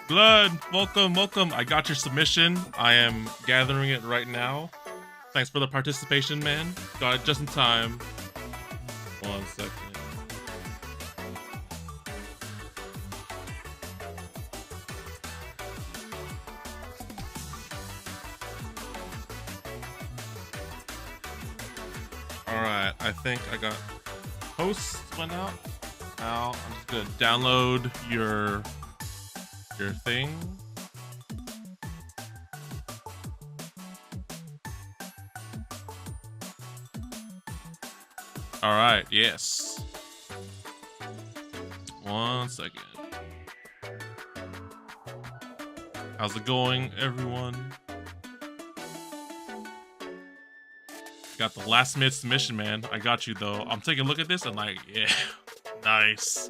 Blood, welcome, welcome. I got your submission. I am gathering it right now. Thanks for the participation, man. Got it just in time. 1 second. Alright, I think I got posts went out. Now I'm just gonna download your thing. All right, yes. 1 second. How's it going, everyone? Got the last minute submission, man. I got you though. I'm taking a look at this and like, yeah, nice.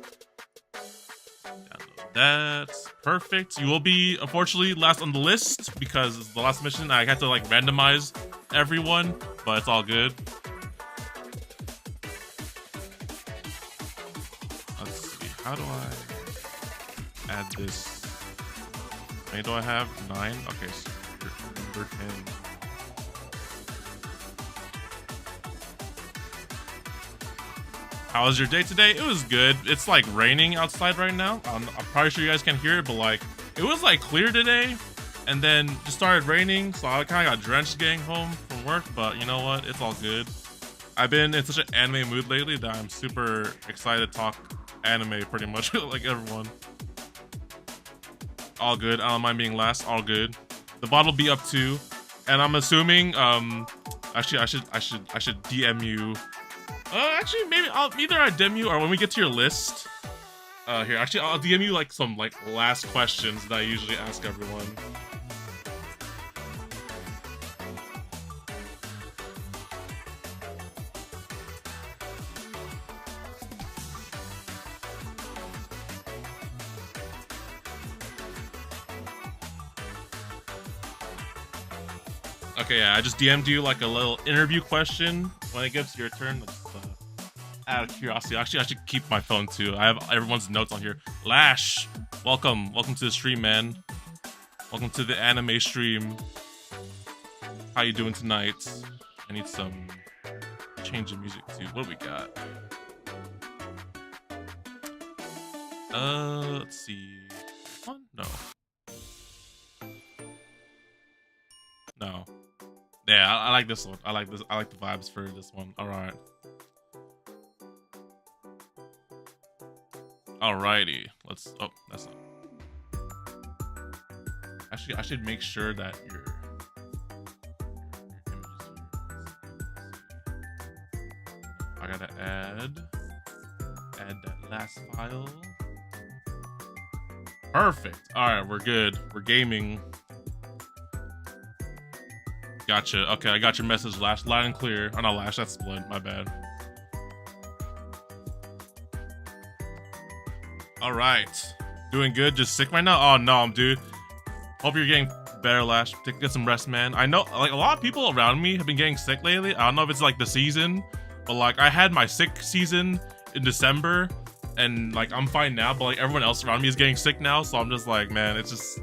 That's perfect. You will be, unfortunately, last on the list because the last mission I had to like randomize everyone, but it's all good. How do I add this? How many do I have? 9? Okay, so number 10. How was your day today? It was good. It's like raining outside right now. I'm probably sure you guys can hear it, but like it was like clear today and then just started raining. So I kind of got drenched getting home from work, but you know what? It's all good. I've been in such an anime mood lately that I'm super excited to talk anime pretty much like everyone. All good. I don't mind being last. All good. The bot will be up too. And I'm assuming actually I should DM you. Actually, maybe either I DM you or when we get to your list. Here, actually, I'll DM you like some like last questions that I usually ask everyone. Okay, yeah, I just DM'd you like a little interview question. When it gets to your turn, let's, out of curiosity, actually, I should keep my phone too. I have everyone's notes on here. LASH, welcome to the stream, man. Welcome to the anime stream. How you doing tonight? I need some change of music too. What do we got? Let's see. One? No. No. Yeah, I like this one. I like this. I like the vibes for this one. All right. Alrighty. Let's. Oh, that's not. Actually, I should make sure that your images here. I gotta add that last file. Perfect. All right, we're good. We're gaming. Gotcha. Okay, I got your message, Lash. Loud and clear. Oh, not Lash. That's Blood. My bad. All right. Doing good. Just sick right now? Oh, no, dude. Hope you're getting better, Lash. Get some rest, man. I know, like, a lot of people around me have been getting sick lately. I don't know if it's, like, the season, but, like, I had my sick season in December, and, like, I'm fine now, but, like, everyone else around me is getting sick now, so I'm just like, man, it's just...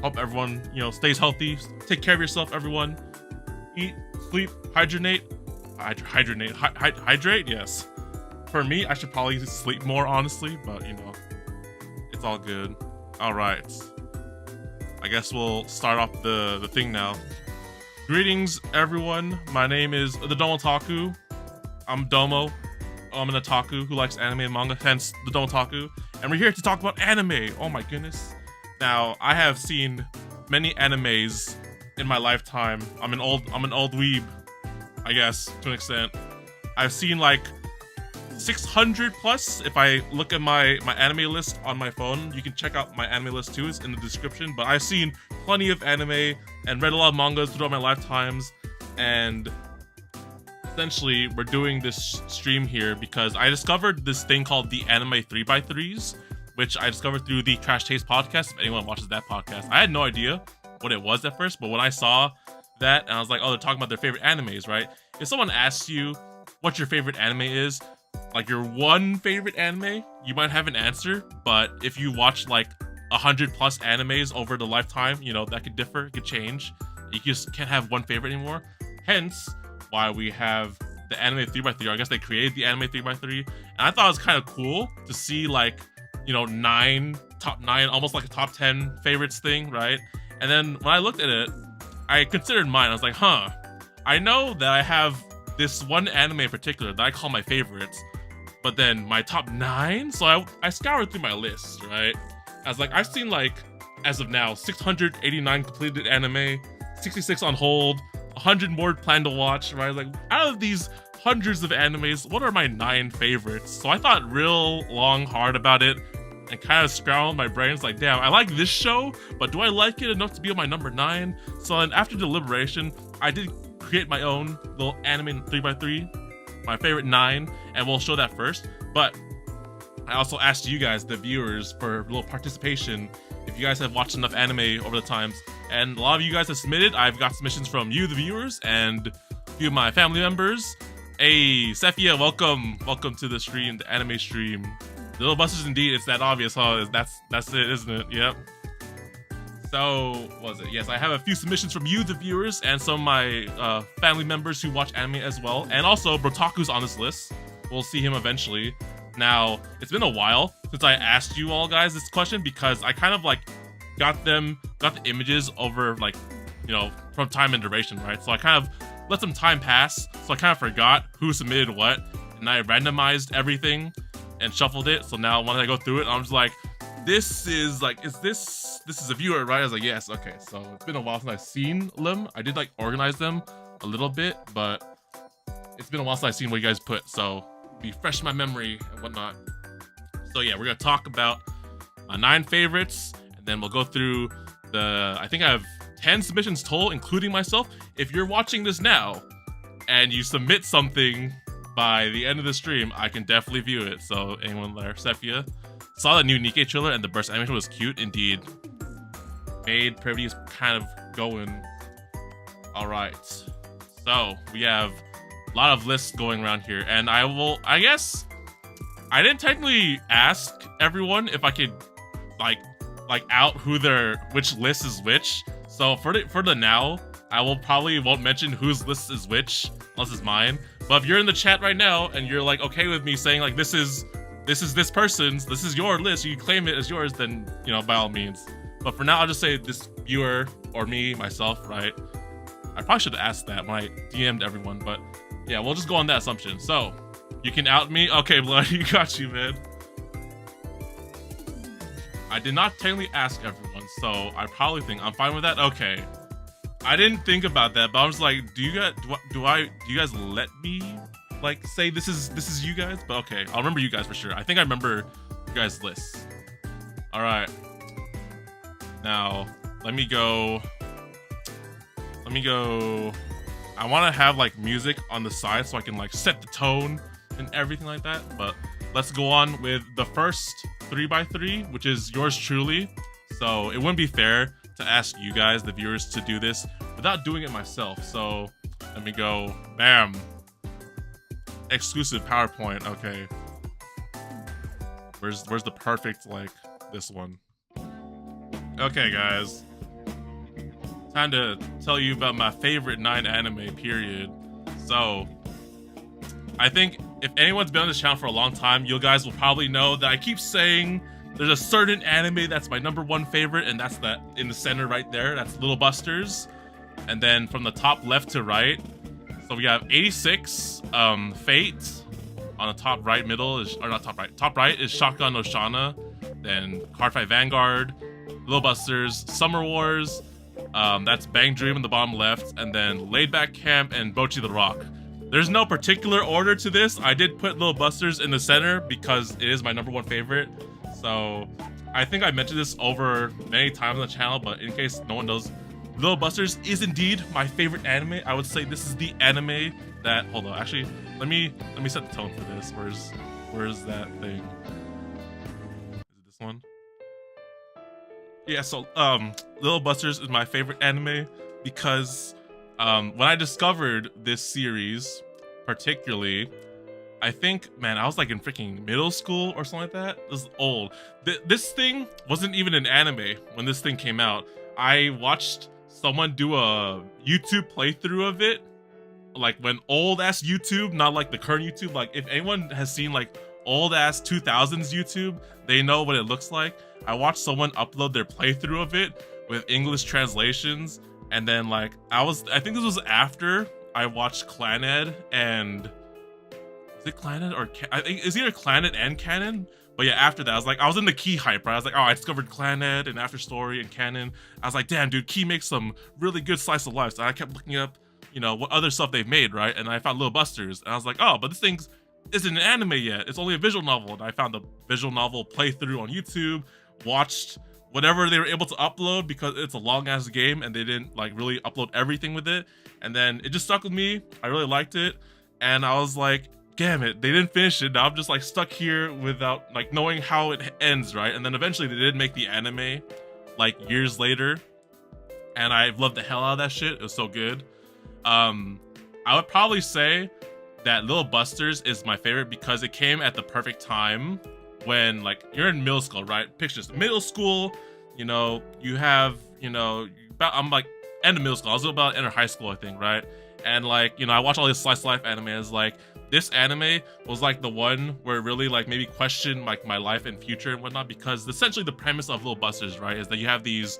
Hope everyone, you know, stays healthy. Take care of yourself, everyone. Eat, sleep, hydrate. Hydrate, yes. For me, I should probably sleep more, honestly, but, you know, it's all good. All right. I guess we'll start off the thing now. Greetings, everyone. My name is TheDomotaku. I'm Domo. I'm an otaku who likes anime and manga, hence TheDomotaku. And we're here to talk about anime. Oh my goodness. Now, I have seen many animes in my lifetime. I'm an old weeb, I guess, to an extent. I've seen like 600 plus. If I look at my anime list on my phone, you can check out my anime list too, it's in the description. But I've seen plenty of anime and read a lot of mangas throughout my lifetimes. And essentially, we're doing this stream here because I discovered this thing called the Anime 3x3s, which I discovered through the Trash Taste podcast. If anyone watches that podcast, I had no idea what it was at first, but when I saw that, and I was like, oh, they're talking about their favorite animes, right? If someone asks you what your favorite anime is, like your one favorite anime, you might have an answer, but if you watch like 100 plus animes over the lifetime, you know, that could differ, it could change. You just can't have one favorite anymore. Hence, why we have the Anime 3x3. I guess they created the Anime 3x3, and I thought it was kind of cool to see like, you know, top 9, almost like a top 10 favorites thing, right? And then when I looked at it, I considered mine. I was like, huh, I know that I have this one anime in particular that I call my favorites, but then my top 9? So I scoured through my list, right? I was like, I've seen like, as of now, 689 completed anime, 66 on hold, 100 more planned to watch, right? Like, out of these hundreds of animes, what are my 9 favorites? So I thought real long, hard about it, and kind of scrambled my brains like, damn, I like this show, but do I like it enough to be on my number 9? So then after deliberation, I did create my own little anime 3x3, my favorite 9, and we'll show that first. But I also asked you guys, the viewers, for a little participation, if you guys have watched enough anime over the times. And a lot of you guys have submitted. I've got submissions from you, the viewers, and a few of my family members. Hey, Sefia, welcome to the stream, the anime stream. Little Busters indeed. It's that obvious, huh? That's it, isn't it? Yep. So, what was it? Yes, I have a few submissions from you, the viewers, and some of my family members who watch anime as well. And also, Brotaku's on this list. We'll see him eventually. Now, it's been a while since I asked you all guys this question because I kind of like got the images over like, you know, from time and duration, right? So I kind of let some time pass, so I kind of forgot who submitted what, and I randomized everything and shuffled it. So now when I go through it, I'm just like, this is like, this is a viewer, right? I was like, yes, okay. So it's been a while since I've seen them. I did like organize them a little bit, but it's been a while since I've seen what you guys put, so be fresh in my memory and whatnot. So yeah, we're gonna talk about my 9 favorites, and then we'll go through I think I have 10 submissions total, including myself. If you're watching this now and you submit something by the end of the stream, I can definitely view it. So anyone there, Sefia, saw the new Nikkei trailer and the burst animation was cute indeed. Made Privity's kind of going. Alright. So we have a lot of lists going around here, and I guess I didn't technically ask everyone if I could like out which list is which. So for the now, I won't mention whose list is which unless it's mine. But if you're in the chat right now and you're like okay with me saying like this is this person's, this is your list, you can claim it as yours, then you know, by all means. But for now, I'll just say this viewer or me, myself, right? I probably should have asked that when I DM'd everyone, but yeah, we'll just go on that assumption. So you can out me. Okay, Blood, you got you, man. I did not technically ask everyone, so I probably think I'm fine with that. Okay, I didn't think about that, but I was like, do you guys let me like say this is you guys? But okay, I'll remember you guys for sure. I think I remember you guys' lists. All right, now let me go. I want to have like music on the side so I can like set the tone and everything like that. But let's go on with the first 3x3, which is yours truly. So it wouldn't be fair to ask you guys, the viewers, to do this without doing it myself. So let me go. Bam. Exclusive PowerPoint. Okay. Where's the perfect like this one? Okay, guys. Time to tell you about my favorite 9 anime, period. So, I think if anyone's been on this channel for a long time, you guys will probably know that I keep saying there's a certain anime that's my #1 favorite, and that's that in the center right there. That's Little Busters. And then from the top left to right, so we have 86, Fate. On the top right middle is, or not top right, top right is Shotgun no Shana. Then Cardfight Vanguard, Little Busters, Summer Wars. That's Bang Dream in the bottom left, and then Laid Back Camp and Bocchi the Rock. There's no particular order to this. I did put Little Busters in the center because it is my #1 favorite. So I think I mentioned this over many times on the channel, but in case no one knows, Little Busters is indeed my favorite anime. I would say this is the anime that, hold on, actually, let me set the tone for this. Where's that thing? Is it this one? Yeah, so Little Busters is my favorite anime because when I discovered this series, particularly, I think, man, I was like in freaking middle school or something like that. This is old. This thing wasn't even an anime when this thing came out. I watched someone do a YouTube playthrough of it, like when old ass YouTube, not like the current YouTube. Like if anyone has seen like old ass 2000s YouTube, they know what it looks like. I watched someone upload their playthrough of it with English translations, and then like I think this was after I watched Clannad and, is it Clannad or I think it's either Clannad and Canon. But yeah, after that, I was in the Key hype, right? I was like, oh, I discovered Clannad and After Story and Canon. I was like, damn, dude, Key makes some really good slice of life. So I kept looking up, you know, what other stuff they've made, right? And I found Little Busters, and I was like, oh, but this thing isn't an anime yet. It's only a visual novel. And I found the visual novel playthrough on YouTube, watched whatever they were able to upload because it's a long ass game and they didn't like really upload everything with it. And then it just stuck with me. I really liked it. And I was like, damn it, they didn't finish it. Now I'm just like stuck here without like knowing how it ends, right? And then eventually they did make the anime like years later, and I loved the hell out of that shit. It was so good. I would probably say that Little Busters is my favorite because it came at the perfect time when like you're in middle school, right? Picture this, middle school, you know, you have, you know, I'm like end of middle school. I was about to enter high school, I think, right? And like, you know, I watch all these slice of life animes. Like this anime was like the one where it really like maybe questioned like my life and future and whatnot, because essentially the premise of Little Busters, right, is that you have these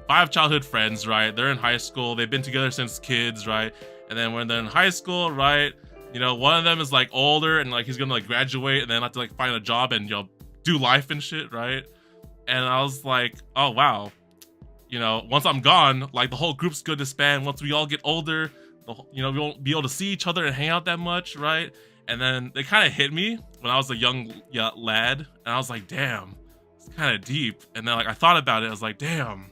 5 childhood friends, right? They're in high school. They've been together since kids, right? And then when they're in high school, right, you know, one of them is like older and like he's gonna like graduate and then have to like find a job and, you know, do life and shit, right? And I was like, oh wow, you know, once I'm gone, like the whole group's gonna disband. Once we all get older, you know, we won't be able to see each other and hang out that much, right? And then they kind of hit me when I was a young lad, and I was like, damn, it's kind of deep. And then like I thought about it, I was like, damn,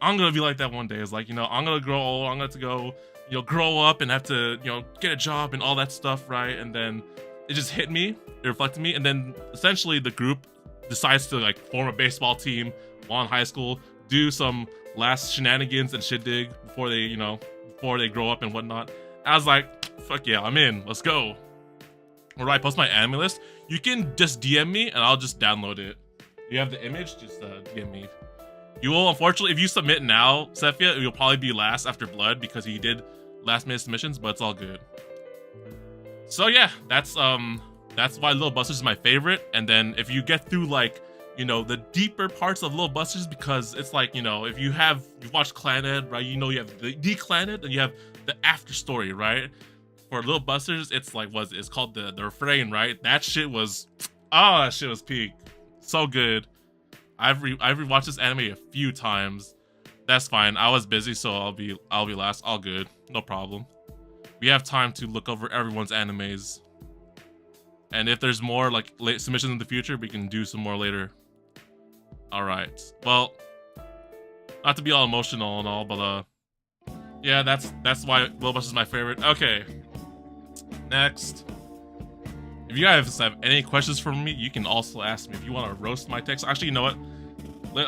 I'm gonna be like that one day. It's like, you know, I'm gonna grow old, I'm gonna have to go, you know, grow up and have to, you know, get a job and all that stuff, right? And then it just hit me, it reflected me, and then essentially the group decides to like form a baseball team while in high school, do some last shenanigans and shindig before they, you know, before they grow up and whatnot. I was like, fuck yeah, I'm in, let's go. Where do I post my anime list? You can just DM me and I'll just download it. You have the image, just DM me. You will, unfortunately, if you submit now, Sefia, you'll probably be last after Blood because he did last minute submissions, but it's all good. So yeah, that's why Little Busters is my favorite. And then if you get through like, you know, the deeper parts of Little Busters, because it's like, you know, if you've watched Clannad, right? You know, you have the Clannad and you have the after story, right? For Little Busters, it's like, it's called the refrain, right? That shit was, oh, that shit was peak. So good. I've rewatched this anime a few times. That's fine. I was busy, so I'll be last. All good. No problem. We have time to look over everyone's animes. And if there's more like late submissions in the future, we can do some more later. All right. Well, not to be all emotional and all, but yeah, that's why Little Busters is my favorite. Okay. Next. If you guys have any questions for me, you can also ask me if you want to roast my text. Actually, you know what?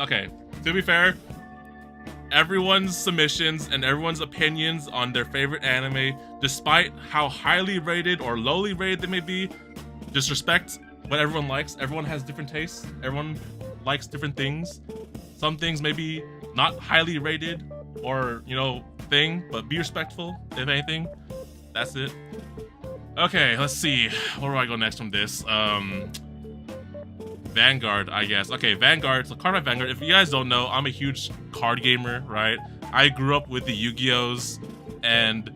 Okay, to be fair, everyone's submissions and everyone's opinions on their favorite anime, despite how highly rated or lowly rated they may be, just respect what everyone likes. Everyone has different tastes. Everyone likes different things. Some things may be not highly rated or, you know, but be respectful, if anything. That's it. Okay, let's see. Where do I go next from this? Vanguard, I guess. Okay, Vanguard. So card by Vanguard. If you guys don't know, I'm a huge card gamer, right? I grew up with the Yu-Gi-Ohs, and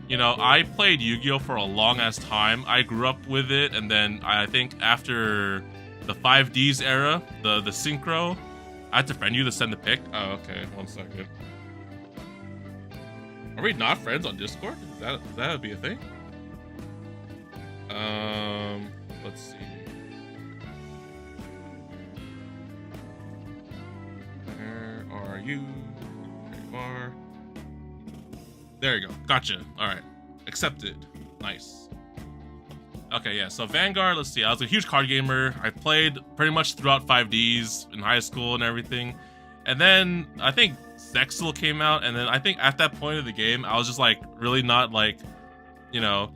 you know, I played Yu-Gi-Oh for a long ass time. I grew up with it, and then I think after the 5Ds era, the synchro, I had to friend you to send the pic. Oh, okay. 1 second. Are we not friends on Discord? That would be a thing? Let's see. Where are you? There you are. There you go. Gotcha. All right. Accepted. Nice. Okay, yeah. So Vanguard, let's see. I was a huge card gamer. I played pretty much throughout 5Ds in high school and everything. And then I think Zexal came out, and then I think at that point of the game, I was just like really not like, you know,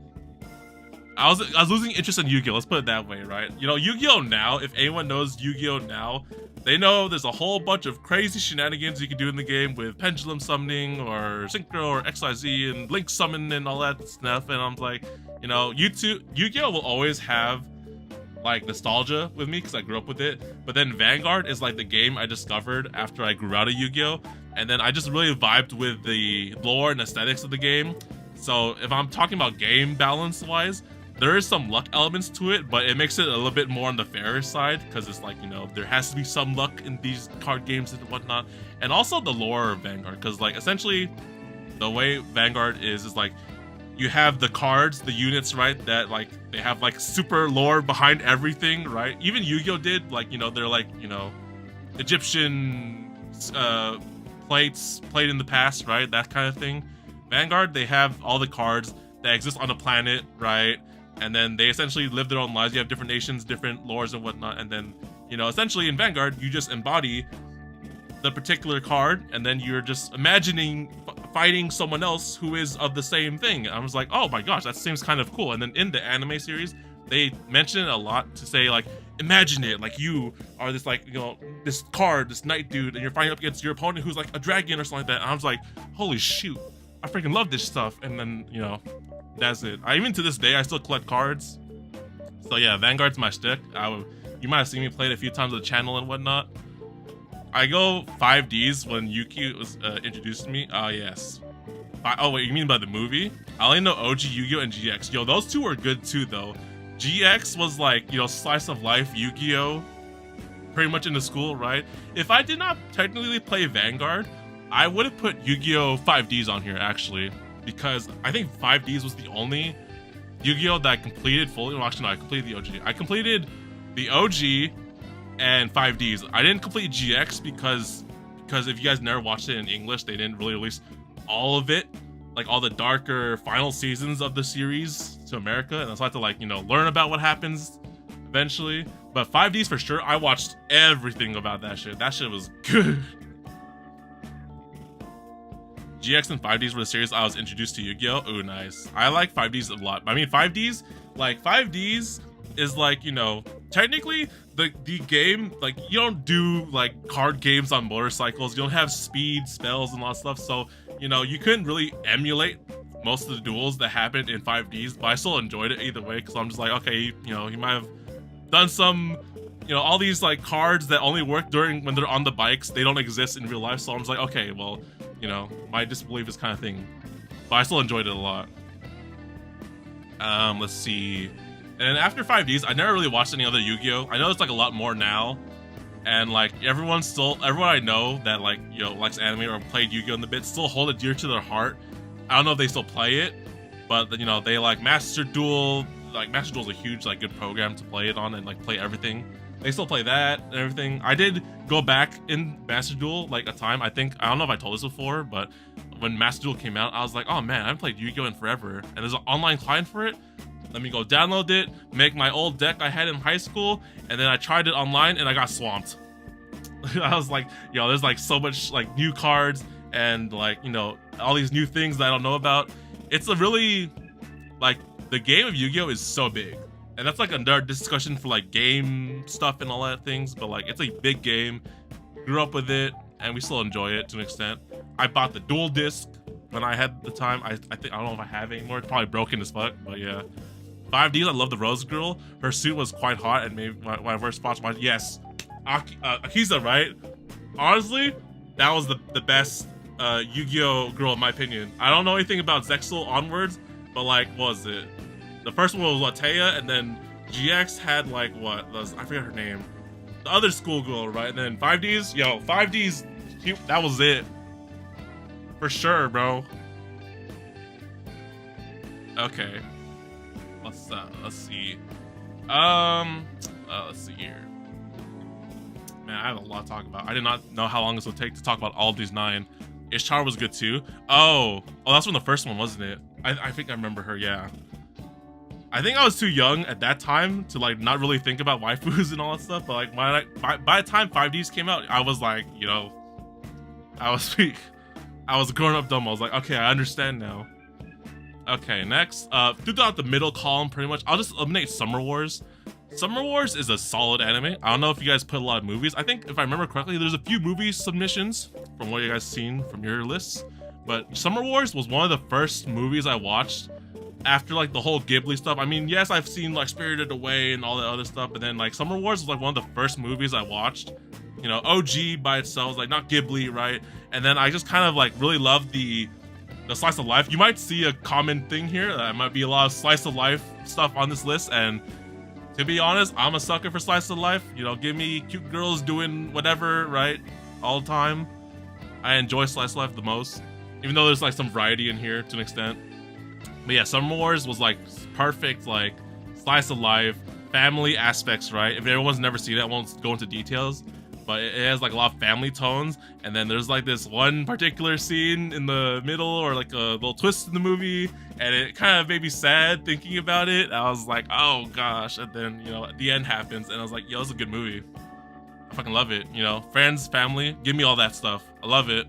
I was losing interest in Yu-Gi-Oh! Let's put it that way, right? You know, Yu-Gi-Oh! Now, if anyone knows Yu-Gi-Oh! Now, they know there's a whole bunch of crazy shenanigans you can do in the game with pendulum summoning or synchro or XYZ and link summon and all that stuff. And I'm like, you know, Yu-Gi-Oh! Will always have like nostalgia with me because I grew up with it. But then Vanguard is like the game I discovered after I grew out of Yu-Gi-Oh! And then I just really vibed with the lore and aesthetics of the game. So if I'm talking about game balance wise, there is some luck elements to it, but it makes it a little bit more on the fairer side because it's like, you know, there has to be some luck in these card games and whatnot. And also the lore of Vanguard, because like essentially the way Vanguard is like you have the cards, the units, right, that like they have like super lore behind everything, right? Even Yu-Gi-Oh! Did, like, you know, they're like, you know, Egyptian plates played in the past, right? That kind of thing. Vanguard, they have all the cards that exist on the planet, right? And then they essentially live their own lives. You have different nations, different lores and whatnot. And then, you know, essentially in Vanguard, you just embody the particular card. And then you're just imagining fighting someone else who is of the same thing. I was like, oh my gosh, that seems kind of cool. And then in the anime series, they mention it a lot to say like, imagine it, like you are this like, you know, this card, this knight dude, and you're fighting up against your opponent who's like a dragon or something like that. And I was like, holy shoot, I freaking love this stuff. And then, you know, that's it. Even to this day, I still collect cards. So yeah, Vanguard's my shtick. You might have seen me play it a few times on the channel and whatnot. I go 5Ds when Yuki was introduced to me. Yes. Oh wait, you mean by the movie? I only know OG Yu-Gi-Oh and GX. Yo, those two were good too though. GX was like, you know, slice of life Yu-Gi-Oh, pretty much in the school, right? If I did not technically play Vanguard, I would have put Yu-Gi-Oh 5Ds on here actually, because I think 5Ds was the only Yu-Gi-Oh that I completed fully. Well, actually no, I completed the OG. I completed the OG and 5Ds. I didn't complete GX because if you guys never watched it in English, they didn't really release all of it, like all the darker final seasons of the series to America, and so I had to, like, you know, learn about what happens eventually. But 5Ds for sure, I watched everything about that shit. That shit was good. GX and 5Ds were the series I was introduced to Yu-Gi-Oh. Ooh, nice. I like 5Ds a lot. I mean, 5Ds is like, you know, technically the game, like, you don't do like card games on motorcycles. You don't have speed, spells, and all that stuff. So, you know, you couldn't really emulate most of the duels that happened in 5Ds, but I still enjoyed it either way, because I'm just like, okay, you know, you might have done some, you know, all these like cards that only work when they're on the bikes, they don't exist in real life. So I'm just like, okay, well, you know, my disbelief is kind of thing, but I still enjoyed it a lot. Let's see. And after 5Ds, I never really watched any other Yu-Gi-Oh. I know there's like a lot more now, and like everyone I know that, like, you know, likes anime or played Yu-Gi-Oh in the bit still hold it dear to their heart. I don't know if they still play it, but you know, they like Master Duel. Like Master Duel is a huge, like, good program to play it on and like play everything. They still play that and everything. I did go back in Master Duel like a time. I don't know if I told this before, but when Master Duel came out, I was like, oh man, I haven't played Yu-Gi-Oh in forever, and there's an online client for it. Let me go download it, make my old deck I had in high school, and then I tried it online and I got swamped. I was like, yo, there's like so much like new cards and, like, you know, all these new things that I don't know about. It's a really, like, the game of Yu-Gi-Oh is so big, and that's like another discussion for like game stuff and all that things, but like, it's a big game. Grew up with it, and we still enjoy it to an extent. I bought the dual disc when I had the time. I think, I don't know if I have it anymore. It's probably broken as fuck, but yeah. 5Ds, I love the Rose Girl. Her suit was quite hot, and maybe when I first watched my, yes, Akiza, right? Honestly, that was the best Yu-Gi-Oh girl in my opinion. I don't know anything about Zexal onwards, but like, what was it? The first one was Latea, and then GX had like, what? I forget her name. The other schoolgirl, right? And then 5Ds, yo, 5Ds, that was it. For sure, bro. Okay. Let's see. Let's see here. Man, I have a lot to talk about. I did not know how long this would take to talk about all these 9. Ishtar was good too. Oh, that's from the first one, wasn't it? I think I remember her, yeah. I think I was too young at that time to like not really think about waifus and all that stuff, but like by the time 5Ds came out, I was like, you know, I was grown up dumb. I was like, okay, I understand now. Okay, next, throughout the middle column, pretty much, I'll just eliminate Summer Wars. Summer Wars is a solid anime. I don't know if you guys put a lot of movies. I think, if I remember correctly, there's a few movie submissions from what you guys seen from your lists. But Summer Wars was one of the first movies I watched after like the whole Ghibli stuff. I mean, yes, I've seen like Spirited Away and all that other stuff, but then like Summer Wars was like one of the first movies I watched. You know, OG by itself, like not Ghibli, right? And then I just kind of like really loved the slice of life. You might see a common thing here. There might be a lot of slice of life stuff on this list, and to be honest, I'm a sucker for slice of life. You know, give me cute girls doing whatever, right? All the time. I enjoy slice of life the most, even though there's like some variety in here to an extent. But yeah, Summer Wars was like perfect, like slice of life, family aspects, right? If everyone's never seen it, I won't go into details, but it has like a lot of family tones. And then there's like this one particular scene in the middle, or like a little twist in the movie, and it kind of made me sad thinking about it. I was like, oh gosh. And then, you know, the end happens, and I was like, yo, it's a good movie. I fucking love it. You know, friends, family, give me all that stuff. I love it.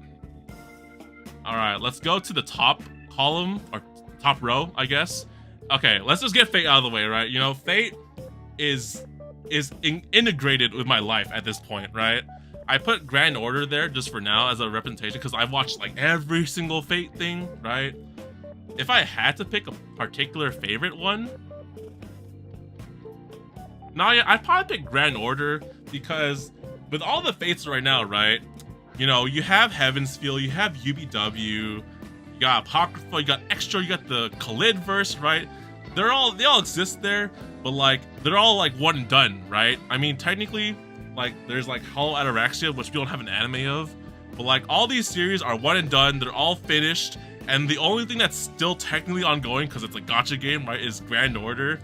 All right, let's go to the top column, or top row, I guess. Okay, let's just get Fate out of the way, right? You know, Fate is integrated with my life at this point, right? I put Grand Order there just for now as a representation because I've watched like every single Fate thing, right? If I had to pick a particular favorite one, no, yeah, I'd probably pick Grand Order because with all the Fates right now, right? You know, you have Heaven's Feel, you have UBW, you got Apocrypha, you got Extra, you got the Khalid verse, right? They all exist there, but like they're all like one and done, right? I mean, technically, like there's like Hollow Ataraxia, which we don't have an anime of, but like all these series are one and done. They're all finished, and the only thing that's still technically ongoing because it's a gacha game, right, is Grand Order.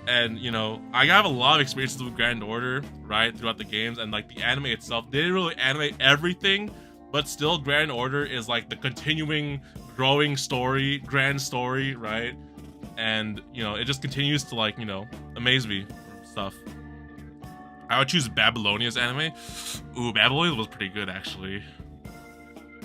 And you know, I have a lot of experiences with Grand Order, right, throughout the games, and like the anime itself, they didn't really animate everything, but still Grand Order is like the continuing, growing story, grand story, right? And you know, it just continues to like, you know, amaze me for stuff. I would choose Babylonia's anime. Ooh, Babylonia was pretty good actually.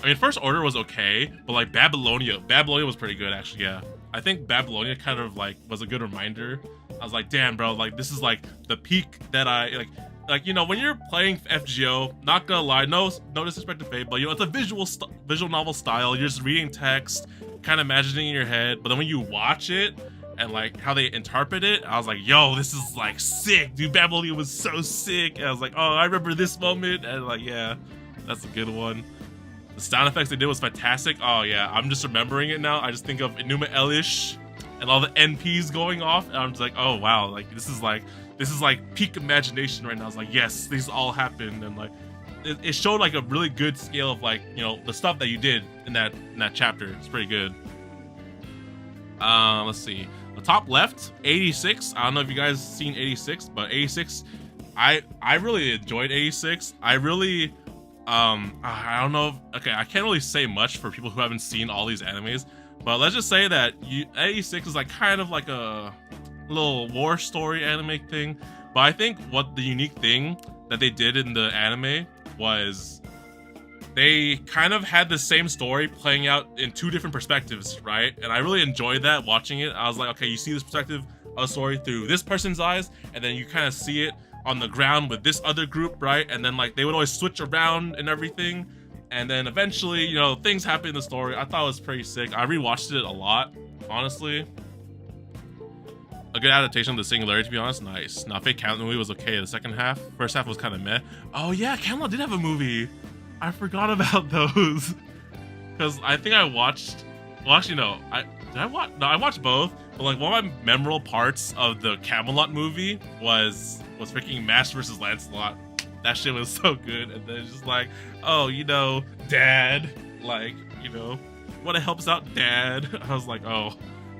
I mean, First Order was okay, but like Babylonia was pretty good actually, yeah. I think Babylonia kind of like was a good reminder. I was like, damn, bro, like this is like the peak that I like, you know, when you're playing FGO, not gonna lie, no disrespect to Fate, but you know, it's a visual novel style. You're just reading text, kind of imagining in your head, but then when you watch it and like how they interpret it, I was like, yo, this is like sick, dude. Babylonia was so sick. And I was like, oh, I remember this moment, and like, yeah, that's a good one. The sound effects they did was fantastic. Oh yeah, I'm just remembering it now. I just think of Enuma Elish and all the NPs going off, and I'm just like, oh wow, like this is like peak imagination right now. It's like, yes, these all happened, and like it showed like a really good scale of like, you know, the stuff that you did in that chapter. It's pretty good. Let's see, the top left, 86. I don't know if you guys seen 86, but 86, I really enjoyed 86. I really I don't know if, okay, I can't really say much for people who haven't seen all these animes, but let's just say that 86 is like kind of like a little war story anime thing. But I think what the unique thing that they did in the anime was they kind of had the same story playing out in two different perspectives, right? And I really enjoyed that watching it. I was like, okay, you see this perspective of the story through this person's eyes, and then you kind of see it on the ground with this other group, right? And then like they would always switch around and everything, and then eventually, you know, things happen in the story. I thought it was pretty sick. I rewatched it a lot, honestly. A good adaptation of The Singularity, to be honest. Nice. Now, Fate Camelot movie was okay. The second half, first half was kind of meh. Oh yeah, Camelot did have a movie. I forgot about those because I think I watched. Well, actually, no. I watched both. But like one of my memorable parts of the Camelot movie was freaking Mash versus Lancelot. That shit was so good. And then it's just like, oh, you know, Dad, like, you know, what it helps out Dad. I was like, oh,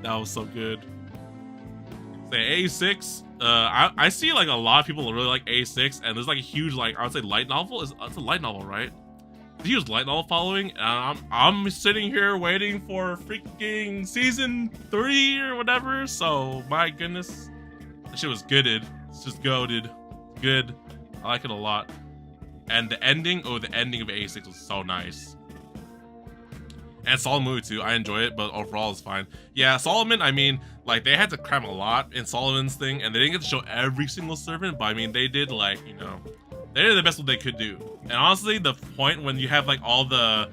that was so good. Say A6. I see like a lot of people really like A6, and there's like a huge, like, I would say light novel. It's a light novel, right? It's a huge light novel following. I'm sitting here waiting for freaking season 3 or whatever. So my goodness, that shit was gooded. It's just goated. Good. I like it a lot. And the ending, the ending of A6 was so nice. And Solomon movie too. I enjoy it, but overall it's fine. Yeah, Solomon, I mean, like they had to cram a lot in Solomon's thing, and they didn't get to show every single servant, but I mean, they did, like, you know, they did the best what they could do. And honestly, the point when you have like all the,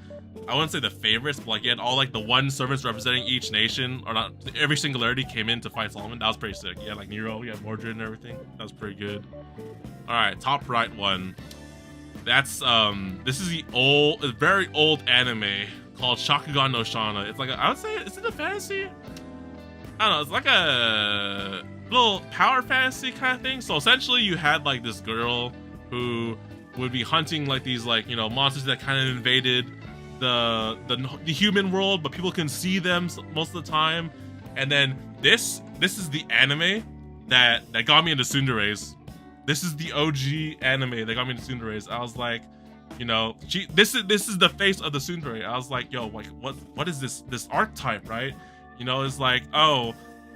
I wouldn't say the favorites, but like you had all like the one servants representing each nation, or not, every singularity came in to fight Solomon. That was pretty sick. Yeah, like Nero, you had Mordred and everything. That was pretty good. All right, top right one. That's this is the very old anime called Shakugan no Shana. It's like I would say, is it a fantasy? I don't know. It's like a little power fantasy kind of thing. So essentially, you had like this girl who would be hunting like these, like, you know, monsters that kind of invaded the human world, but people can see them most of the time. And then this is the anime that got me into tsunderes. This is the OG anime that got me into tsunderes. I was like, you know, this is the face of the tsundere. I was like, yo, like what is this archetype, right? You know, it's like, oh,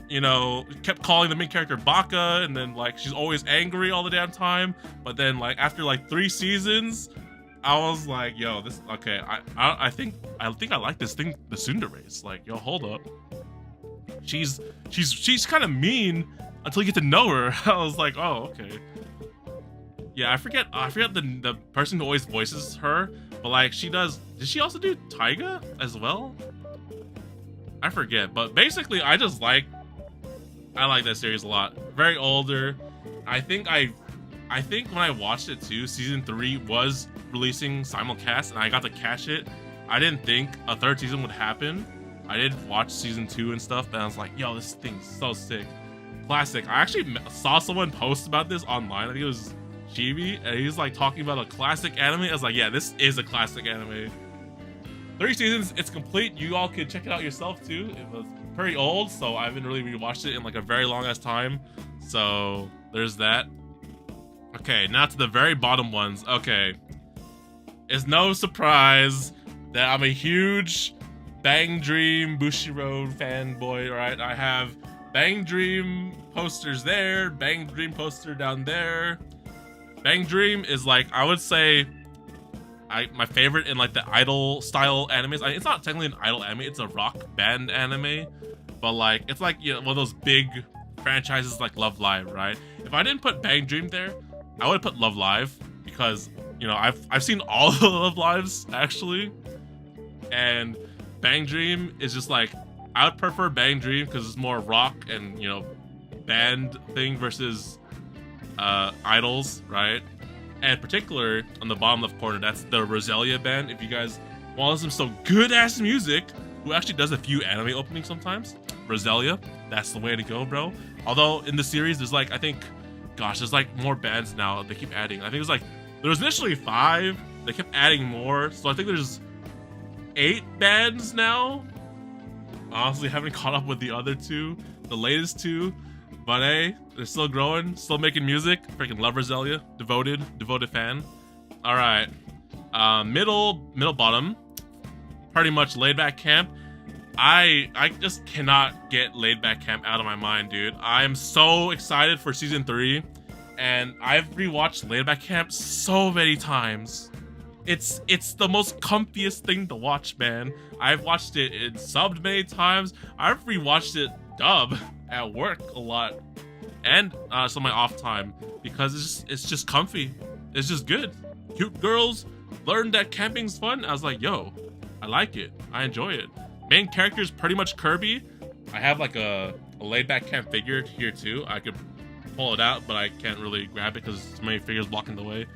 you know, kept calling the main character Baka, and then like she's always angry all the damn time. But then like after like 3 seasons, I was like, yo, this okay. I think I like this thing, the tsunderes. Like, yo, hold up. She's kind of mean until you get to know her. I was like, oh, okay. Yeah, I forget the person who always voices her, but like she does. Did she also do Taiga as well? I forget, but basically I like that series a lot. Very older. I think when I watched it too, season 3 was releasing simulcast and I got to catch it. I didn't think a 3rd season would happen. I did watch season 2 and stuff, and I was like, yo, this thing's so sick. Classic. I actually saw someone post about this online. I think it was Chibi, and he's like talking about a classic anime. I was like, yeah, this is a classic anime. 3 seasons, it's complete. You all could check it out yourself too. It was pretty old, so I haven't really rewatched it in like a very long ass time. So there's that. Okay, now to the very bottom ones. Okay. It's no surprise that I'm a huge Bang Dream Bushiro fanboy, right? I have Bang Dream posters there, Bang Dream poster down there. Bang Dream is like, I would say, my favorite in like the idol style animes. It's not technically an idol anime, it's a rock band anime, but like it's like, you know, one of those big franchises like Love Live, right? If I didn't put Bang Dream there, I would put Love Live because, you know, I've seen all the Love Lives actually, and Bang Dream is just like, I would prefer Bang Dream because it's more rock and, you know, band thing versus idols, right? And in particular, on the bottom left corner, that's the Roselia band. If you guys want to listen to some good ass music, who actually does a few anime openings sometimes, Roselia, that's the way to go, bro. Although in the series, there's like, I think, gosh, there's like more bands now. They keep adding. I think it was like, there was initially 5. They kept adding more. So I think there's 8 bands now. Honestly, haven't caught up with the other 2, the latest 2. But hey, they're still growing, still making music. Freaking love Roselia. Devoted fan. All right. Middle bottom. Pretty much Laid Back Camp. I just cannot get Laid Back Camp out of my mind, dude. I am so excited for season 3, and I've rewatched Laid Back Camp so many times. It's the most comfiest thing to watch, man. I've watched it in subbed many times. I've rewatched it dub at work a lot, and some of my off time, because it's just comfy. It's just good. Cute girls learned that camping's fun. I was like, yo, I like it. I enjoy it. Main character is pretty much Kirby. I have like a Laid Back Camp figure here too. I could pull it out, but I can't really grab it because so many figures blocking the way.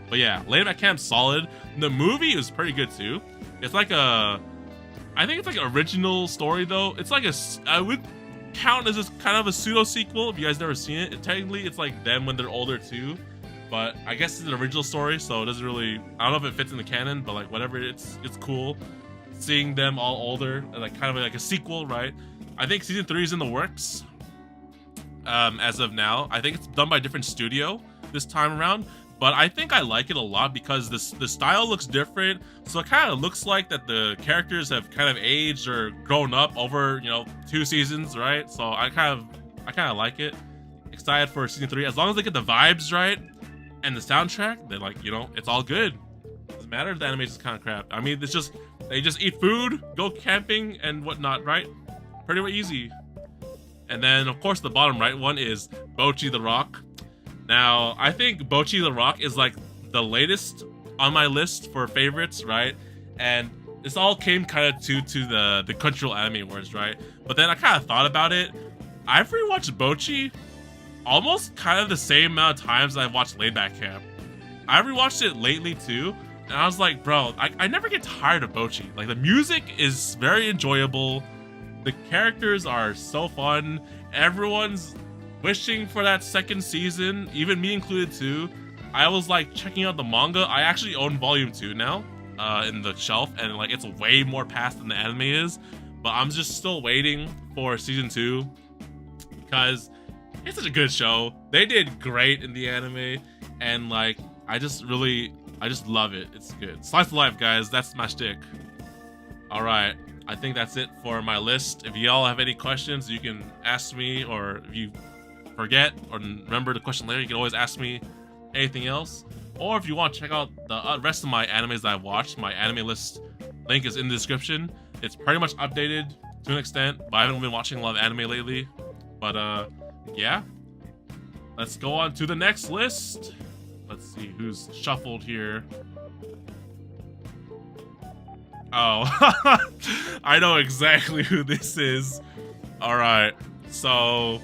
But yeah, Laid Back Camp's solid. The movie is pretty good too. It's like I think it's like an original story though. It's like I would count as this kind of a pseudo sequel if you guys never seen it. Technically, it's like them when they're older too. But I guess it's an original story, so it doesn't really, I don't know if it fits in the canon, but like whatever, it's cool. Seeing them all older, and like kind of like a sequel, right? I think season 3 is in the works as of now. I think it's done by a different studio this time around, but I think I like it a lot because the style looks different. So it kind of looks like that the characters have kind of aged or grown up over, you know, 2 seasons, right? So I kind of like it. Excited for season 3. As long as they get the vibes right and the soundtrack, then like, you know, it's all good. Doesn't matter if the animation's kind of crap. I mean, it's just, they just eat food, go camping, and whatnot, right? Pretty easy. And then, of course, the bottom right one is Bocchi the Rock. Now, I think Bocchi the Rock is like the latest on my list for favorites, right? And this all came kind of to the Crunchyroll Anime Awards, right? But then I kind of thought about it. I've rewatched Bocchi almost kind of the same amount of times I've watched Laid Back Camp. I rewatched it lately too, and I was like, bro, I never get tired of Bocchi. Like, the music is very enjoyable. The characters are so fun. Everyone's wishing for that second season, even me included too. I was like checking out the manga. I actually own volume 2 now in the shelf, and like it's way more past than the anime is. But I'm just still waiting for season 2 because it's such a good show. They did great in the anime, and like I just love it. It's good. Slice of life, guys. That's my shtick. All right. I think that's it for my list. If y'all have any questions, you can ask me, or if you forget or remember the question later, you can always ask me anything else. Or if you want to check out the rest of my animes that I've watched, my anime list link is in the description. It's pretty much updated to an extent, but I haven't been watching a lot of anime lately. But yeah, let's go on to the next list. let's see who's shuffled here. Oh, I know exactly who this is. All right, so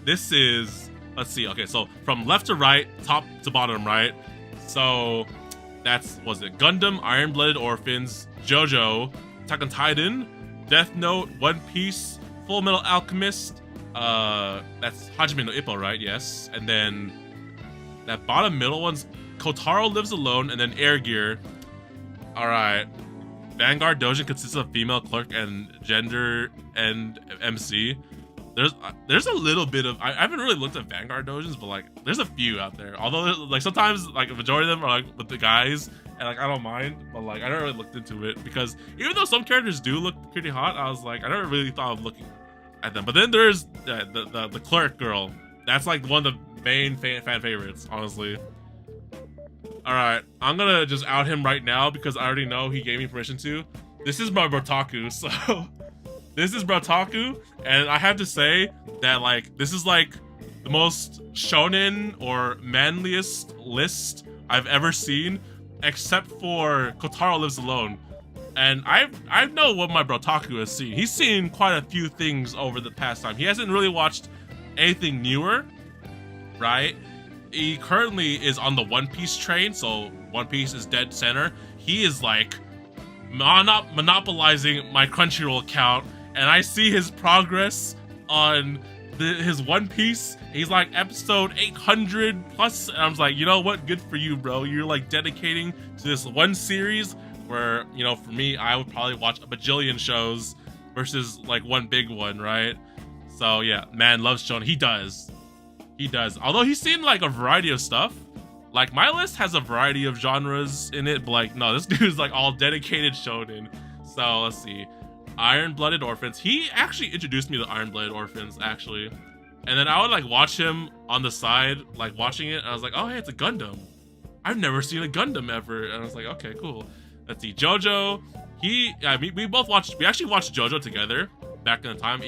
this is, let's see. Okay, so from left to right, top to bottom, right? So that's, was it Gundam, Iron-Blooded Orphans, JoJo, Attack on Titan, Death Note, One Piece, Full Metal Alchemist. That's Hajime no Ippo, right? Yes. And then that bottom middle one's Kotaro Lives Alone, and then Air Gear. All right. Vanguard Dojin consists of female clerk and gender and MC. There's a little bit of, I haven't really looked at Vanguard Dojins, but like there's a few out there. Although like sometimes like a majority of them are like with the guys, and like I don't mind, but like I never really looked into it because even though some characters do look pretty hot, I was like I never really thought of looking at them. But then there's the clerk girl. That's like one of the main fan favorites, honestly. All right, I'm gonna just out him right now because I already know he gave me permission to. This is my Brotaku, so this is Brotaku, and I have to say that like this is like the most shonen or manliest list I've ever seen, except for Kotaro Lives Alone. And I know what my Brotaku has seen. He's seen quite a few things over the past time. He hasn't really watched anything newer, right? He currently is on the One Piece train, so One Piece is dead center. He is like monopolizing my Crunchyroll account, and I see his progress on his One Piece. He's like episode 800 plus, and I was like, you know what? Good for you, bro. You're like dedicating to this one series where, you know, for me, I would probably watch a bajillion shows versus like one big one, right? So yeah, man loves shonen. He does. He does. Although he's seen like a variety of stuff. Like my list has a variety of genres in it, but like no, this dude's like all dedicated shonen. So let's see. Iron-Blooded Orphans. He actually introduced me to Iron-Blooded Orphans, actually. And then I would like watch him on the side, like watching it, and I was like, oh hey, it's a Gundam. I've never seen a Gundam ever. And I was like, okay, cool. Let's see. JoJo. We actually watched JoJo together back in the time.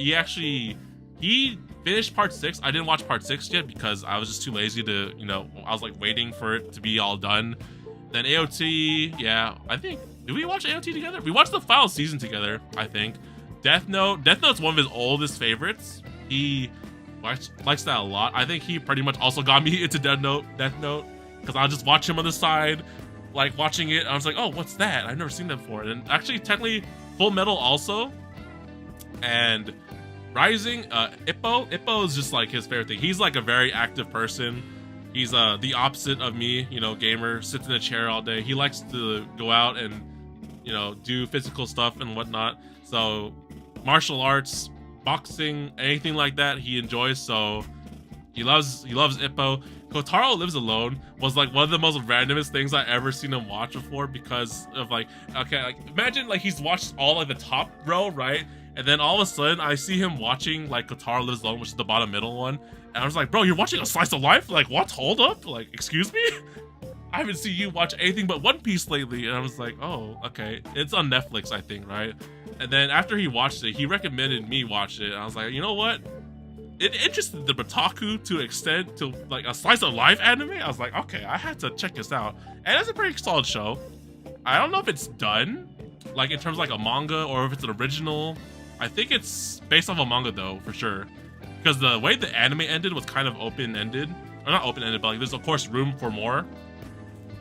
He finished part 6. I didn't watch part 6 yet because I was just too lazy to, you know, I was like waiting for it to be all done. Then AOT, yeah, I think, did we watch AOT together? We watched the final season together, I think. Death Note's one of his oldest favorites. He likes that a lot. I think he pretty much also got me into Death Note, because I'll just watch him on the side, like watching it. I was like, oh, what's that? I've never seen that before. And actually, technically, Full Metal also. And Rising, Ippo is just like his favorite thing. He's like a very active person. He's the opposite of me, you know, gamer, sits in a chair all day. He likes to go out and, you know, do physical stuff and whatnot. So martial arts, boxing, anything like that, he enjoys. So he loves Ippo. Kotaro Lives Alone was like one of the most randomest things I ever seen him watch before because of like, okay, like imagine like he's watched all like the top row, right? And then all of a sudden I see him watching like Kotaro Lives Alone, which is the bottom middle one. And I was like, bro, you're watching a slice of life? Like what? Hold up. Like, excuse me? I haven't seen you watch anything but One Piece lately. And I was like, oh, okay. It's on Netflix, I think, right? And then after he watched it, he recommended me watch it. And I was like, you know what? It interested the Brotaku to extend to like a slice of life anime. I was like, okay, I had to check this out. And it's a pretty solid show. I don't know if it's done, like in terms of like a manga or if it's an original. I think it's based off a manga though, for sure. Because the way the anime ended was kind of open-ended. Or not open-ended, but like there's of course room for more.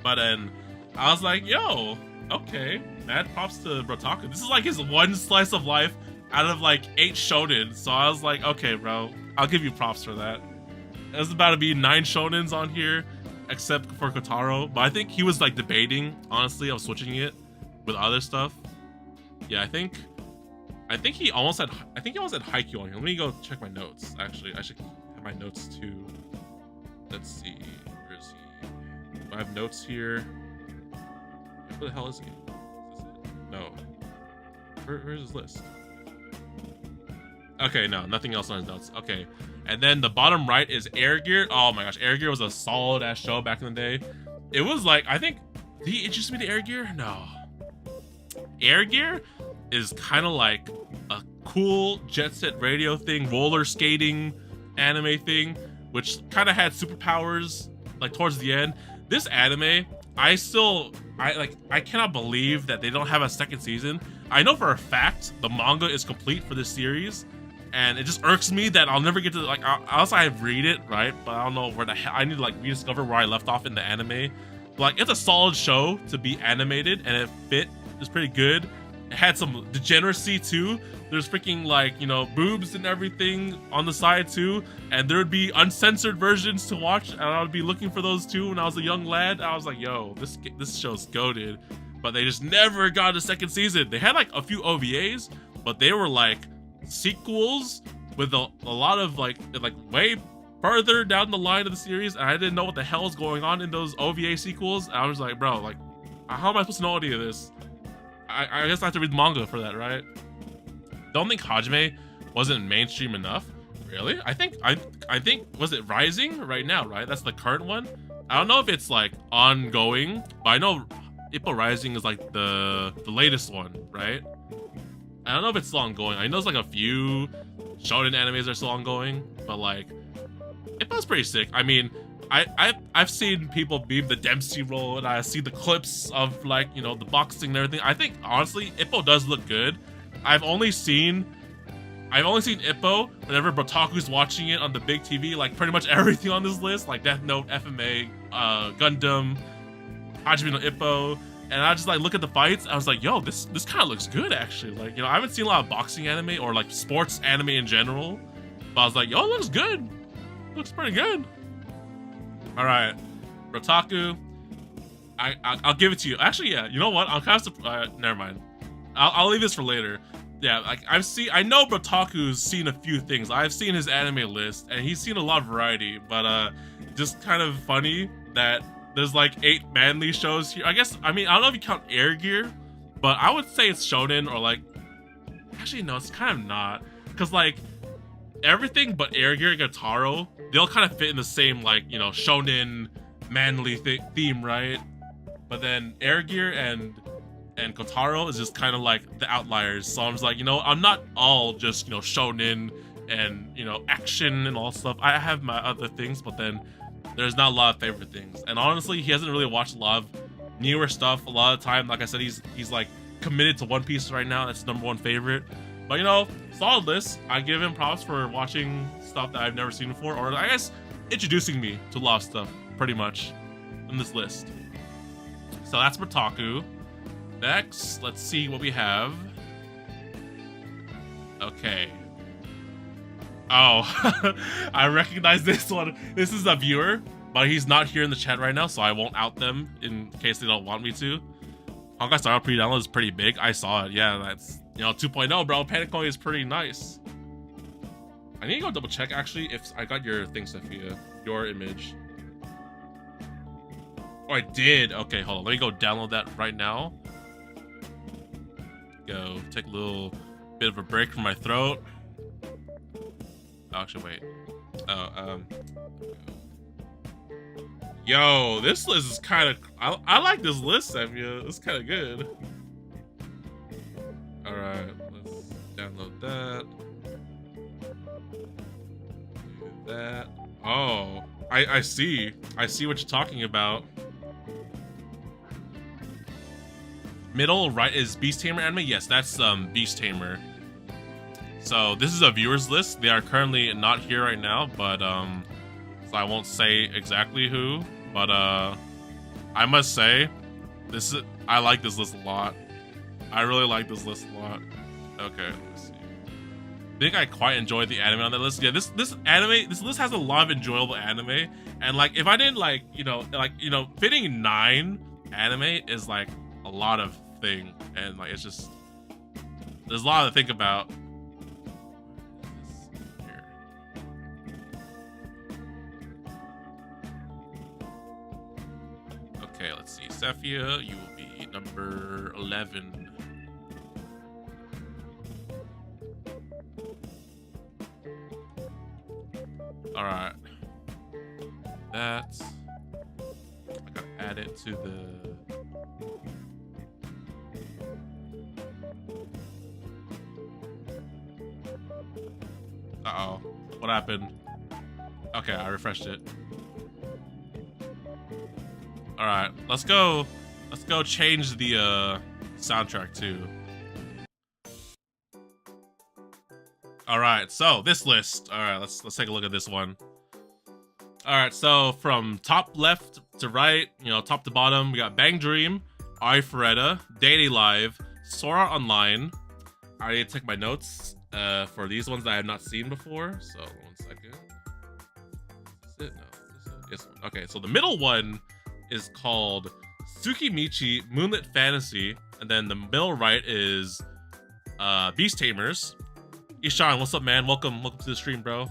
But then I was like, yo, okay. Mad props to Brotaku. This is like his one slice of life out of like 8 shonen. So I was like, okay, bro, I'll give you props for that. There's about to be 9 shonens on here, except for Kotaro. But I think he was like debating, honestly, of switching it with other stuff. Yeah, I think he almost had Haikyuu on here. Let me go check my notes. Actually, I should have my notes too. Let's see. Where is he? Do I have notes here? Where the hell is he? Is this it? No. Where's his list? Okay, no, nothing else on his notes. Okay. And then the bottom right is Air Gear. Oh my gosh, Air Gear was a solid ass show back in the day. It was like, I think, did he introduce me to Air Gear? No. Air Gear is kind of like a cool Jet Set Radio thing, roller skating anime thing, which kind of had superpowers like towards the end. this anime, I cannot believe that they don't have a second season. I know for a fact the manga is complete for this series, and it just irks me that I'll never get to like. Also, I read it right, but I don't know where the hell I need to like rediscover where I left off in the anime. But, like, it's a solid show to be animated, and it fit. It's pretty good. It had some degeneracy too. There's freaking like, you know, boobs and everything on the side too, and there would be uncensored versions to watch, and I would be looking for those too. When I was a young lad, I was like, yo, this show's goated. But they just never got a second season. They had like a few OVAs, but they were like sequels with a lot of like way further down the line of the series, and I didn't know what the hell is going on in those OVA sequels. I was like, bro, like, how am I supposed to know any of this? I guess I have to read manga for that, right? Don't think Hajime wasn't mainstream enough. Really? I think was it Rising right now, right? That's the current one. I don't know if it's like ongoing, but I know Ippo Rising is like the latest one, right? I don't know if it's still ongoing. I know it's like a few shonen animes that are still ongoing, but like Ippo's pretty sick. I mean, I've seen people beam the Dempsey roll, and I see the clips of like, you know, the boxing and everything. I think honestly Ippo does look good. I've only seen Ippo whenever Brotaku's watching it on the big TV. Like pretty much everything on this list, like Death Note, FMA, Gundam, Hajime no Ippo, and I just like look at the fights. I was like, yo, this kind of looks good actually. Like, you know, I haven't seen a lot of boxing anime or like sports anime in general, but I was like, yo, it looks good. Looks pretty good. All right, Brotaku. I'll give it to you. Actually, yeah. You know what? I'll kind of never mind. I'll leave this for later. Yeah, like I know Brotaku's seen a few things. I've seen his anime list, and he's seen a lot of variety. But just kind of funny that there's like 8 manly shows here. I guess, I mean, I don't know if you count Air Gear, but I would say it's shonen or like. Actually, no, it's kind of not, because like everything but Air Gear and Gotaro, they'll kind of fit in the same like, you know, shonen manly theme, right? But then Air Gear and Kotaro is just kind of like the outliers. So I'm just like, you know, I'm not all just, you know, shonen and, you know, action and all stuff. I have my other things, but then there's not a lot of favorite things. And honestly, he hasn't really watched a lot of newer stuff. A lot of time, like I said, he's like committed to One Piece right now. That's his #1 favorite. But, you know, solid list. I give him props for watching stuff that I've never seen before, or I guess introducing me to a lot of stuff, pretty much, in this list. So that's Brotaku. Next, let's see what we have. Okay. Oh, I recognize this one. This is a viewer, but he's not here in the chat right now, so I won't out them in case they don't want me to. Honkai Star Rail pre-download is pretty big. I saw it. Yeah, that's, you know, 2.0, bro. Panic Coin is pretty nice. I need to go double check actually if I got your thing, Sefia. Your image. Oh, I did. Okay, hold on. Let me go download that right now. Go take a little bit of a break from my throat. Oh, actually, wait. Oh, yo, this list is kind of. I like this list, Sefia. It's kind of good. All right, let's download that. Do that. Oh, I see. I see what you're talking about. Middle right is Beast Tamer anime. Yes, that's Beast Tamer. So this is a viewers list. They are currently not here right now, but so I won't say exactly who, but I must say I like this list a lot. I really like this list a lot. Okay, let's see. I think I quite enjoyed the anime on that list. Yeah, this list has a lot of enjoyable anime, and like if I didn't like, you know, fitting 9 anime is like a lot of thing, and like it's just there's a lot to think about. Okay, let's see. Sefia, you will be number 11. All right. That's. I gotta add it to the. Uh-oh. What happened? Okay, I refreshed it. All right, let's go change the soundtrack too. All right, so this list. All right, let's take a look at this one. All right, so from top left to right, you know, top to bottom, we got Bang Dream, Ari Feretta, Daily Live, Sora Online. I need to take my notes for these ones that I have not seen before. So 1 second. Is this it? No, this one. Okay, so the middle one is called Tsukimichi Moonlit Fantasy, and then the middle right is Beast Tamers. Ishan, what's up, man? Welcome to the stream, bro.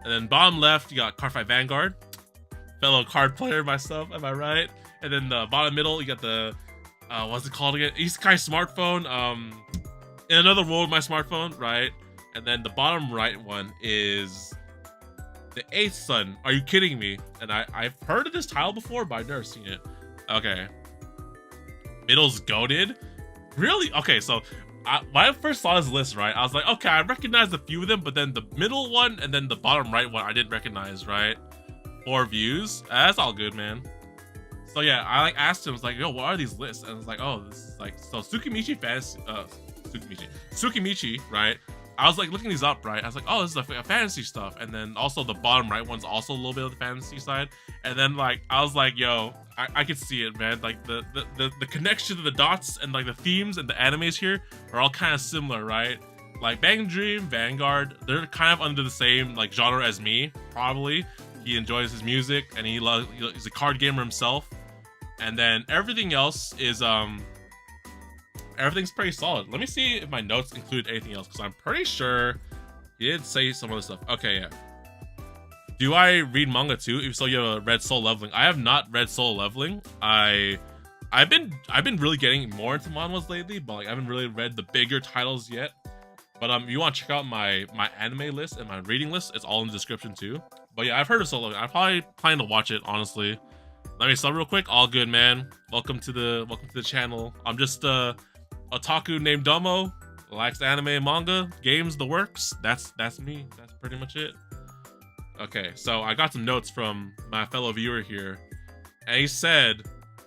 And then bottom left, you got Cardfight Vanguard, fellow card player myself, am I right? And then the bottom middle, you got the what's it called again? Isekai Smartphone. In Another World, my smartphone, right? And then the bottom right one is The Eighth Son. Are you kidding me? And I've heard of this title before, but I've never seen it. Okay. Middle's goated. Really? Okay, so when I first saw this list, right, I was like, okay, I recognize a few of them, but then the middle one and then the bottom right one I didn't recognize, right? 4 views. That's all good, man. So yeah, I like asked him, I was like, yo, what are these lists? And I was like, oh, this is like, so Tsukimichi Fantasy, Tsukimichi, right? I was like looking these up, right? I was like, oh, this is a fantasy stuff. And then also the bottom right one's also a little bit of the fantasy side. And then like, I was like, yo, I could see it, man. Like the connection to the dots and like the themes and the animes here are all kind of similar, right? Like Bang Dream, Vanguard, they're kind of under the same like genre as me, probably. He enjoys his music and he's a card gamer himself. And then everything else is everything's pretty solid. Let me see if my notes include anything else, because I'm pretty sure he did say some other stuff. Okay, yeah. Do I read manga too? If so, you have read Soul Leveling. I have not read Soul Leveling. I've been really getting more into manhwas lately, but like I haven't really read the bigger titles yet. But if you want to check out my anime list and my reading list, it's all in the description too. But yeah, I've heard of Soul Leveling. I'm probably planning to watch it, honestly. Let me sub real quick. All good, man. Welcome to the channel. I'm just otaku named Domo, likes anime and manga, games, the works. That's me. That's pretty much it. Okay, so I got some notes from my fellow viewer here, and he said,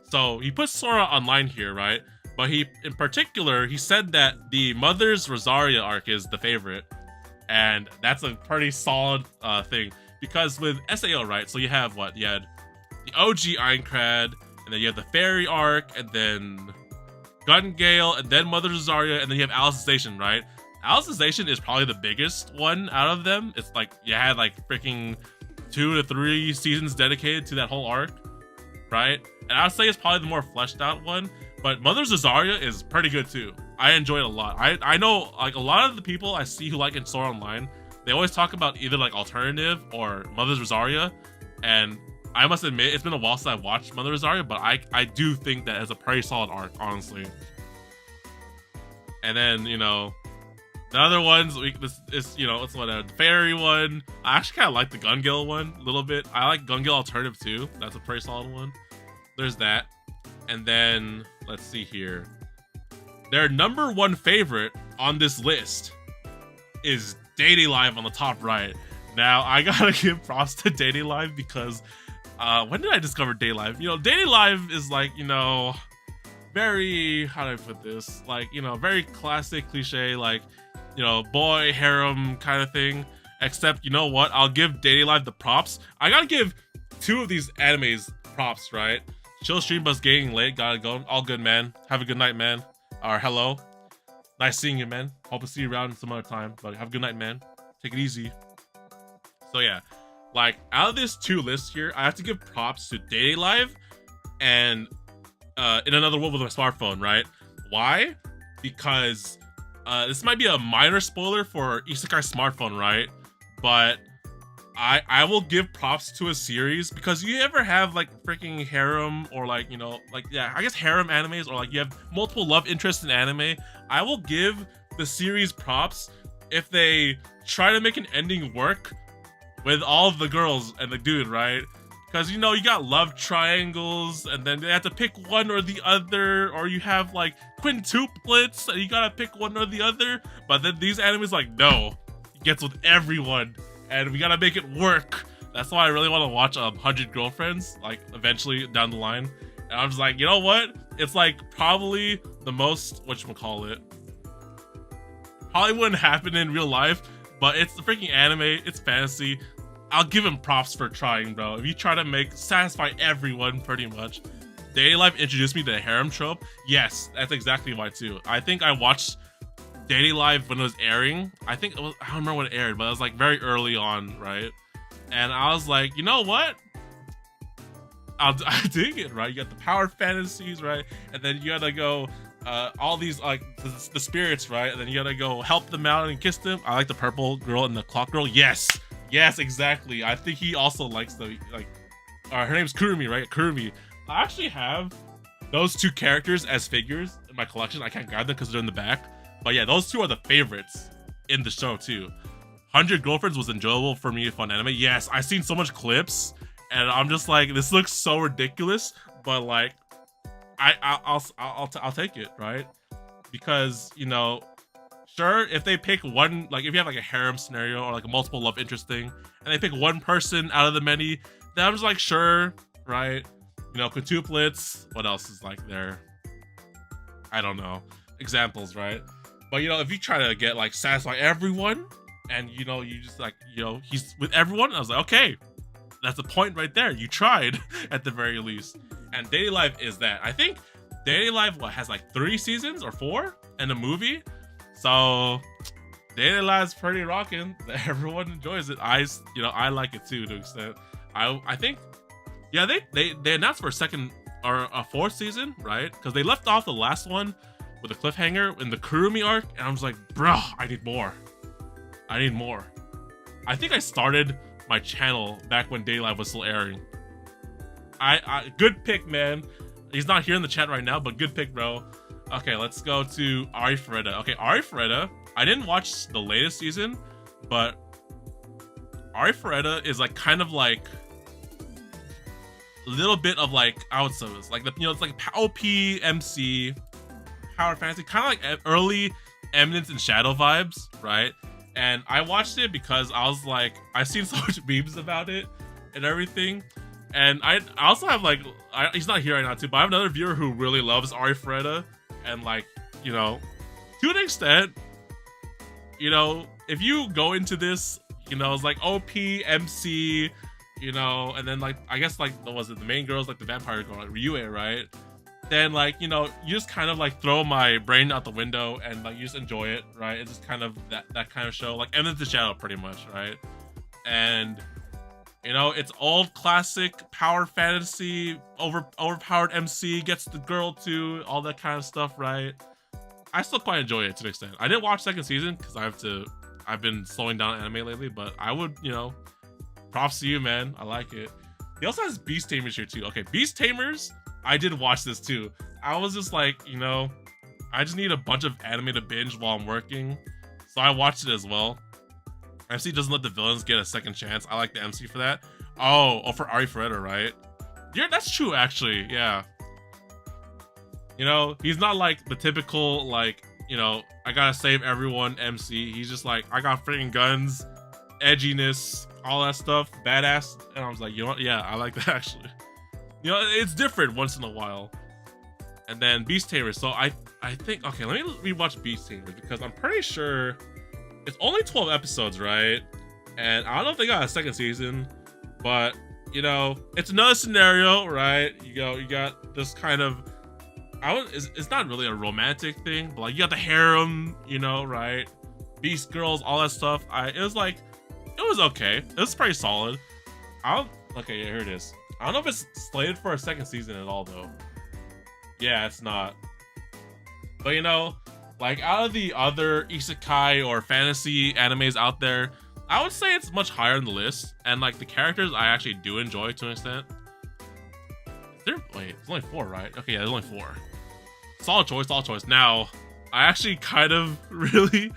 so he put Sora Online here, right? But he, in particular, he said that the Mother's Rosaria arc is the favorite, and that's a pretty solid thing, because with SAO, right? So you have what? You had the OG Aincrad, and then you have the Fairy arc, and then Gun Gale, and then Mother Rosaria, and then you have Alicization, right? Alicization is probably the biggest one out of them. It's like you had like freaking 2 to 3 seasons dedicated to that whole arc, right? And I would say it's probably the more fleshed out one, but Mother Rosaria is pretty good too. I enjoy it a lot. I know like a lot of the people I see who like in Sora Online, they always talk about either like Alternative or Mother Rosaria, and I must admit, it's been a while since I watched Mother Rosaria, but I do think that it's a pretty solid arc, honestly. And then, you know, the other ones, this is, you know, it's whatever. The Fairy one, I actually kind of like the Gun Gale one a little bit. I like Gun Gale Alternative too. That's a pretty solid one. There's that. And then, let's see here. Their #1 favorite on this list is Daily Live on the top right. Now, I gotta give props to Daily Live because when did I discover Daily Live? You know, Daily Live is like, you know, very, how do I put this? Like, you know, very classic cliche, like, you know, boy harem kind of thing. Except, you know what? I'll give Daily Live the props. I gotta give 2 of these animes props, right? Chill stream bus getting late. Gotta go. All good, man. Have a good night, man. Or hello. Nice seeing you, man. Hope to see you around some other time. But have a good night, man. Take it easy. So yeah. Like, out of these 2 lists here, I have to give props to Daily Live and In Another World with a Smartphone, right? Why? Because this might be a minor spoiler for Isekai Smartphone, right? But I will give props to a series, because you ever have like freaking harem or like, you know, like, yeah, I guess harem animes, or like you have multiple love interests in anime. I will give the series props if they try to make an ending work with all of the girls and the dude, right? Because, you know, you got love triangles, and then they have to pick one or the other, or you have like quintuplets, and you gotta pick one or the other. But then these animes like, no, it gets with everyone, and we gotta make it work. That's why I really want to watch 100 Girlfriends, like eventually down the line. And I'm just like, you know what? It's like probably the most, whatchamacallit, probably wouldn't happen in real life, but it's the freaking anime, it's fantasy. I'll give him props for trying, bro. If you try to satisfy everyone, pretty much. Daily Life introduced me to the harem trope. Yes, that's exactly why too. I think I watched Daily Life when it was airing. I think it was, I don't remember when it aired, but it was like very early on, right? And I was like, you know what? I dig it, right? You got the power fantasies, right? And then you gotta go, all these like the spirits, right? And then you gotta go help them out and kiss them. I like the purple girl and the clock girl. Yes, yes, exactly. I think he also likes the her name's Kurumi, right? Kurumi. I actually have those two characters as figures in my collection. I can't grab them because they're in the back. But yeah, those two are the favorites in the show too. 100 Girlfriends was enjoyable for me, fun anime. Yes, I've seen so much clips, and I'm just like, this looks so ridiculous. But like, I'll take it, right? Because, you know, sure, if they pick one, like if you have like a harem scenario or like a multiple love interest thing, and they pick one person out of the many, then I'm just like, sure, right? You know, quintuplets. What else is like there? I don't know. Examples, right? But you know, if you try to get like satisfy everyone, and you know, you just like, you know, he's with everyone, I was like, okay, that's the point right there. You tried at the very least. And Daily Life is that. I think Daily Life has like 3 seasons or 4 and a movie. So Daily Life's pretty rocking. Everyone enjoys it. I like it too to an extent. I think, yeah, they announced for a second or a 4th season, right? Because they left off the last one with a cliffhanger in the Kurumi arc, and I was like, bro, I need more. I need more. I think I started my channel back when Daily Life was still airing. Good pick, man. He's not here in the chat right now, but good pick, bro. Okay, let's go to Arifureta. Okay, Arifureta. I didn't watch the latest season, but Arifureta is like kind of like a little bit of like, I would say it's like the, you know, it's like OP MC, power fantasy, kind of like early Eminence and Shadow vibes, right? And I watched it because I was like, I've seen so much memes about it and everything. And I also have like, he's not here right now too, but I have another viewer who really loves Arifureta. And like, you know, to an extent, you know, if you go into this, you know, it's like OP, MC, you know, and then like, I guess like, what was it, the main girl's like the vampire girl, like Ryue, right? Then like, you know, you just kind of like throw my brain out the window and like you just enjoy it, right? It's just kind of that kind of show, like Eminence the Shadow pretty much, right? And you know, it's old classic power fantasy, overpowered MC gets the girl too, all that kind of stuff, right? I still quite enjoy it to an extent. I didn't watch 2nd season because I've been slowing down anime lately, but I would, you know, props to you, man. I like it. He also has Beast Tamers here too. Okay, Beast Tamers, I did watch this too. I was just like, you know, I just need a bunch of anime to binge while I'm working. So I watched it as well. MC doesn't let the villains get a second chance. I like the MC for that. Oh, for Arifureta, right? Yeah, that's true, actually. Yeah. You know, he's not like the typical, like, you know, I gotta save everyone MC. He's just like, I got freaking guns, edginess, all that stuff, badass. And I was like, you know what? Yeah, I like that, actually. You know, it's different once in a while. And then Beast Tamers. So I think, okay, let me rewatch Beast Tamers because I'm pretty sure it's only 12 episodes, right? And I don't know if they got a 2nd season, but you know, it's another scenario, right? You got this kind of, it's not really a romantic thing, but like you got the harem, you know, right? Beast girls, all that stuff. It was okay. It was pretty solid. Okay, yeah, here it is. I don't know if it's slated for a 2nd season at all, though. Yeah, it's not. But you know, like out of the other isekai or fantasy animes out there, I would say it's much higher on the list. And like the characters I actually do enjoy to an extent. Wait, it's only 4, right? Okay, yeah, there's only 4. Solid choice, solid choice. Now, I actually kind of really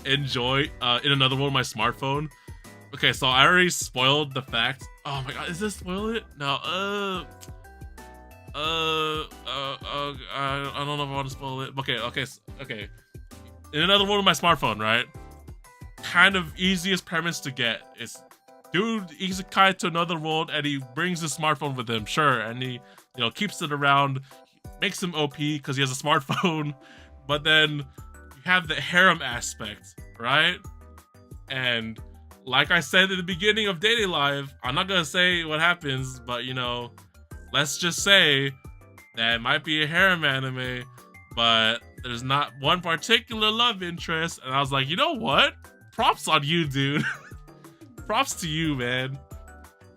enjoy In Another World my smartphone. Okay, so I already spoiled the fact. Oh my god, is this spoil it? No, I don't know if I want to spoil it. Okay. In Another World with my smartphone, right? Kind of easiest premise to get is dude isekai to another world, and he brings his smartphone with him, sure, and he, you know, keeps it around, makes him OP because he has a smartphone. But then you have the harem aspect, right? And like I said in the beginning of Daily Live, I'm not gonna say what happens, but you know, let's just say that it might be a harem anime, but there's not one particular love interest. And I was like, you know what? Props on you, dude. Props to you, man.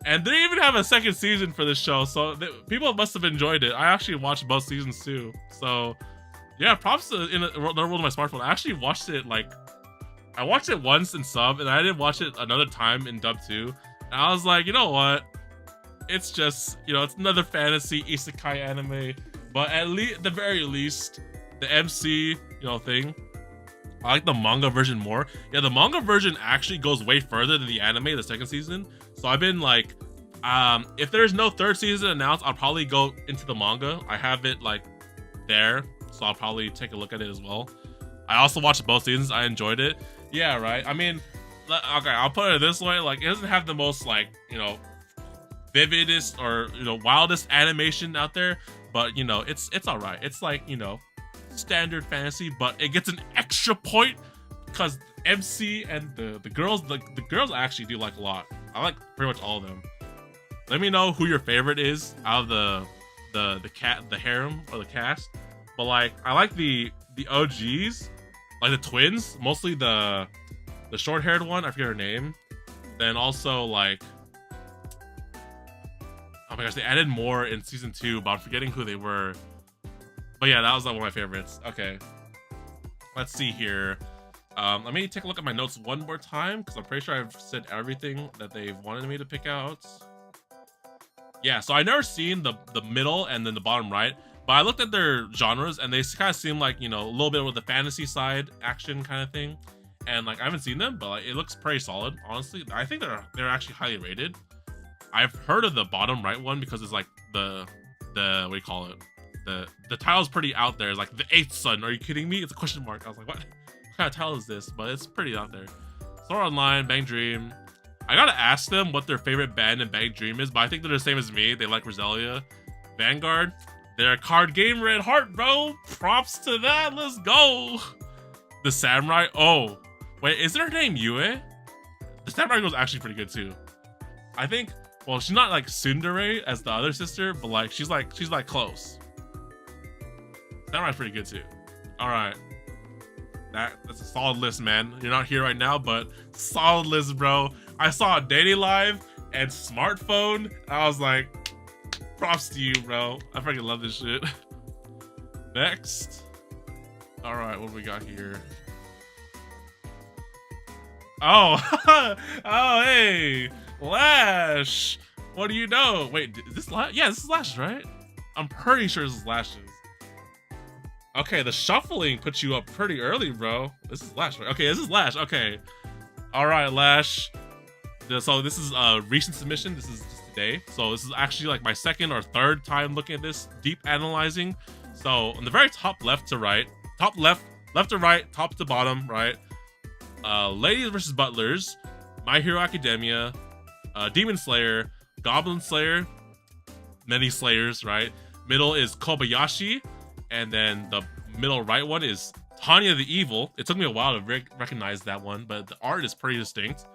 And they even have a second season for this show, so people must have enjoyed it. I actually watched both seasons too. So yeah, props to in Another World on my smartphone. I actually watched it I watched it once in sub, and I didn't watch it another time in dub too. And I was like, you know what? It's just, you know, it's another fantasy isekai anime, but at the very least, the MC, you know, thing, I like the manga version more. Yeah, the manga version actually goes way further than the anime, the second season. So I've been like, if there's no third season announced, I'll probably go into the manga. I have it like there, so I'll probably take a look at it as well. I also watched both seasons. I enjoyed it. Yeah, right. I mean, okay, I'll put it this way. Like, it doesn't have the most, like, you know, vividest or, you know, wildest animation out there, but, you know, it's all right. It's like, you know, standard fantasy, but it gets an extra point because MC and the girls, the girls I actually do like a lot. I like pretty much all of them. Let me know who your favorite is out of the harem or the cast. But like, I like the OGs, like the twins, mostly the short-haired one. I forget her name. Then also like, oh my gosh, they added more in season 2, but I'm forgetting who they were. But yeah, that was like one of my favorites. Okay, let's see here. Let me take a look at my notes one more time because I'm pretty sure I've said everything that they've wanted me to pick out. Yeah, so I never seen the middle and then the bottom right, but I looked at their genres and they kind of seem like, you know, a little bit with the fantasy side, action kind of thing. And like, I haven't seen them, but like, it looks pretty solid, honestly. I think they're actually highly rated. I've heard of the bottom right one because it's like the what do you call it? The title's pretty out there. It's like the 8th Son. Are you kidding me? It's a question mark. I was like, what kind of title is this? But it's pretty out there. Sword Online, Bang Dream. I gotta ask them what their favorite band in Bang Dream is, but I think they're the same as me. They like Roselia. Vanguard. Their card game Red Heart, bro. Props to that. Let's go. The Samurai. Oh, wait, is her name Yue? The Samurai girl's actually pretty good too. I think. Well, she's not like tsundere as the other sister, but like she's like close. Samurai's pretty good too. All right, that's a solid list, man. You're not here right now, but solid list, bro. I saw Daily Live and Smartphone. I was like, props to you, bro. I freaking love this shit. Next. All right, what do we got here? Oh, oh, hey, LASH. What do you know? Wait, is this LASH? Yeah, this is LASH, right? I'm pretty sure this is LASH's. Okay, the shuffling puts you up pretty early, bro. This is LASH, right? Okay, this is LASH. Okay. All right, LASH. So this is a recent submission. This is just today. So this is actually like my second or third time looking at this, deep analyzing. So on the very top left to right, top left to right, top to bottom, right? Ladies versus Butlers, My Hero Academia, Demon Slayer, Goblin Slayer, many Slayers, right? Middle is Kobayashi, and then the middle right one is Tanya the Evil. It took me a while to recognize that one, but the art is pretty distinct.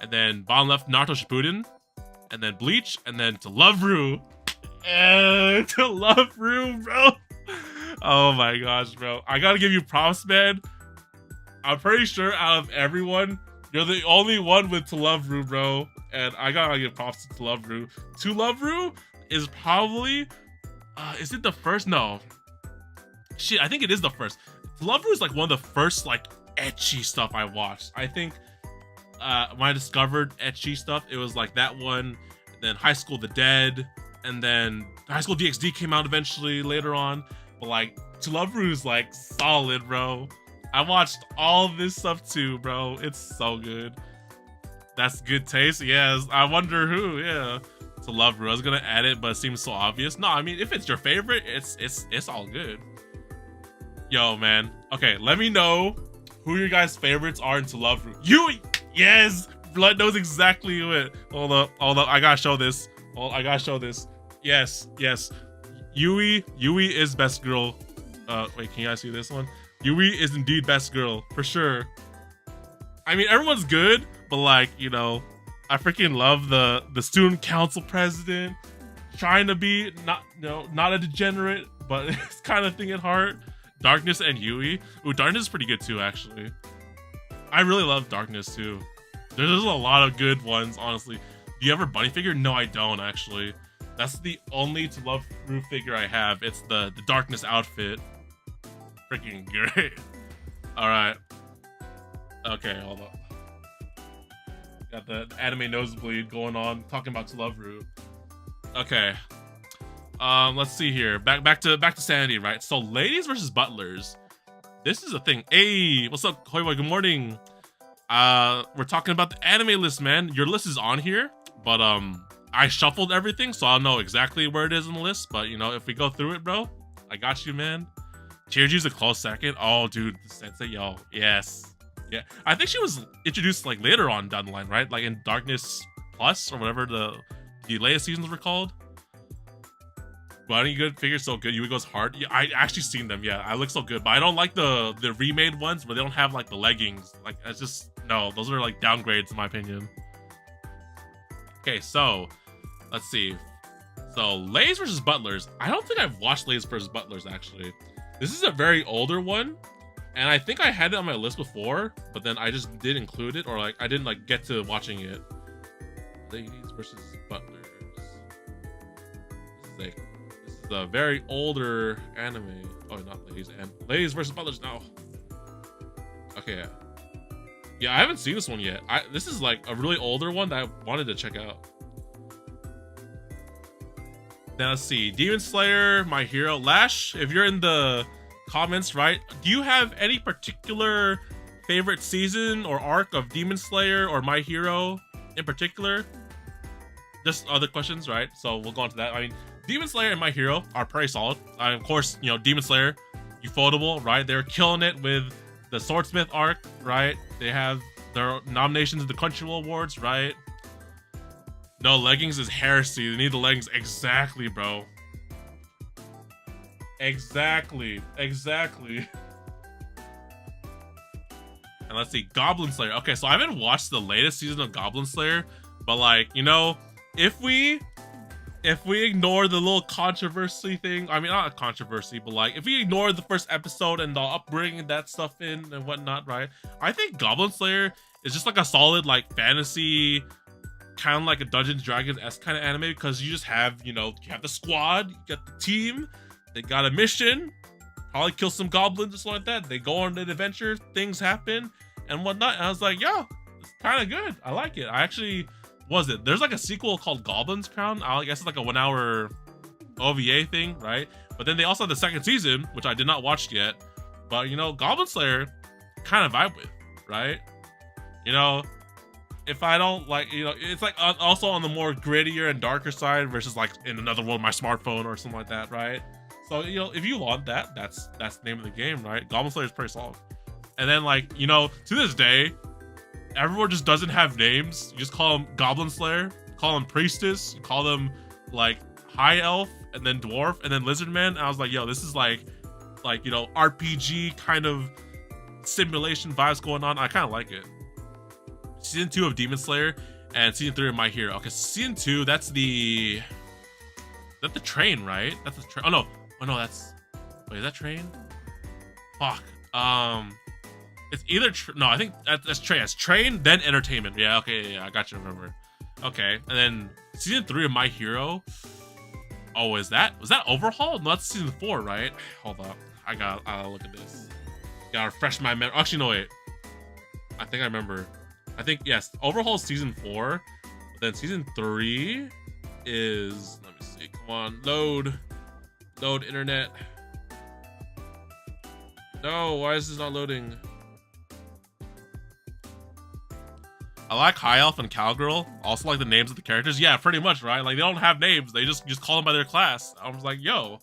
And then bottom left, Naruto Shippuden, and then Bleach, and then To Love Ru. To Love Ru, bro. Oh my gosh, bro. I gotta give you props, man. I'm pretty sure out of everyone, you're the only one with To Love Ru, bro. And I gotta give props to Love Ru. To Love Ru is probably, is it the first? No. Shit, I think it is the first. To Love Ru is like one of the first like ecchi stuff I watched. I think when I discovered ecchi stuff, it was like that one, then High School the Dead, and then High School DxD came out eventually later on. But like, To Love Ru is like solid, bro. I watched all this stuff too, bro. It's so good. That's good taste. Yes. I wonder who. Yeah. To Love Ru. I was gonna add it, but it seems so obvious. No, I mean, if it's your favorite, it's all good. Yo, man. Okay, let me know who your guys' favorites are in To Love Ru. You, yes, Blood knows exactly who it. Hold up. I gotta show this. I gotta show this. Yes. Yui is best girl. Wait, can you guys see this one? Yui is indeed best girl for sure. I mean, everyone's good, but like, you know, I freaking love the student council president trying to be not a degenerate, but it's kind of thing at heart. Darkness and Yui. Ooh, Darkness is pretty good too, actually. I really love Darkness too. There's a lot of good ones, honestly. Do you have a bunny figure? No, I don't actually. That's the only to love Ru figure I have. It's the Darkness outfit. Freaking great. All right. Okay, hold on. Got the anime nosebleed going on, talking about to love Ru. Okay. Let's see here. Back to sanity, right? So ladies versus butlers. This is a thing. Hey, what's up, Hoyboy? Good morning. We're talking about the anime list, man. Your list is on here, but I shuffled everything, so I'll know exactly where it is on the list. But you know, if we go through it, bro, I got you, man. Chiriju's a close second. Oh, dude, the sensei, yo, yes, yeah. I think she was introduced like later on down the line, right? Like in Darkness Plus or whatever the latest seasons were called. Bunny good figures so good. Yui goes hard. Yeah, I actually seen them. Yeah, I look so good, but I don't like the remade ones where they don't have like the leggings. Like it's just no. Those are like downgrades in my opinion. Okay, so let's see. So Lays versus Butlers. I don't think I've watched Lays versus Butlers actually. This is a very older one, and I think I had it on my list before, but then I just didn't include it, or like I didn't like get to watching it. Ladies versus Butlers. This is like. The very older anime. Oh, not ladies and ladies versus butlers. No. Okay. Yeah, I haven't seen this one yet. This is like a really older one that I wanted to check out. Now let's see. Demon Slayer, My Hero, Lash. If you're in the comments, right? Do you have any particular favorite season or arc of Demon Slayer or My Hero in particular? Just other questions, right? So we'll go on to that. I mean, Demon Slayer and My Hero are pretty solid. Of course, you know, Demon Slayer, Ufotable, right? They're killing it with the Swordsmith arc, right? They have their nominations in the Crunchyroll Awards, right? No, leggings is heresy. They need the leggings. Exactly, bro. Exactly. And let's see, Goblin Slayer. Okay, so I haven't watched the latest season of Goblin Slayer, but like, you know, if we ignore the little controversy thing, I mean, not a controversy, but like, if we ignore the first episode and the upbringing that stuff in and whatnot, right? I think Goblin Slayer is just like a solid, like, fantasy, kind of like a Dungeons & Dragons-esque kind of anime, because you just have, you know, you have the squad, you got the team, they got a mission, probably kill some goblins or something like that. They go on an adventure, things happen, and whatnot. And I was like, yo, it's kind of good. I like it. I actually... There's like a sequel called Goblin's Crown. I guess it's like a 1 hour OVA thing, right? But then they also have the second season, which I did not watch yet. But you know, Goblin Slayer kind of vibe with, right? You know, if I don't like, you know, it's like also on the more grittier and darker side versus like in another world, my smartphone or something like that, right? So, you know, if you want that, that's the name of the game, right? Goblin Slayer is pretty solid. And then like, you know, to this day, everyone just doesn't have names. You just call them Goblin Slayer, call them Priestess, you call them like High Elf, and then Dwarf, and then Lizard Man. And I was like, yo, this is like, you know, RPG kind of simulation vibes going on. I kind of like it. Season 2 of Demon Slayer and season 3 of My Hero. Okay, so season 2, that's the... Is that the train, right? That's the train. Oh no, that's... Wait, is that train? Fuck. It's either no, I think that's train. It's train, then entertainment. Yeah, okay, yeah, I got you. Remember. Okay, and then season 3 of My Hero. Oh, was that Overhaul? No, that's season 4, right? Hold up, I gotta look at this. Gotta refresh my memory. Actually, no, wait. I think I remember. I think yes, Overhaul is season 4. But then season 3 is. Let me see. Come on, load internet. No, why is this not loading? I like High Elf and Cowgirl. Also like the names of the characters. Yeah, pretty much, right? Like they don't have names. They just call them by their class. I was like, yo,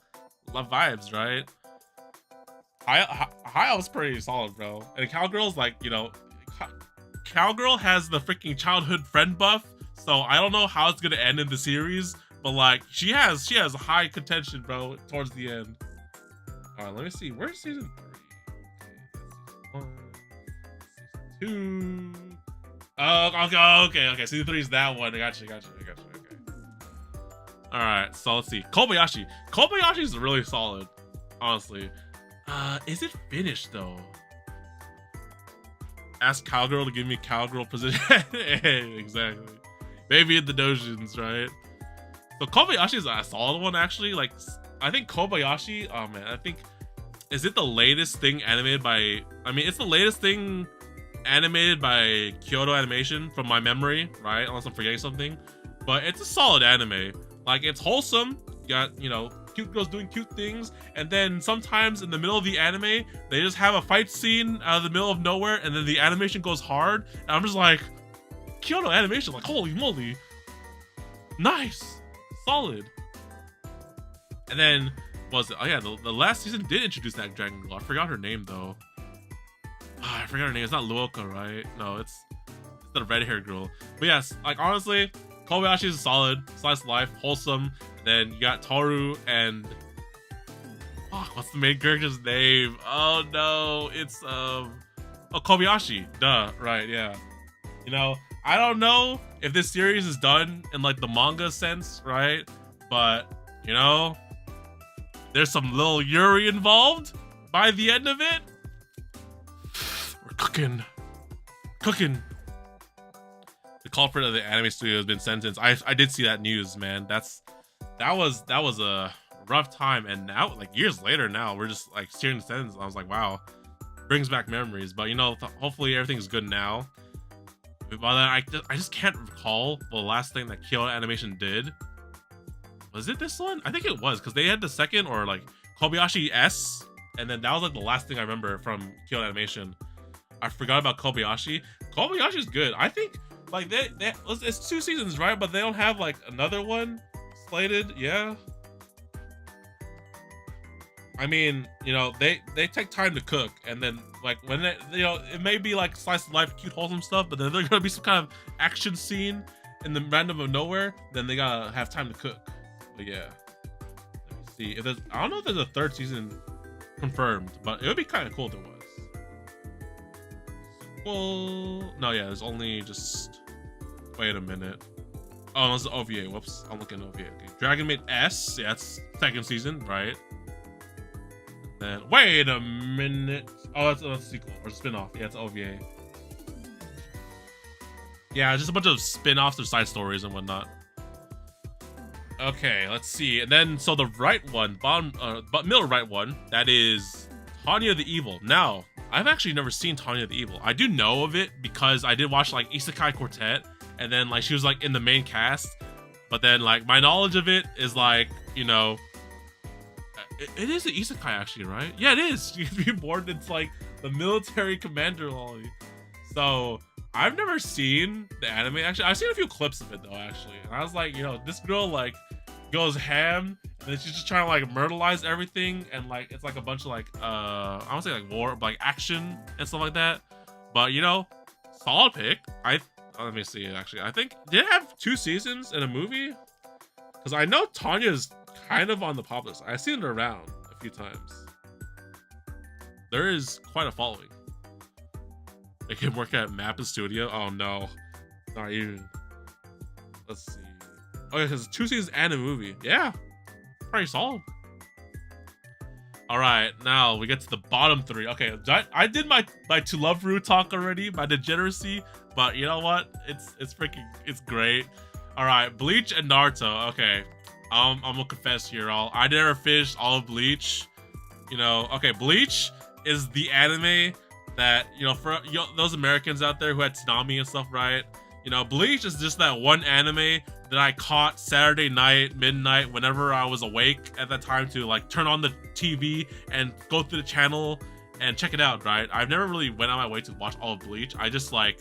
love vibes, right? High Elf's pretty solid, bro. And Cowgirl's like, you know, Cowgirl has the freaking childhood friend buff, so I don't know how it's gonna end in the series, but like she has high contention, bro, towards the end. All right, let me see. Where's season 3? Okay, that's season 1, season 2. Okay. Season 3 is that one. I got you. Okay. All right, so let's see. Kobayashi. Kobayashi is really solid, honestly. Is it finished though? Ask Cowgirl to give me Cowgirl position. Exactly. Maybe in the dojins, right? So Kobayashi is a solid one, actually. Like, I think Kobayashi, oh man, I think, is it the latest thing animated by, I mean, it's the latest thing animated by Kyoto Animation from my memory, right? Unless I'm forgetting something. But it's a solid anime. Like, it's wholesome. You got, you know, cute girls doing cute things, and then sometimes in the middle of the anime they just have a fight scene out of the middle of nowhere, and then the animation goes hard, and I'm just like, Kyoto Animation, like, holy moly, nice, solid. And then was it, oh yeah, the last season did introduce that dragon girl. I forgot her name though. I forgot her name. It's not Luoka, right? No, it's the red hair girl. But yes, like, honestly, Kobayashi is solid, slice of life, wholesome. Then you got Toru and what's the main character's name? Oh no, it's Kobayashi. Duh, right, yeah. You know, I don't know if this series is done in like the manga sense, right? But you know, there's some little Yuri involved by the end of it. We're cooking. The culprit of the anime studio has been sentenced. I did see that news, man. That was a rough time, and now, like, years later, now we're just like hearing the sentence. I was like, wow, brings back memories. But you know, hopefully everything's good now. But then I just can't recall the last thing that Kyoto Animation did. Was it this one? I think it was, because they had the second, or like Kobayashi S, and then that was like the last thing I remember from Kyoto Animation. I forgot about Kobayashi. Kobayashi's good. I think like it's 2 seasons, right? But they don't have like another one slated. Yeah. I mean, you know, they take time to cook, and then like when they, you know, it may be like slice of life, cute, wholesome stuff, but then there's gonna be some kind of action scene in the random of nowhere. Then they gotta have time to cook. But yeah, let me see if there's. I don't know if there's a 3rd season confirmed, but it would be kind of cool if there was. Well, no, yeah, there's only just. Wait a minute. Oh, that's the OVA. Whoops, I'm looking at OVA. Okay. Dragon Maid S. Yeah, that's 2nd season, right? Then wait a minute. Oh, that's a sequel or spin-off. Yeah, it's OVA. Yeah, just a bunch of spin-offs or side stories and whatnot. Okay, let's see. And then so the right one, but middle right one, that is Tanya the Evil. Now, I've actually never seen Tanya the Evil. I do know of it because I did watch like Isekai Quartet, and then like she was like in the main cast. But then like my knowledge of it is like, you know, it is an isekai actually, right? Yeah, it is. You can be born into like the military commander lolly. So I've never seen the anime. Actually, I've seen a few clips of it though, actually. And I was like, you know, this girl like goes ham, and then she's just trying to like myrtleize everything, and like it's like a bunch of like I don't say like war, but like action and stuff like that. But you know, solid pick. Let me see. Actually, I think did it have 2 seasons in a movie? Because I know Tanya's kind of on the popular side. I've seen it around a few times. There is quite a following. They can work at Mappa Studio. Oh no, not even. Let's see. Oh yeah, because 2 seasons and a movie. Yeah, pretty solid. All right, now we get to the bottom 3. Okay, I did my To Love Ru talk already, my degeneracy, but you know what? It's great. All right, Bleach and Naruto. Okay, I'm gonna confess here, I never finished all of Bleach. You know, okay, Bleach is the anime that, you know, for those Americans out there who had Tsunami and stuff, right? You know, Bleach is just that one anime that I caught Saturday night, midnight, whenever I was awake at that time to like turn on the TV and go through the channel and check it out, right? I've never really went on my way to watch all of Bleach. I just like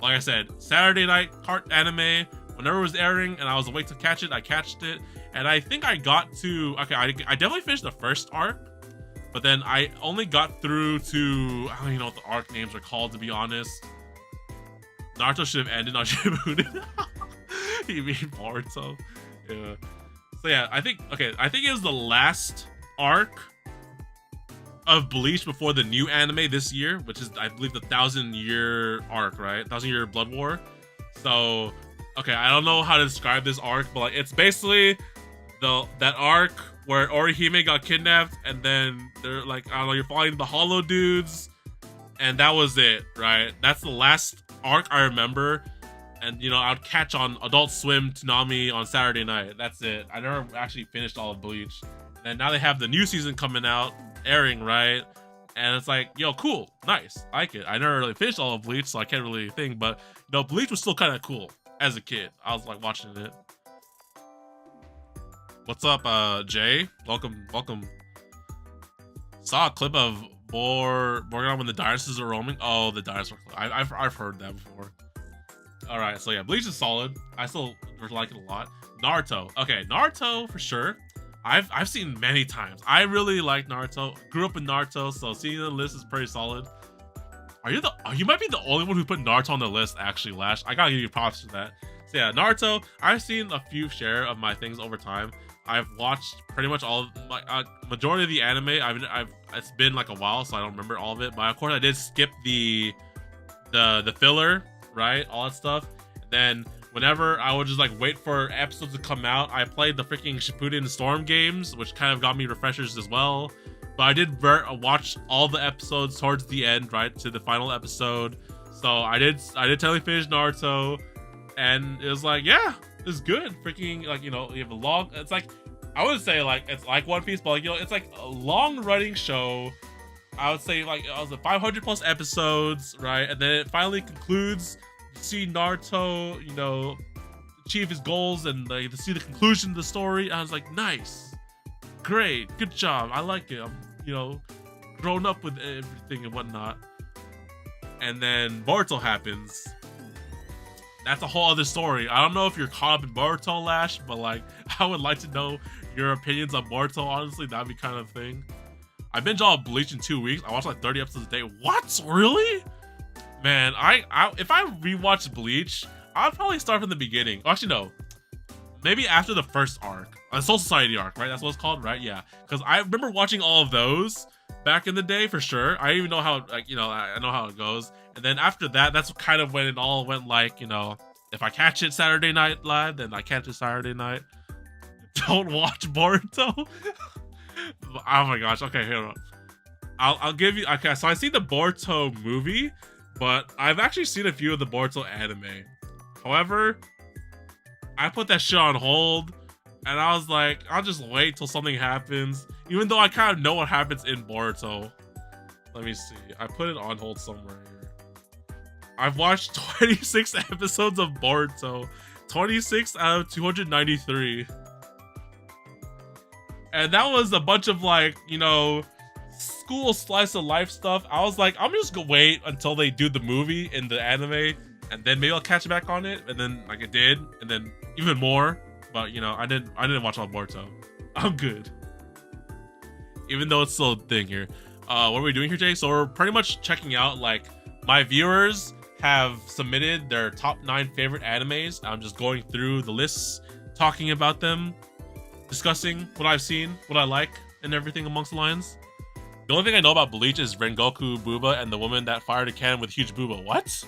I said, Saturday night anime, whenever it was airing and I was awake to catch it, I catched it. And I think I got to, okay, I definitely finished the first arc, but then I only got through to, I don't even know what the arc names are called, to be honest. Naruto should have ended on Shippuden. You mean Boruto? Yeah. So yeah, I think it was the last arc of Bleach before the new anime this year, which is I believe the 1,000-year arc, right? 1,000-year Blood War. So okay, I don't know how to describe this arc, but like it's basically that arc where Orihime got kidnapped, and then they're like, I don't know, you're following the Hollow dudes, and that was it, right? That's the last arc I remember. And you know, I would catch on Adult Swim Toonami on Saturday night. That's it. I never actually finished all of Bleach. And now they have the new season coming out, airing, right? And it's like, yo, cool, nice, I like it. I never really finished all of Bleach, so I can't really think. But you know, Bleach was still kind of cool as a kid. I was like watching it. What's up, Jay? Welcome. Saw a clip of Morgan when the dinosaurs are roaming. Oh, the dinosaur clip. I've heard that before. All right, so yeah, Bleach is solid. I still like it a lot. Naruto, okay, Naruto for sure. I've seen many times. I really like Naruto. Grew up in Naruto, so seeing the list is pretty solid. You might be the only one who put Naruto on the list, actually, Lash. I gotta give you props for that. So yeah, Naruto. I've seen a few share of my things over time. I've watched pretty much all of my majority of the anime. It's been like a while, so I don't remember all of it. But of course, I did skip the filler, right? All that stuff. And then whenever I would just like wait for episodes to come out, I played the freaking Shippuden Storm games, which kind of got me refreshers as well. But I did watch all the episodes towards the end, right, to the final episode. So I did totally finish Naruto, and it was like, yeah, it's good. Freaking, like, you know, you have a long. It's like, I would say like it's like One Piece, but like, you know, it's like a long running show. I would say like it was 500 plus episodes, right, and then it finally concludes. See Naruto, you know, achieve his goals, and like to see the conclusion of the story. I was like, nice, great, good job. I like it. I'm, you know, grown up with everything and whatnot. And then Boruto happens. That's a whole other story. I don't know if you're caught up in Boruto, Lash, but like, I would like to know your opinions on Boruto. Honestly, that'd be kind of thing. I binge all Bleach in 2 weeks. I watch like 30 episodes a day. What? Really? Man, if I rewatch Bleach, I'd probably start from the beginning. Actually, no. Maybe after the first arc. Soul Society arc, right? That's what it's called, right? Yeah. Because I remember watching all of those back in the day for sure. I even know how, like, you know, I know how it goes. And then after that, that's kind of when it all went like, you know, if I catch it Saturday night live, then I catch it Saturday night. Don't watch Boruto. Oh my gosh. Okay, here. I'll give you. Okay, so I see the Boruto movie, but I've actually seen a few of the Boruto anime. However, I put that shit on hold, and I was like, I'll just wait till something happens, even though I kind of know what happens in Boruto. Let me see. I put it on hold somewhere here. I've watched 26 episodes of Boruto. 26 out of 293. And that was a bunch of, like, you know, school slice of life stuff. I was like, I'm just gonna wait until they do the movie in the anime, and then maybe I'll catch back on it. And then like it did, and then even more. But you know, I didn't watch all Boruto. I'm good, even though it's still a thing here. What are we doing here, Jay? So we're pretty much checking out, like, my viewers have submitted their top 9 favorite animes. I'm just going through the lists, talking about them, discussing what I've seen, what I like, and everything amongst the lines. The only thing I know about Bleach is Rengoku Booba and the woman that fired a cannon with a huge booba. What?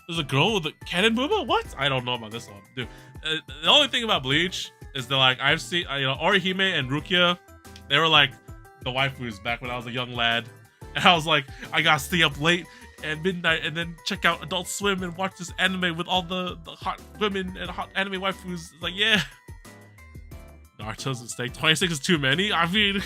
There's a girl with a cannon booba? What? I don't know about this one, dude. The only thing about Bleach is that, like, I've seen, you know, Orihime and Rukia, they were like the waifus back when I was a young lad, and I was like, I gotta stay up late at midnight and then check out Adult Swim and watch this anime with all the hot women and hot anime waifus. It's like, yeah. Naruto's mistake. 26 is too many. I mean,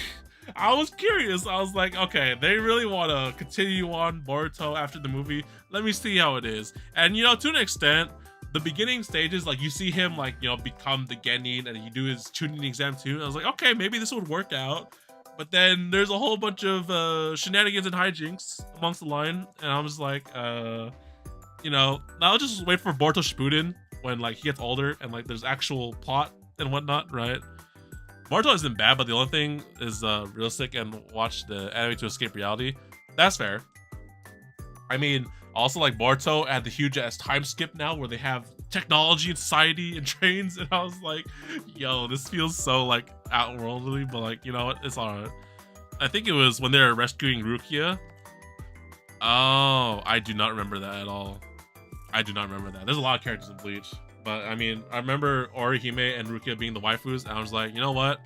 I was curious. I was like, okay, they really want to continue on Boruto after the movie. Let me see how it is. And, you know, to an extent, the beginning stages, like, you see him, like, you know, become the Genin, and you do his tuning exam too. I was like, okay, maybe this would work out. But then there's a whole bunch of shenanigans and hijinks amongst the line, and I was like, you know, I'll just wait for Boruto Shippuden when, like, he gets older and, like, there's actual plot and whatnot, right? Boruto isn't bad, but the only thing is realistic and watch the anime to escape reality. That's fair. I mean, Also, like Boruto had the huge ass time skip now where they have technology in society and trains, and I was like, yo, this feels so like outworldly, but like, you know what, it's alright. I think it was when they were rescuing Rukia. Oh, I do not remember that at all. I do not remember that. There's a lot of characters in Bleach, but I mean, I remember Orihime and Rukia being the waifus, and I was like, you know what,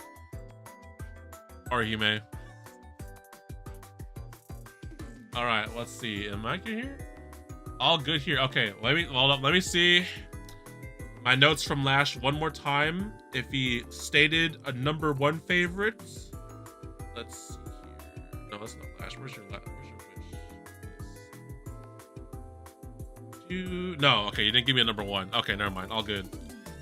Orihime. All right, let's see. Am I good here? All good here. Okay, let me see my notes from Lash one more time. If he stated a #1 favorite, let's see here. No, that's not Lash. Where's your wish? No, okay, you didn't give me a #1. Okay, never mind. All good.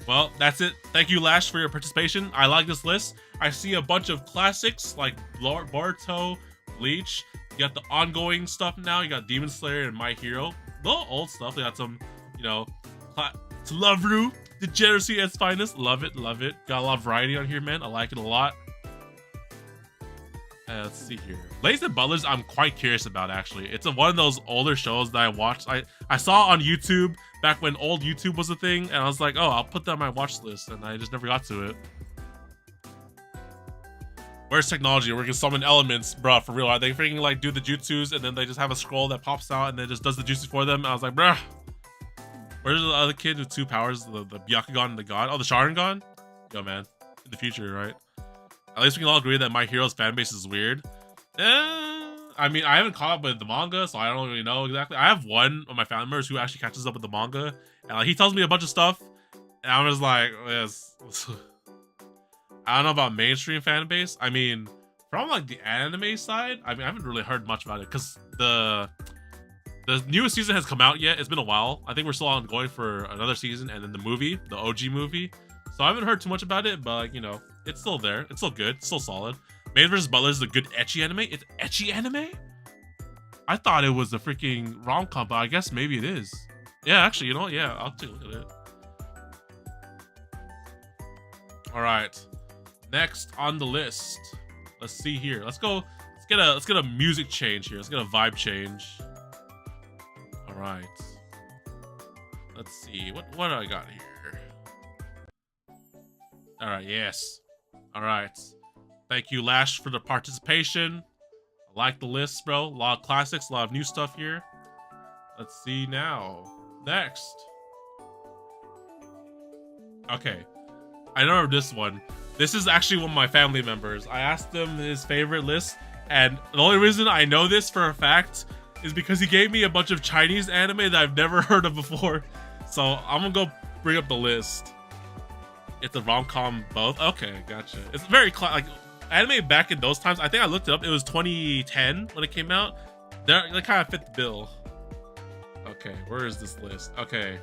Well, that's it. Thank you, Lash, for your participation. I like this list. I see a bunch of classics like Boruto, Bleach. You got the ongoing stuff now. You got Demon Slayer and My Hero. The old stuff. They got some, you know, Loveru, degeneracy at its finest. Love it, love it. Got a lot of variety on here, man. I like it a lot. Let's see here. Ladies and Butlers, I'm quite curious about, actually. It's one of those older shows that I watched. I saw on YouTube back when old YouTube was a thing, and I was like, oh, I'll put that on my watch list, and I just never got to it. Where's technology? We're gonna summon elements, bruh, for real. Are they freaking like do the jutsus and then they just have a scroll that pops out and then just does the jutsu for them? And I was like, bruh. Where's the other kid with 2 powers? The Byakugan and the God? Oh, the Sharingan? Yo, man. In the future, right? At least we can all agree that My Hero's fan base is weird. I mean, I haven't caught up with the manga, so I don't really know exactly. I have one of my family members who actually catches up with the manga, and like, he tells me a bunch of stuff, and I'm just like, yes. I don't know about mainstream fan base. I mean, from like the anime side, I mean, I haven't really heard much about it because the newest season has come out yet. It's been a while. I think we're still ongoing for another season, and then the movie, the OG movie. So I haven't heard too much about it, but like, you know, it's still there. It's still good. It's still solid. Maid vs. Butler is a good ecchi anime. It's ecchi anime? I thought it was a freaking rom-com, but I guess maybe it is. Yeah, actually, you know what? Yeah, I'll take a look at it. All right. Next on the list, let's see here. Let's get a music change here. Let's get a vibe change. All right. Let's see what do I got here. All right. Yes. All right. Thank you, Lash, for the participation. I like the list, bro. A lot of classics, a lot of new stuff here. Let's see now. Next. Okay. I know this one. This is actually one of my family members. I asked him his favorite list, and the only reason I know this for a fact is because he gave me a bunch of Chinese anime that I've never heard of before. So I'm gonna go bring up the list. It's a rom-com both. Okay, gotcha. It's very like anime back in those times. I think I looked it up. It was 2010 when it came out. They kind of fit the bill. Okay, where is this list? Okay,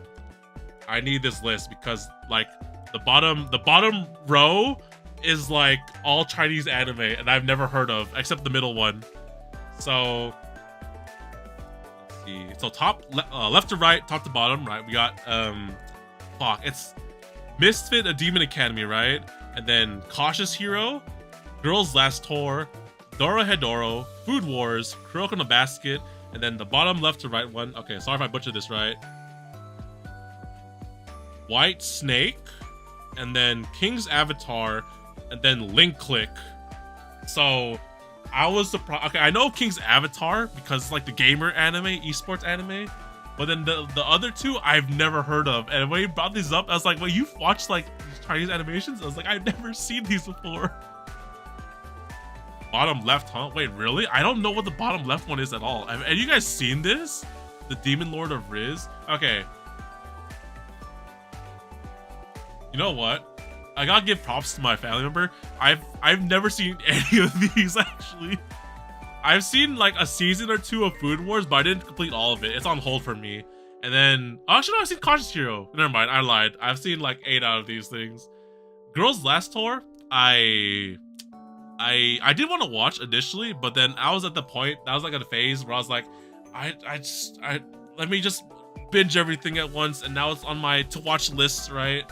I need this list because like the bottom row is like all Chinese anime and I've never heard of except the middle one. So let's see. So top left to right, top to bottom, right? We got fuck, it's Misfit, a Demon Academy, right? And then Cautious Hero, Girls Last Tour, Dorohedoro, Food Wars, Kuroko no Basket, and then the bottom left to right one. Okay, sorry if I butchered this, right? White Snake, and then King's Avatar, and then Link Click. So I was surprised. Okay, I know King's Avatar because it's like the gamer anime, esports anime, but then the other two I've never heard of. And when he brought these up, I was like, well, you've watched like Chinese animations? I was like, I've never seen these before. Bottom left, huh? Wait, really? I don't know what the bottom left one is at all. Have you guys seen this? The Demon Lord of Riz? Okay. You know what? I gotta give props to my family member. I've never seen any of these actually. I've seen like a season or two of Food Wars, but I didn't complete all of it. It's on hold for me. And then actually no, I've seen Cautious Hero. Never mind, I lied. I've seen like 8 out of these things. Girls Last Tour, I did want to watch initially, but then I was at the point, that was like at a phase where I was like, let me just binge everything at once, and now it's on my to watch list, right?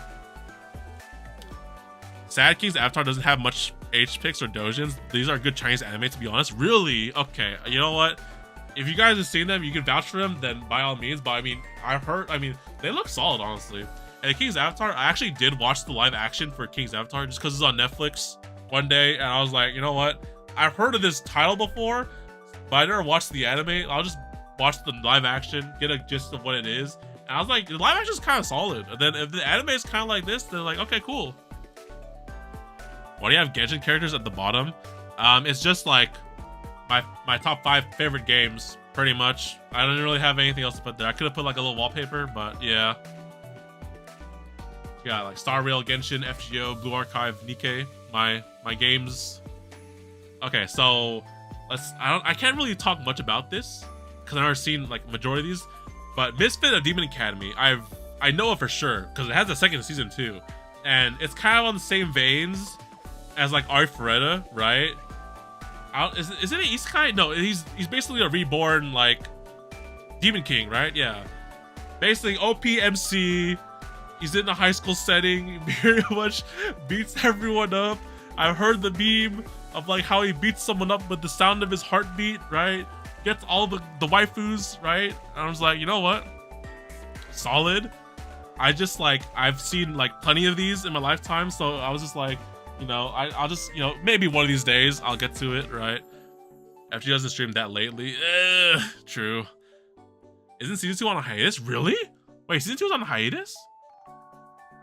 Sad King's Avatar doesn't have much H-picks or doujins. These are good Chinese anime, to be honest. Really? Okay, you know what? if you guys have seen them, you can vouch for them, then by all means. But I mean, they look solid, honestly. And King's Avatar, I actually did watch the live action for King's Avatar just because it's on Netflix one day, and I was like, you know what? I've heard of this title before, but I never watched the anime. I'll just watch the live action, get a gist of what it is. And I was like, the live action is kind of solid. And then if the anime is kind of like this, they're like, okay, cool. Why do you have Genshin characters at the bottom? It's just like my top 5 favorite games, pretty much. I don't really have anything else to put there. I could have put like a little wallpaper, but yeah. Yeah, like Star Rail, Genshin, FGO, Blue Archive, Nikkei, my games. Okay, so I can't really talk much about this because I've never seen like majority of these. But Misfit of Demon Academy, I know it for sure because it has a second season too, and it's kind of on the same veins as like Arifureta, right? Is it an isekai? No, he's basically a reborn like Demon King, right? Yeah, basically OP MC. He's in a high school setting. He very much beats everyone up. I heard the meme of like how he beats someone up with the sound of his heartbeat, right? Gets all the waifus, right? And I was like, you know what? Solid. I've seen like plenty of these in my lifetime, so I was just like, you know, I'll just, you know, maybe one of these days I'll get to it, right? After he doesn't stream that lately. True. Isn't season 2 on a hiatus? Really? Wait, season 2 is on a hiatus?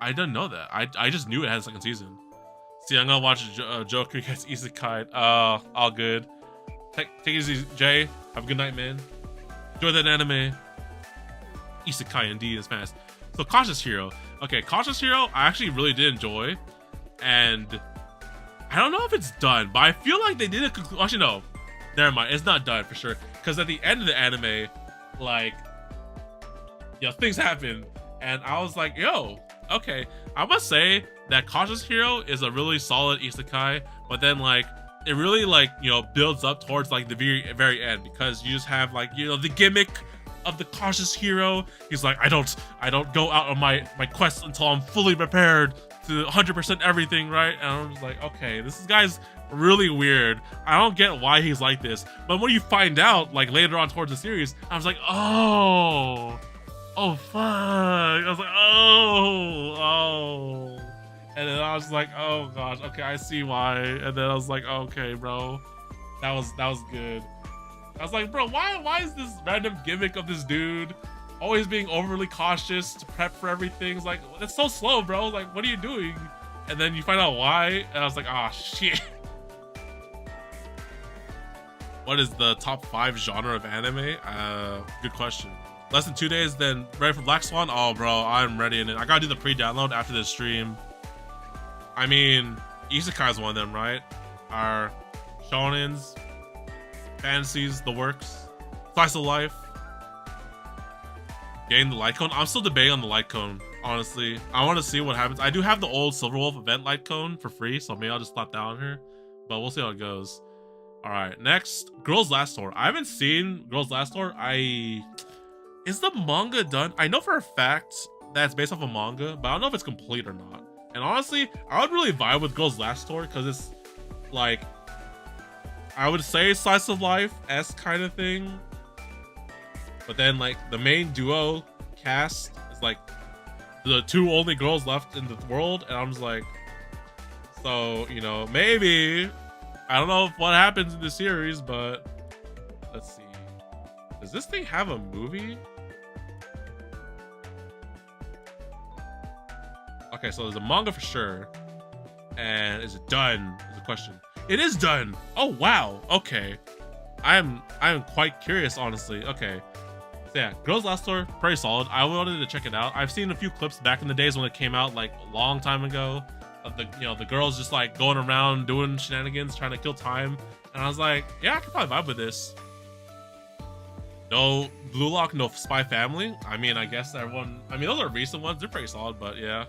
I didn't know that. I just knew it had a second season. See, I'm gonna watch Joker gets isekai. All good. Take it easy, Jay. Have a good night, man. Enjoy that anime. Isekai indeed is fast. So Cautious Hero. Okay, Cautious Hero I actually really did enjoy. And I don't know if it's done, but I feel like they did a conclusion. Actually, no. Never mind. It's not done for sure. Because at the end of the anime, like, yo, things happen. And I was like, yo, okay. I must say that Cautious Hero is a really solid isekai, but then like it really like, you know, builds up towards like the very end, because you just have like, you know, the gimmick of the cautious hero. He's like, I don't go out on my quest until I'm fully prepared to 100% everything, right? And I'm just like, okay, this guy's really weird. I don't get why he's like this. But when you find out like later on towards the series, I was like, oh fuck. I was like, oh. And then I was like, oh gosh, okay, I see why. And then I was like, okay, bro, that was good. I was like, bro, why is this random gimmick of this dude always being overly cautious to prep for everything? It's like, that's so slow, bro. Like, what are you doing? And then you find out why, and I was like, ah, shit. What is the top 5 genre of anime? Good question. Less than 2 days, then ready for Black Swan? Oh, bro, I'm ready in it. I gotta do the pre-download after this stream. I mean, Isekai is one of them, right? Our shonens, fantasies, the works, slice of life. Getting the light cone. I'm still debating on the light cone, honestly. I want to see what happens. I do have the old Silverwolf event light cone for free, so maybe I'll just slap that on here. But we'll see how it goes. All right, next, Girls Last Tour. I haven't seen Girls Last Tour. Is the manga done? I know for a fact that it's based off a manga, but I don't know if it's complete or not. And honestly, I would really vibe with Girls Last Tour because it's like, I would say slice of life-esque kind of thing. But then like the main duo cast is like the 2 only girls left in the world. And I'm just like, so, you know, maybe, I don't know what happens in the series, but let's see. Does this thing have a movie? Okay, so there's a manga for sure. And is it done? Is the question. It is done. Oh wow. Okay. I'm quite curious, honestly. Okay. So yeah, Girls Last Tour, pretty solid. I wanted to check it out. I've seen a few clips back in the days when it came out, like a long time ago, of the, you know, the girls just like going around doing shenanigans, trying to kill time. And I was like, yeah, I could probably vibe with this. No Blue Lock, no Spy Family. I mean, I guess everyone, I mean, those are recent ones. They're pretty solid, but yeah.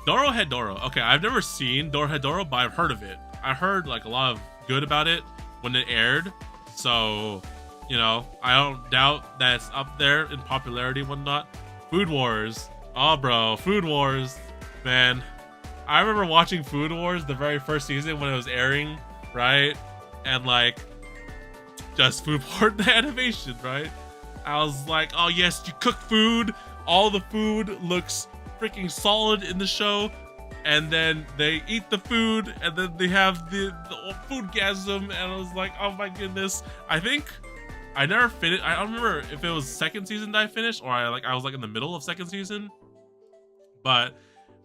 Dorohedoro. Okay, I've never seen Dorohedoro, but I've heard of it. I heard like a lot of good about it when it aired. So, you know, I don't doubt that it's up there in popularity and whatnot. Food Wars. Oh, bro, Food Wars. Man, I remember watching Food Wars the very first season when it was airing, right? And like, just food porn animation, right? I was like, oh yes, you cook food, all the food looks freaking solid in the show, and then they eat the food, and then they have the foodgasm, and I was like, oh my goodness. I think I never finished. I don't remember if it was second season that I finished, or I was like in the middle of second season, but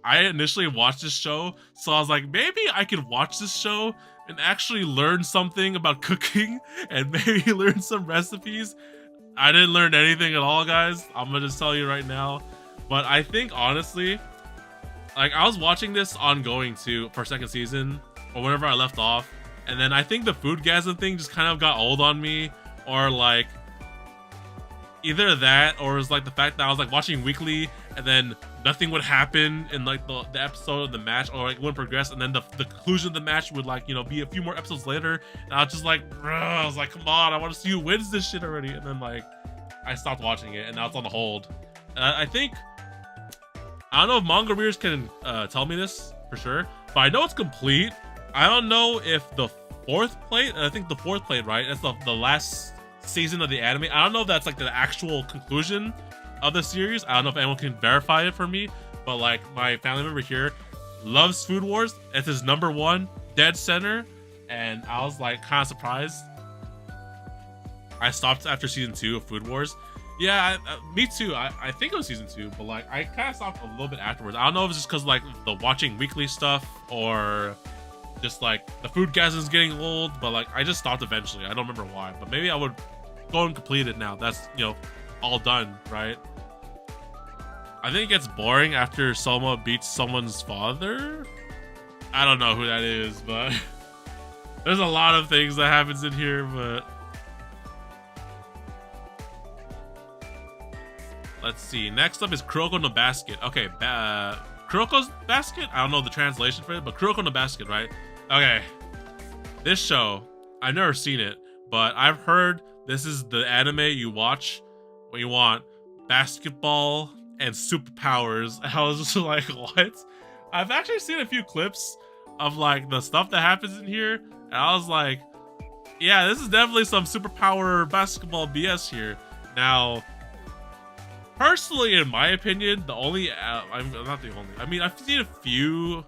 I initially watched this show, so I was like, maybe I could watch this show and actually learn something about cooking and maybe learn some recipes. I didn't learn anything at all, guys. I'm gonna just tell you right now. But I think honestly, like I was watching this ongoing too for second season or whenever I left off, and then I think the foodgasm thing just kind of got old on me, or like either that or it was like the fact that I was like watching weekly and then nothing would happen in like the episode of the match, or like wouldn't progress, and then the conclusion of the match would like, you know, be a few more episodes later, and I was just like, bruh, I was like, come on, I want to see who wins this shit already. And then like I stopped watching it, and now it's on the hold. And I think, I don't know if manga readers can tell me this for sure, but I know it's complete. I don't know if the fourth plate, I think the fourth plate, right? That's the last season of the anime. I don't know if that's like the actual conclusion of the series. I don't know if anyone can verify it for me, but like my family member here loves Food Wars. It's his #1 dead center, and I was like kind of surprised. I stopped after season 2 of Food Wars. Yeah, me too. I think it was season 2, but like I kind of stopped a little bit afterwards. I don't know if it's just because like the watching weekly stuff, or just like the foodgasm is getting old, but like I just stopped eventually. I don't remember why, but maybe I would go and complete it now. That's, you know, all done, right? I think it gets boring after Soma beats someone's father. I don't know who that is, but there's a lot of things that happens in here, but let's see. Next up is Kuroko no Basket. Okay, Kuroko's Basket? I don't know the translation for it, but Kuroko no Basket, right? Okay. This show, I've never seen it, but I've heard this is the anime you watch when you want basketball and superpowers. And I was just like, what? I've actually seen a few clips of like the stuff that happens in here, and I was like, yeah, this is definitely some superpower basketball BS here. Now, personally, in my opinion, the only I'm not the only. I mean, I've seen a few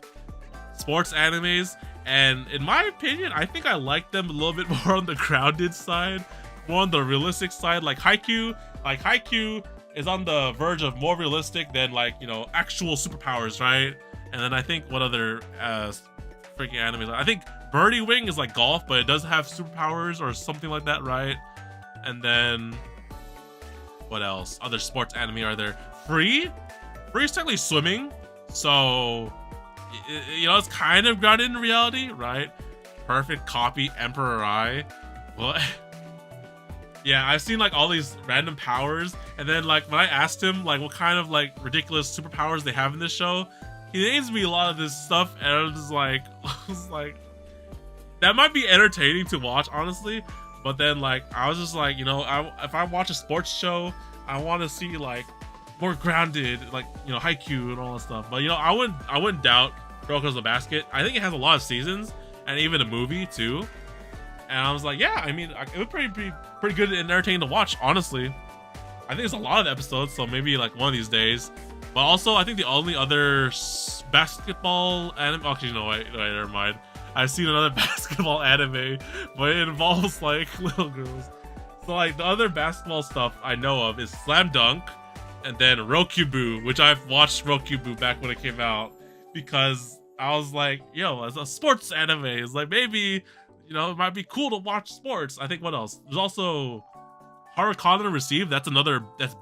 sports animes, and in my opinion, I think I like them a little bit more on the grounded side, more on the realistic side. Like Haikyuu, is on the verge of more realistic than like, you know, actual superpowers, right? And then I think what other freaking animes? I think Birdie Wing is like golf, but it does have superpowers or something like that, right? And then what else? Other sports anime are there? Free is technically swimming, so you know, it's kind of grounded in reality, right? Perfect copy, Emperor Eye. What? Yeah, I've seen like all these random powers, and then like when I asked him like what kind of like ridiculous superpowers they have in this show, he names me a lot of this stuff, and I was like, that might be entertaining to watch, honestly. But then like I was just like, you know, if I watch a sports show, I want to see like more grounded, like, you know, Haikyuu and all that stuff. But you know, I wouldn't doubt Kuroko's the Basket. I think it has a lot of seasons and even a movie too. And I was like, yeah, I mean, it was pretty good and entertaining to watch, honestly. I think it's a lot of episodes, so maybe like one of these days. But also, I think the only other basketball anime, actually, no, wait, never mind. I've seen another basketball anime, but it involves like little girls. So like the other basketball stuff I know of is Slam Dunk, and then Rokubu, which I've watched Rokubu back when it came out, because I was like, yo, as a sports anime, it's like maybe, you know, it might be cool to watch sports. I think what else? There's also Harakana Receive. That's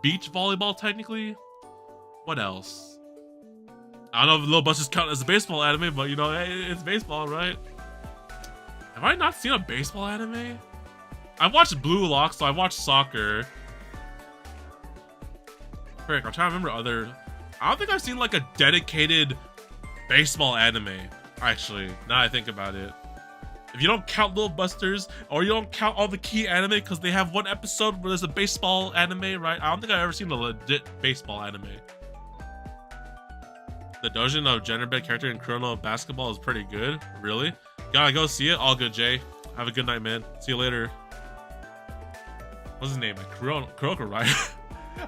beach volleyball technically. What else? I don't know if Little Busters count as a baseball anime, but you know, it's baseball, right? Have I not seen a baseball anime? I watched Blue Lock, so I watched soccer. Frick, I'm trying to remember other. I don't think I've seen like a dedicated baseball anime, actually, now I think about it. If you don't count Little Busters, or you don't count all the key anime because they have one episode where there's a baseball anime, right? I don't think I've ever seen a legit baseball anime. The Dojin of gender bed character in Chrono Basketball is pretty good. Really? Gotta go see it. All good, Jay. Have a good night, man. See you later. what's his name? Like Kuroko, right?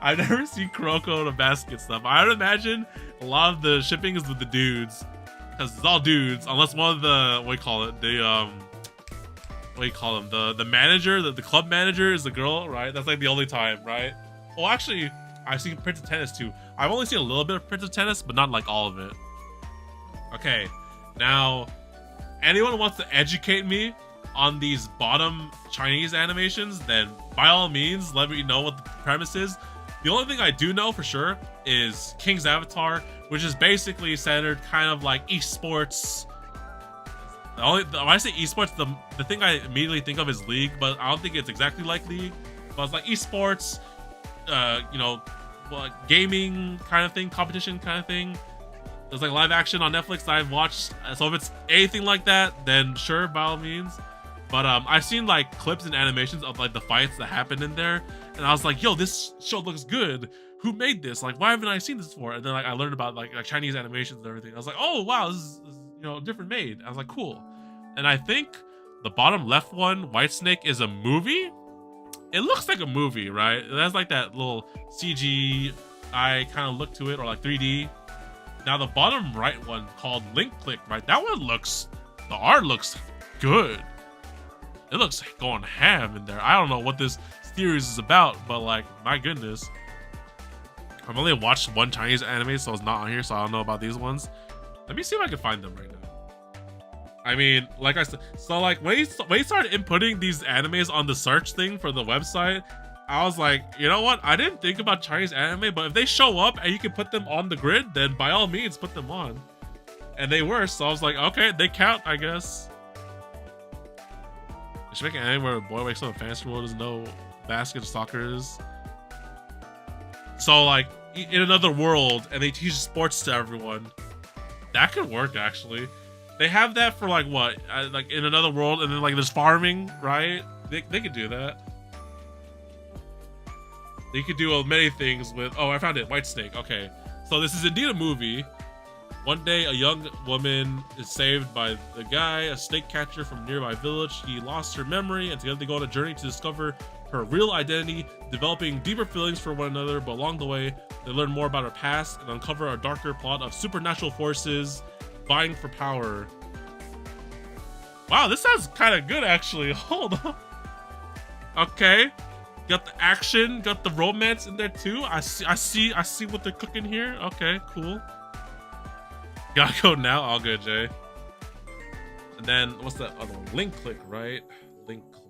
I've never seen Kuroko in a basket stuff. I would imagine a lot of the shipping is with the dudes, because it's all dudes, unless one of the what do you call them? The manager, the club manager is the girl, right? That's like the only time, right? Well, actually, I've seen Prince of Tennis too. I've only seen a little bit of Prince of Tennis, but not like all of it. Okay, now, anyone wants to educate me on these bottom Chinese animations, then by all means, let me know what the premise is. The only thing I do know for sure is King's Avatar, which is basically centered kind of like esports. When I say esports, the thing I immediately think of is League, but I don't think it's exactly like League. But it's like esports, you know, gaming kind of thing, competition kind of thing. There's like live action on Netflix that I've watched. So if it's anything like that, then sure, by all means. But I've seen like clips and animations of like the fights that happen in there, and I was like, yo, this show looks good. Who made this? Like, why haven't I seen this before? And then like I learned about like Chinese animations and everything. I was like, oh wow, this is you know, different made. I was like, cool. And I think the bottom left one, Whitesnake, is a movie. It looks like a movie, right? It has like that little CGI kind of look to it, or like 3D. Now the bottom right one called Link Click, right? That one looks, the art looks good. It looks like going ham in there. I don't know what this series is about, but like, my goodness. I've only watched one Chinese anime, so it's not on here, so I don't know about these ones. Let me see if I can find them right now. I mean, like I said, so like when he started inputting these animes on the search thing for the website, I was like, you know what? I didn't think about Chinese anime, but if they show up and you can put them on the grid, then by all means, put them on. And they were, so I was like, okay, they count, I guess. I should make an anime where a boy wakes up in a fantasy world, doesn't know basket soccer is. So like, in another world, and they teach sports to everyone. That could work, actually. They have that for like what? Like in another world, and then like there's farming, right? They could do that. They could do many things with, oh, I found it, Whitesnake. Okay, so this is indeed a movie. One day, a young woman is saved by the guy, a snake catcher from a nearby village. He lost her memory, and together they go on a journey to discover her real identity, developing deeper feelings for one another. But along the way, they learn more about her past and uncover a darker plot of supernatural forces vying for power. Wow, this sounds kind of good, actually. Hold on. Okay. Got the action, got the romance in there too. I see what they're cooking here. Okay, cool. Gotta go now. All good, Jay. And then what's that other one? Link Click, right? Link Click.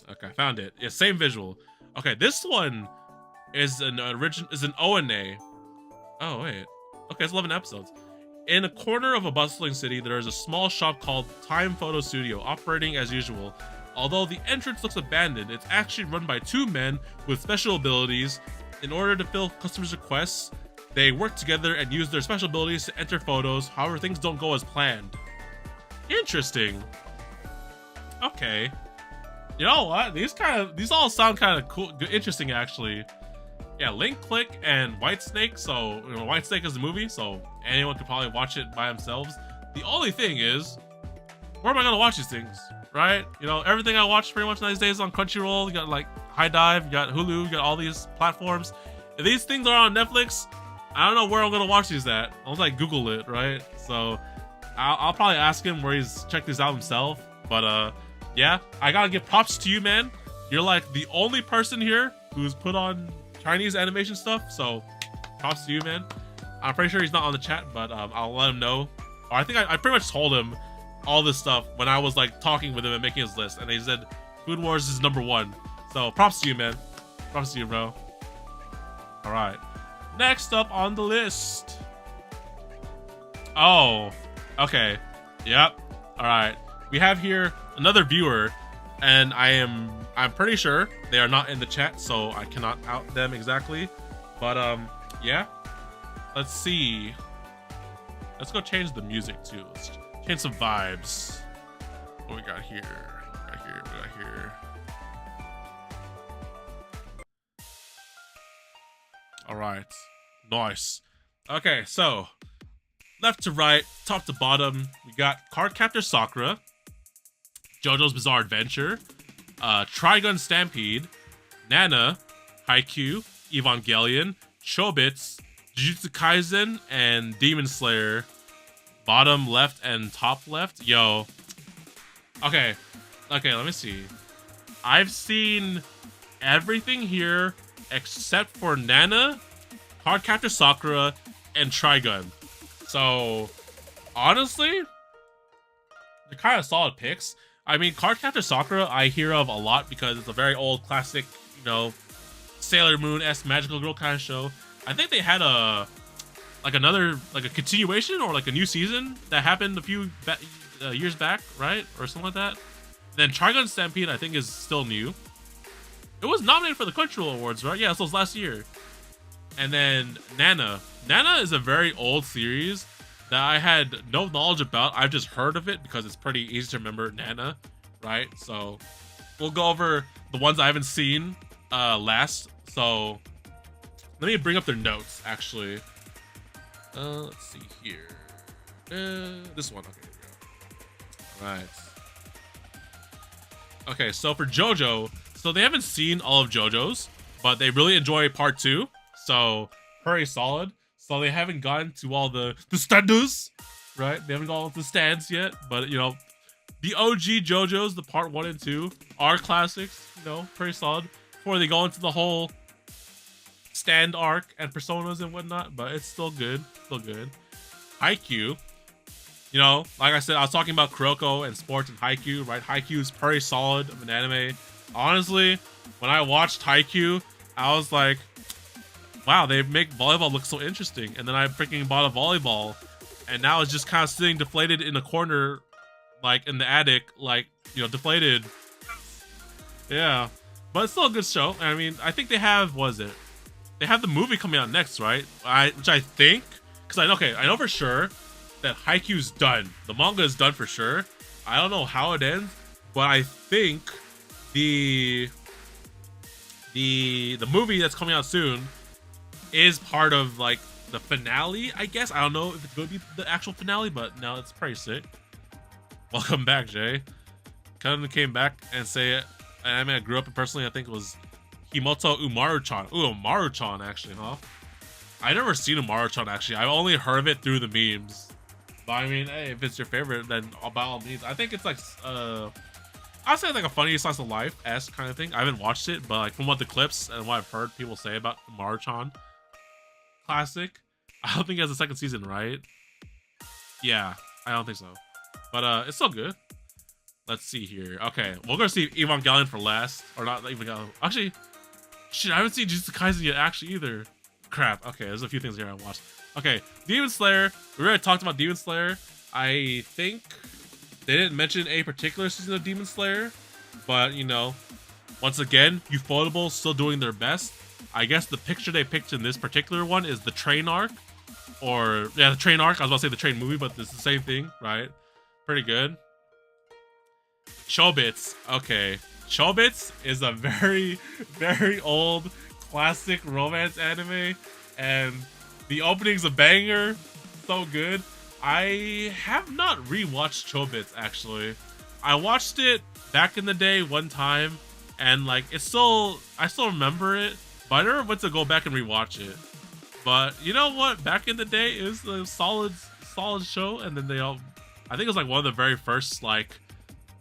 Okay, I found it. Yeah, same visual. Okay, this one is an ONA. Oh wait. Okay, it's 11 episodes. In a corner of a bustling city, there is a small shop called Time Photo Studio, operating as usual. Although the entrance looks abandoned, it's actually run by two men with special abilities. In order to fill customers' requests, they work together and use their special abilities to enter photos. However, things don't go as planned. Interesting. Okay. You know what? These all sound kind of cool, interesting actually. Yeah, Link Click and Whitesnake. So, you know, Whitesnake is a movie, so anyone could probably watch it by themselves. The only thing is, where am I gonna watch these things, right? You know, everything I watch pretty much these days on Crunchyroll. You got like High Dive, you got Hulu, you got all these platforms. If these things are on Netflix, I don't know where I'm gonna watch these at. I'll like Google it, right? So I'll probably ask him where he's checked these out himself. But yeah, I gotta give props to you, man. You're like the only person here who's put on Chinese animation stuff, so props to you, man. I'm pretty sure he's not on the chat, but I'll let him know. Or I think I pretty much told him all this stuff when I was like talking with him and making his list, and he said Food Wars is #1. So props to you, man. Props to you, bro. All right, next up on the list. Oh, okay. Yep. All right, we have here another viewer, and I'm pretty sure they are not in the chat, so I cannot out them exactly. But yeah, let's see. Let's go change the music too. Let's change some vibes. What we got here? We got here. All right, nice. Okay, so left to right, top to bottom, we got Cardcaptor Sakura, JoJo's Bizarre Adventure, Trigun Stampede, Nana, Haikyuu, Evangelion, Chobits, Jujutsu Kaisen, and Demon Slayer. Bottom left and top left. Yo. Okay, let me see. I've seen everything here except for Nana, Cardcaptor Sakura, and Trigun. So, honestly, they're kind of solid picks. I mean, Cardcaptor Sakura I hear of a lot because it's a very old classic, you know, Sailor Moon-esque magical girl kind of show. I think they had a continuation or like a new season that happened a few years back, right? Or something like that. Then Trigun Stampede I think is still new. It was nominated for the Crunchyroll Awards, right? Yeah, so it was last year. And then Nana. Nana is a very old series that I had no knowledge about. I've just heard of it because it's pretty easy to remember Nana, right? So we'll go over the ones I haven't seen last. So let me bring up their notes, actually. Let's see here. This one. Okay, here we go. All right. Okay, so for JoJo, so they haven't seen all of JoJo's, but they really enjoy part 2. So very solid. So they haven't gotten to all the standards, right? They haven't got all the stands yet, but you know, the OG JoJo's, the part 1 and 2 are classics, you know, pretty solid before they go into the whole stand arc and personas and whatnot, but it's still good, Haikyuu, you know, like I said, I was talking about Kuroko and sports and Haikyuu, right? Haikyuu is pretty solid of an anime. Honestly, when I watched Haikyuu, I was like, wow, they make volleyball look so interesting. And then I freaking bought a volleyball, and now it's just kind of sitting deflated in a corner, like in the attic, like, you know, deflated. Yeah, but it's still a good show. I mean, I think they have, what is it? They have the movie coming out next, right? Which I think, because I know for sure that Haikyuu's done. The manga is done for sure. I don't know how it ends, but I think the movie that's coming out soon is part of like the finale, I guess. I don't know if it's going to be the actual finale, but no, it's pretty sick. Welcome back, Jay. Kind of came back and say it. I mean, I grew up and personally, I think it was Himoto Umaru-chan. Ooh, Umaru-chan, actually, huh? I never seen Umaru-chan, actually. I've only heard of it through the memes. But I mean, hey, if it's your favorite, then by all means. I think it's like, I'd say like a funny slice of life-esque kind of thing. I haven't watched it, but like from what the clips and what I've heard people say about Umaru-chan, classic. I don't think it has a second season, right? Yeah, I don't think so. But it's still good. Let's see here. Okay, we're gonna see Evangelion for last. Or not Evangelion. Actually, shit, I haven't seen Jujutsu Kaisen yet, actually, either. Crap. Okay, there's a few things here I watched. Okay, Demon Slayer. We already talked about Demon Slayer. I think they didn't mention a particular season of Demon Slayer. But, you know, once again, Ufotable still doing their best. I guess the picture they picked in this particular one is the train arc. Or, yeah, the train arc. I was about to say the train movie, but it's the same thing, right? Pretty good. Chobits. Okay. Chobits is a very, very old classic romance anime. And the opening's a banger. So good. I have not rewatched Chobits, actually. I watched it back in the day one time. And, like, I still remember it. But I never went to go back and rewatch it. But you know what? Back in the day, it was a solid show. And then I think it was like one of the very first like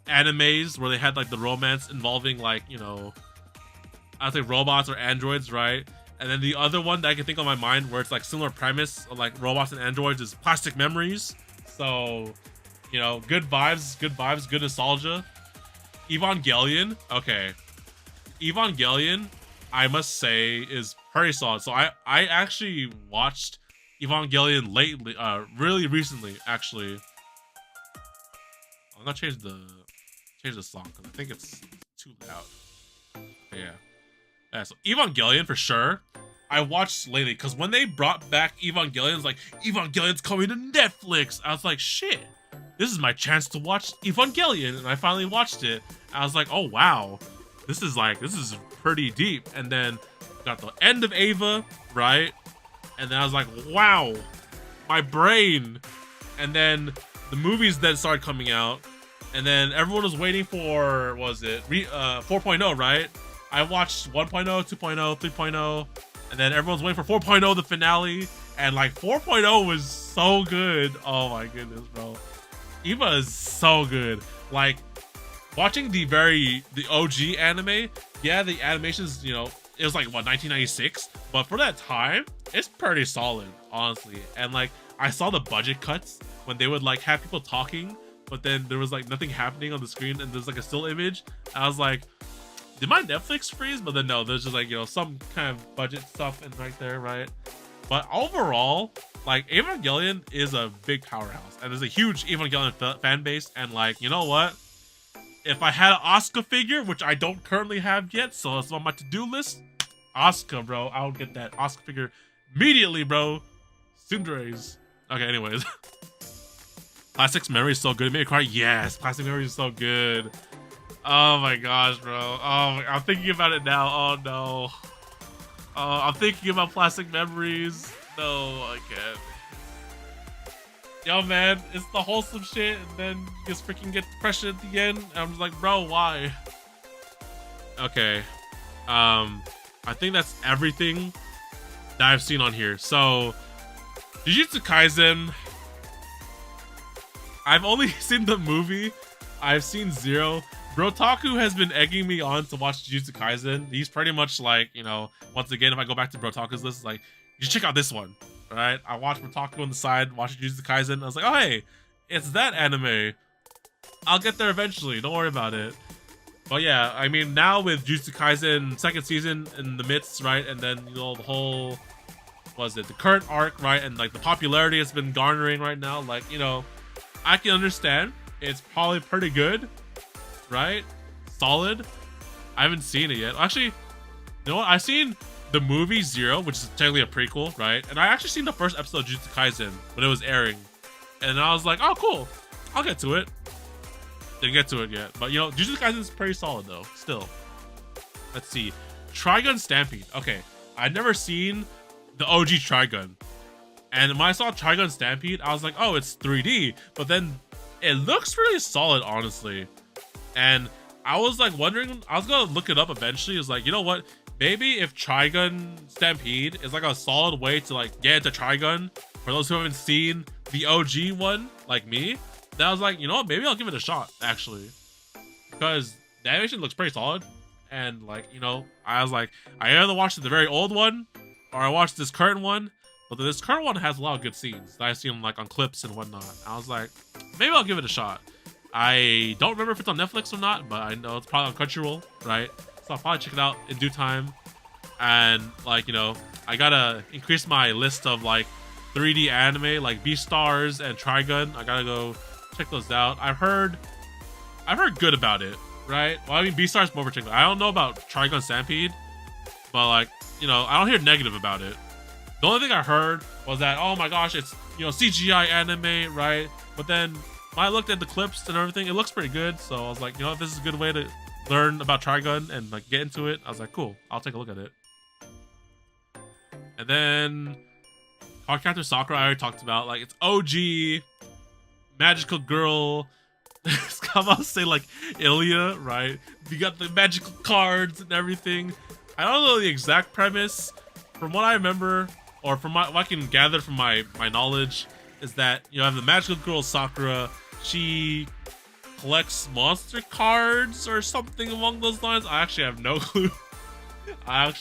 animes where they had like the romance involving like, you know, I'd say robots or androids, right? And then the other one that I can think of in my mind where it's like similar premise of like robots and androids is Plastic Memories. So, you know, good vibes, good nostalgia. Evangelion. Okay. Evangelion, I must say, is pretty solid. So I actually watched Evangelion lately, really recently, actually. I'm gonna change the song because I think it's too loud. Yeah, so Evangelion for sure. I watched lately because when they brought back Evangelion, it's like Evangelion's coming to Netflix. I was like, shit, this is my chance to watch Evangelion, and I finally watched it. I was like, oh wow, this is pretty deep. And then got the end of Ava, right? And then I was like, wow, my brain. And then the movies that started coming out. And then everyone was waiting for, what was it, 4.0, right? I watched 1.0, 2.0, 3.0, and then everyone's waiting for 4.0, the finale. And like 4.0 was so good. Oh my goodness, bro. Eva is so good. Like watching the OG anime, yeah, the animations, you know, it was like what, 1996, but for that time, it's pretty solid, honestly. And like I saw the budget cuts when they would like have people talking, but then there was like nothing happening on the screen and there's like a still image. I was like, did my Netflix freeze? But then no, there's just like, you know, some kind of budget stuff in right there, right? But overall, like Evangelion is a big powerhouse and there's a huge Evangelion fan base. And like, you know what? If I had an Asuka figure, which I don't currently have yet, so it's on my to-do list, Asuka, bro. I'll get that Asuka figure immediately, bro. Sundays. Okay, anyways. Plastic Memory is so good. It made me cry. Yes, Plastic Memory is so good. Oh my gosh, bro. Oh, I'm thinking about it now. Oh no. I'm thinking about Plastic Memories. No, I can't. Yo, man, it's the wholesome shit, and then you just freaking get depression at the end. I'm just like, bro, why? Okay. I think that's everything that I've seen on here. So, Jujutsu Kaisen. I've only seen the movie. I've seen Zero. Brotaku has been egging me on to watch Jujutsu Kaisen. He's pretty much like, you know, once again, if I go back to Brotaku's list, like, you should check out this one. Right? I watched Brotaku on the side, watched Jujutsu Kaisen. I was like, oh, hey, it's that anime. I'll get there eventually. Don't worry about it. But yeah, I mean, now with Jujutsu Kaisen second season in the midst, right? And then, you know, the whole, what was it, the current arc, right? And like the popularity it's been garnering right now. Like, you know, I can understand. It's probably pretty good, right? Solid. I haven't seen it yet. Actually, you know what? I've seen the movie Zero, which is technically a prequel, right? And I actually seen the first episode of Jujutsu Kaisen when it was airing. And I was like, oh, cool. I'll get to it. Didn't get to it yet. But, you know, Jujutsu Kaisen is pretty solid, though, still. Let's see. Trigun Stampede. Okay. I'd never seen the OG Trigun. And when I saw Trigun Stampede, I was like, oh, it's 3D. But then it looks really solid, honestly. And I was like wondering, I was going to look it up eventually. It's like, you know what? Maybe if Trigun Stampede is like a solid way to like get into Trigun for those who haven't seen the OG one, like me, then I was like, you know what? Maybe I'll give it a shot, actually. Because the animation looks pretty solid. And like, you know, I was like, I either watched the very old one or I watched this current one. But this current one has a lot of good scenes that I've seen like on clips and whatnot. I was like, maybe I'll give it a shot. I don't remember if it's on Netflix or not, but I know it's probably on Crunchyroll, right? So I'll probably check it out in due time. And like, you know, I gotta increase my list of like 3D anime like Beastars and Trigun. I gotta go check those out. I've heard good about it, right? Well, I mean, Beastars more particular. I don't know about Trigun Stampede, but like, you know, I don't hear negative about it. The only thing I heard was that, oh my gosh, it's, you know, CGI anime, right? But then when I looked at the clips and everything, it looks pretty good. So I was like, you know, if this is a good way to learn about Trigun and like get into it, I was like, cool, I'll take a look at it. And then Cardcaptor Sakura, I already talked about. Like, it's OG magical girl. I'm about to say like Ilya, right? You got the magical cards and everything. I don't know the exact premise. From what I remember, or from what I can gather from my knowledge, is that, you know, I have the magical girl Sakura. She collects monster cards or something along those lines. I actually have no clue. I'm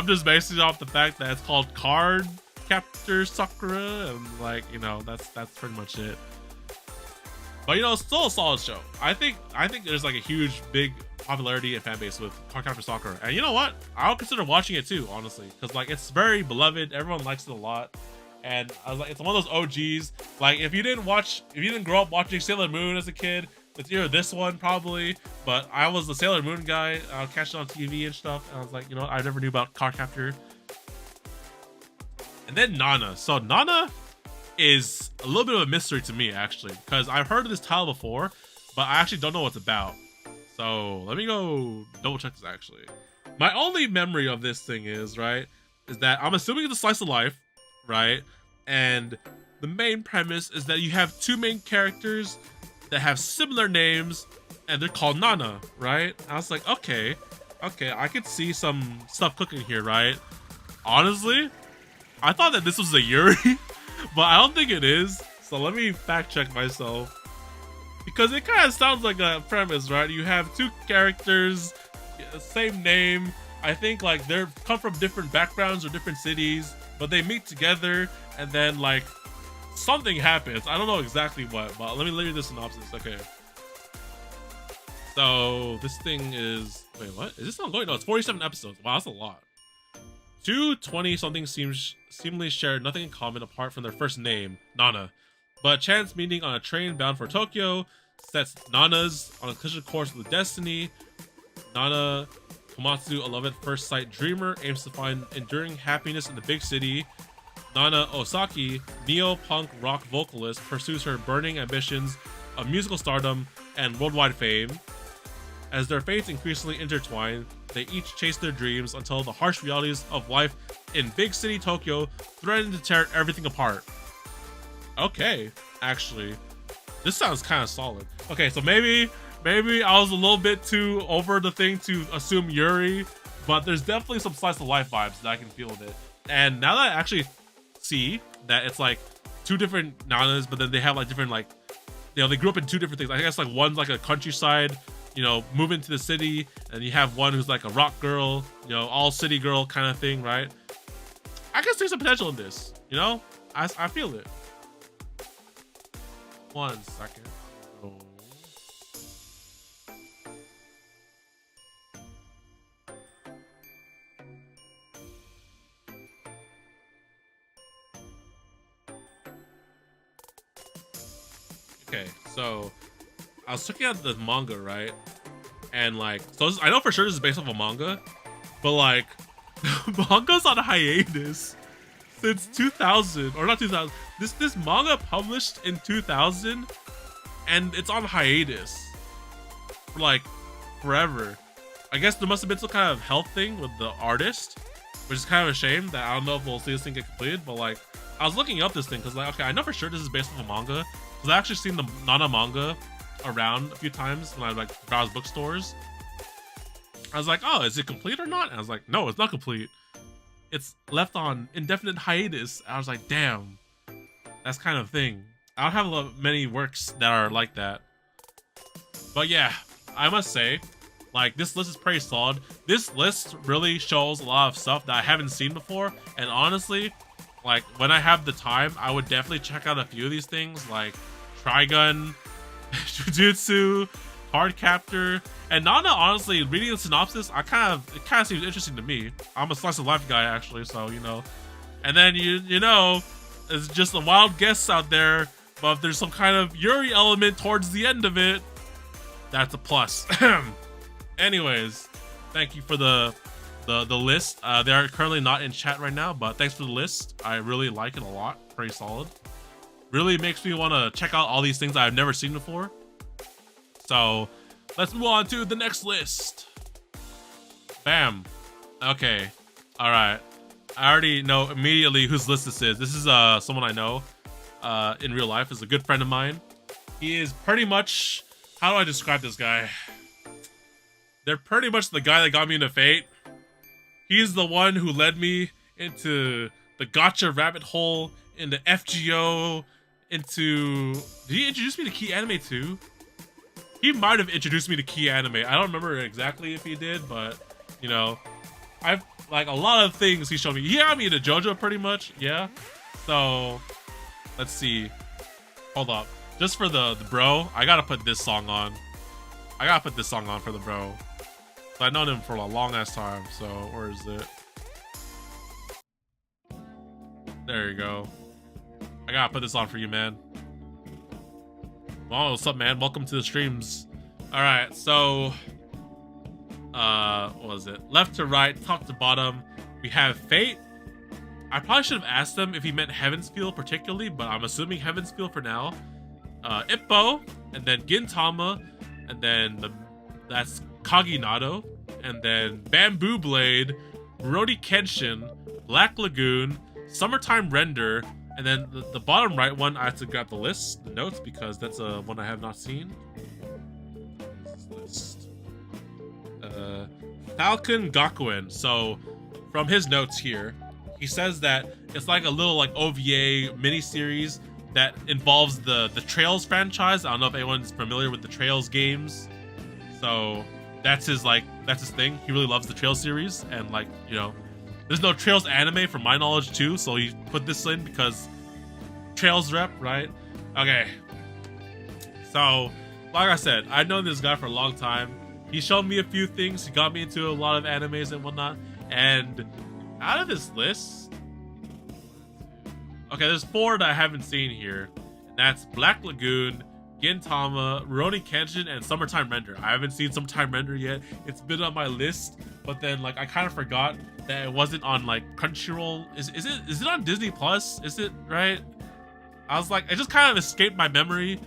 just basing it off the fact that it's called Card Captor Sakura, and like, you know, that's pretty much it. But you know, it's still a solid show. I think there's like a huge, big popularity and fan base with Cardcaptor Sakura, and you know what? I'll consider watching it too, honestly, because like it's very beloved. Everyone likes it a lot, and I was like, it's one of those OGs. Like if you didn't grow up watching Sailor Moon as a kid, it's either this one probably, but I was the Sailor Moon guy. I'll catch it on TV and stuff, and I was like, you know, I never knew about Cardcaptor. And then Nana. So Nana is a little bit of a mystery to me, actually, because I've heard of this title before, but I actually don't know what it's about. So let me go double check this, actually. My only memory of this thing is, right, is that I'm assuming it's a slice of life, right? And the main premise is that you have two main characters that have similar names, and they're called Nana, right? I was like, okay, I could see some stuff cooking here, right? Honestly, I thought that this was a Yuri, but I don't think it is. So let me fact check myself, because it kind of sounds like a premise, right? You have two characters, same name. I think like they're come from different backgrounds or different cities, but they meet together, and then like something happens. I don't know exactly what, but let me read the synopsis. Okay. So this thing is, wait, what? Is this ongoing? No, it's 47 episodes. Wow, that's a lot. Two 20-something seemingly share nothing in common apart from their first name, Nana. But a chance meeting on a train bound for Tokyo sets Nana's on a collision course with destiny. Nana Komatsu, a love at first sight dreamer, aims to find enduring happiness in the big city. Nana Osaki, neo-punk rock vocalist, pursues her burning ambitions of musical stardom and worldwide fame. As their fates increasingly intertwine, they each chase their dreams until the harsh realities of life in big city Tokyo threaten to tear everything apart. Okay, actually, this sounds kind of solid. Okay, so maybe I was a little bit too over the thing to assume Yuri, but there's definitely some slice of life vibes that I can feel with it. And now that I actually see that it's like two different Nanas, but then they have like different, like, you know, they grew up in two different things. I guess like one's like a countryside, you know, move into the city, and you have one who's like a rock girl, you know, all city girl kind of thing, right? I can see some potential in this, you know? I feel it. 1 second. Oh. Okay, so I was looking at the manga, right? And like, so I know for sure this is based off a manga, but like, manga's on hiatus since 2000, or not 2000. This manga published in 2000, and it's on hiatus for like forever. I guess there must have been some kind of health thing with the artist, which is kind of a shame that I don't know if we'll see this thing get completed. But like, I was looking up this thing because like, okay, I know for sure this is based off a manga, because I actually seen the Nana manga around a few times when I like browse bookstores. I was like, oh, is it complete or not? And I was like, no, it's not complete. It's left on indefinite hiatus. I was like, damn, that's kind of thing. I don't have many works that are like that. But yeah, I must say, like, this list is pretty solid. This list really shows a lot of stuff that I haven't seen before. And honestly, like, when I have the time, I would definitely check out a few of these things, like Trigun, Jujutsu, Cardcaptor, and Nana. Honestly, reading the synopsis, it kind of seems interesting to me. I'm a slice of life guy, actually, so you know. And then you know, it's just a wild guess out there, but if there's some kind of Yuri element towards the end of it, that's a plus. Anyways, thank you for the list. They are currently not in chat right now, but thanks for the list. I really like it a lot. Pretty solid. Really makes me want to check out all these things I've never seen before. So let's move on to the next list. Bam. Okay. All right. I already know immediately whose list this is. This is someone I know in real life. Is a good friend of mine. He is pretty much, how do I describe this guy? They're pretty much the guy that got me into Fate. He's the one who led me into the gacha rabbit hole, into FGO, into... Did he introduce me to Key Anime too? He might have introduced me to Key Anime. I don't remember exactly if he did, but, you know, I've, like, a lot of things he showed me. He got me into JoJo pretty much, yeah. So, let's see. Hold up. Just for the bro, I gotta put this song on. I gotta put this song on for the bro. I've known him for a long ass time, so where is it? There you go. I gotta put this on for you, man. Oh, what's up, man? Welcome to the streams. Alright, so what was it? Left to right, top to bottom, we have Fate. I probably should have asked him if he meant Heaven's Feel particularly, but I'm assuming Heaven's Feel for now. Ippo, and then Gintama, and then that's Kaginado, and then Bamboo Blade, Brody Kenshin, Black Lagoon, Summertime Render, And then the bottom right one, I have to grab the list, the notes, because that's one I have not seen. List. Falcon Gakuen. So from his notes here, he says that it's like a little like OVA miniseries that involves the Trails franchise. I don't know if anyone's familiar with the Trails games. So that's his thing. He really loves the Trails series, and like, you know, there's no Trails anime from my knowledge too, so he put this in because Trails rep, right? Okay. So, like I said, I've known this guy for a long time. He showed me a few things. He got me into a lot of animes and whatnot. And out of this list, okay, there's 4 that I haven't seen here. And that's Black Lagoon, Gintama, Rurouni Kenshin, and Summertime Render. I haven't seen Summertime Render yet. It's been on my list, but then like I kind of forgot that it wasn't on like Crunchyroll. Is it on Disney Plus? Is it, right? I was like, it just kind of escaped my memory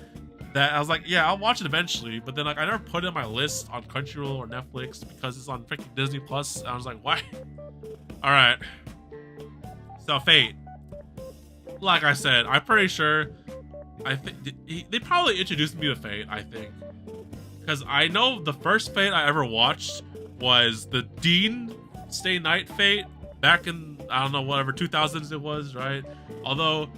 that I was like, yeah, I'll watch it eventually, but then like I never put it on my list on Crunchyroll or Netflix because it's on freaking Disney Plus. I was like, why? All right. So Fate. Like I said, I'm pretty sure. I think they probably introduced me to Fate. I think because I know the first Fate I ever watched was the Dean Stay Night Fate back in, I don't know, whatever 2000s it was, right? Although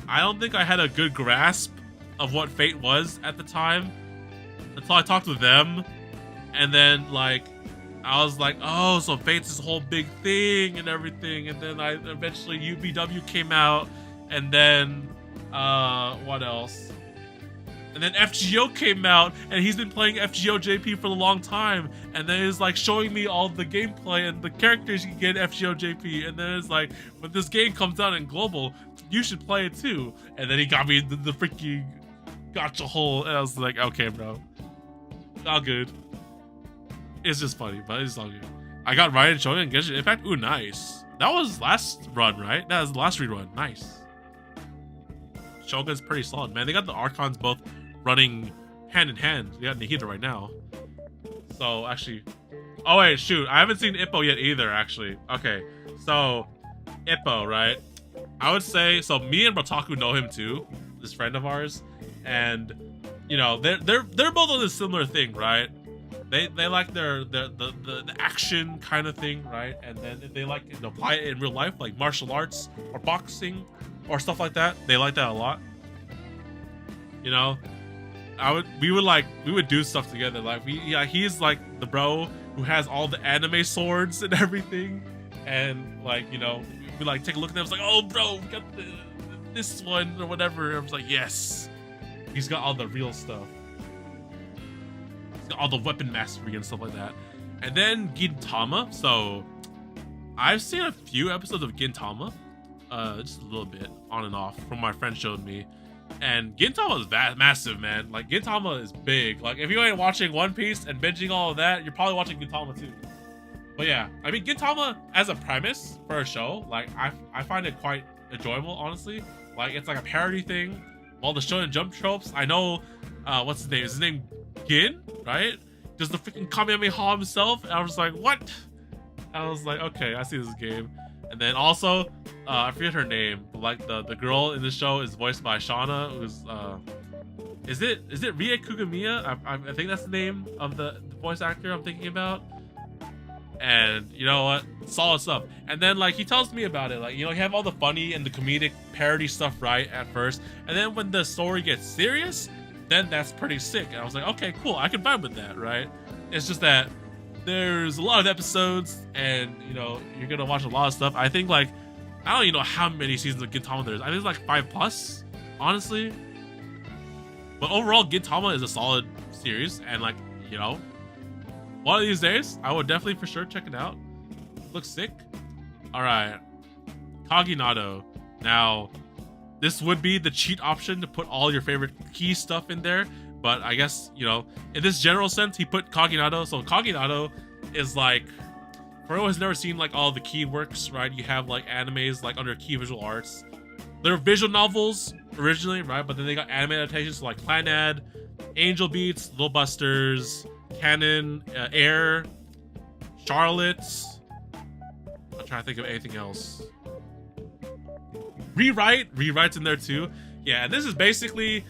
I don't think I had a good grasp of what Fate was at the time until I talked with them, and then like I was like, oh, so Fate's this whole big thing and everything, and then eventually UBW came out, and then what else? And then FGO came out, and he's been playing FGO JP for a long time, and then it's like showing me all the gameplay and the characters you can get in FGO JP, and then it's like, when this game comes out in global, you should play it too. And then he got me the freaking gotcha hole, and I was like, okay, bro, all good. It's just funny, but it's all good. I got Ryan Shogun and Genshin Impact. Ooh, nice. That was last run, right? That was the last rerun. Nice. Shogun's pretty solid, man. They got the Archons both running hand in hand. They got Nihida right now. So actually, oh wait, shoot, I haven't seen Ippo yet either. Actually, okay. So Ippo, right? I would say so. Me and Brotaku know him too, this friend of ours, and you know they're both on a similar thing, right? They like the action kind of thing, right? And then if they like to apply it in real life, like martial arts or boxing or stuff like that, they like that a lot. You know, we would do stuff together. Like he's like the bro who has all the anime swords and everything, and like, you know, we like take a look at them. It's like, oh bro, we got this one or whatever. I was like, yes, he's got all the real stuff. He's got all the weapon mastery and stuff like that. And then Gintama. So I've seen a few episodes of Gintama, just a little bit on and off from my friend showed me. And Gintama is massive, man. Like Gintama is big. Like if you ain't watching One Piece and binging all of that, you're probably watching Gintama too. But yeah, I mean Gintama as a premise for a show, like I find it quite enjoyable, honestly. Like it's like a parody thing. All the Shonen Jump tropes. I know, what's his name? Is his name Gin, right? Does the freaking Kamehameha himself? And I was like, what? I was like, okay, I see this game. And then also, I forget her name, but like the girl in the show is voiced by Shauna, who's is it Rie Kugamiya? I think that's the name of the voice actor I'm thinking about. And you know what? Solid stuff. And then like he tells me about it, like, you know, you have all the funny and the comedic parody stuff right at first, and then when the story gets serious, then that's pretty sick. And I was like, okay, cool, I can vibe with that, right? It's just that there's a lot of episodes, and you know, you're gonna watch a lot of stuff. I think like, I don't even know how many seasons of Gintama there is. I think it's like 5+, honestly. But overall, Gintama is a solid series, and like, you know, one of these days, I would definitely for sure check it out. Looks sick. All right, Kaginado. Now, this would be the cheat option to put all your favorite key stuff in there, but I guess, you know, in this general sense, he put Kaginado. So Kaginado is like, for anyone who's never seen like all the key works, right? You have like animes like under Key Visual Arts. They're visual novels originally, right? But then they got anime adaptations like Clanad, Angel Beats, Little Busters, Canon, Air, Charlotte. I'm trying to think of anything else. Rewrite's in there too. Yeah, this is basically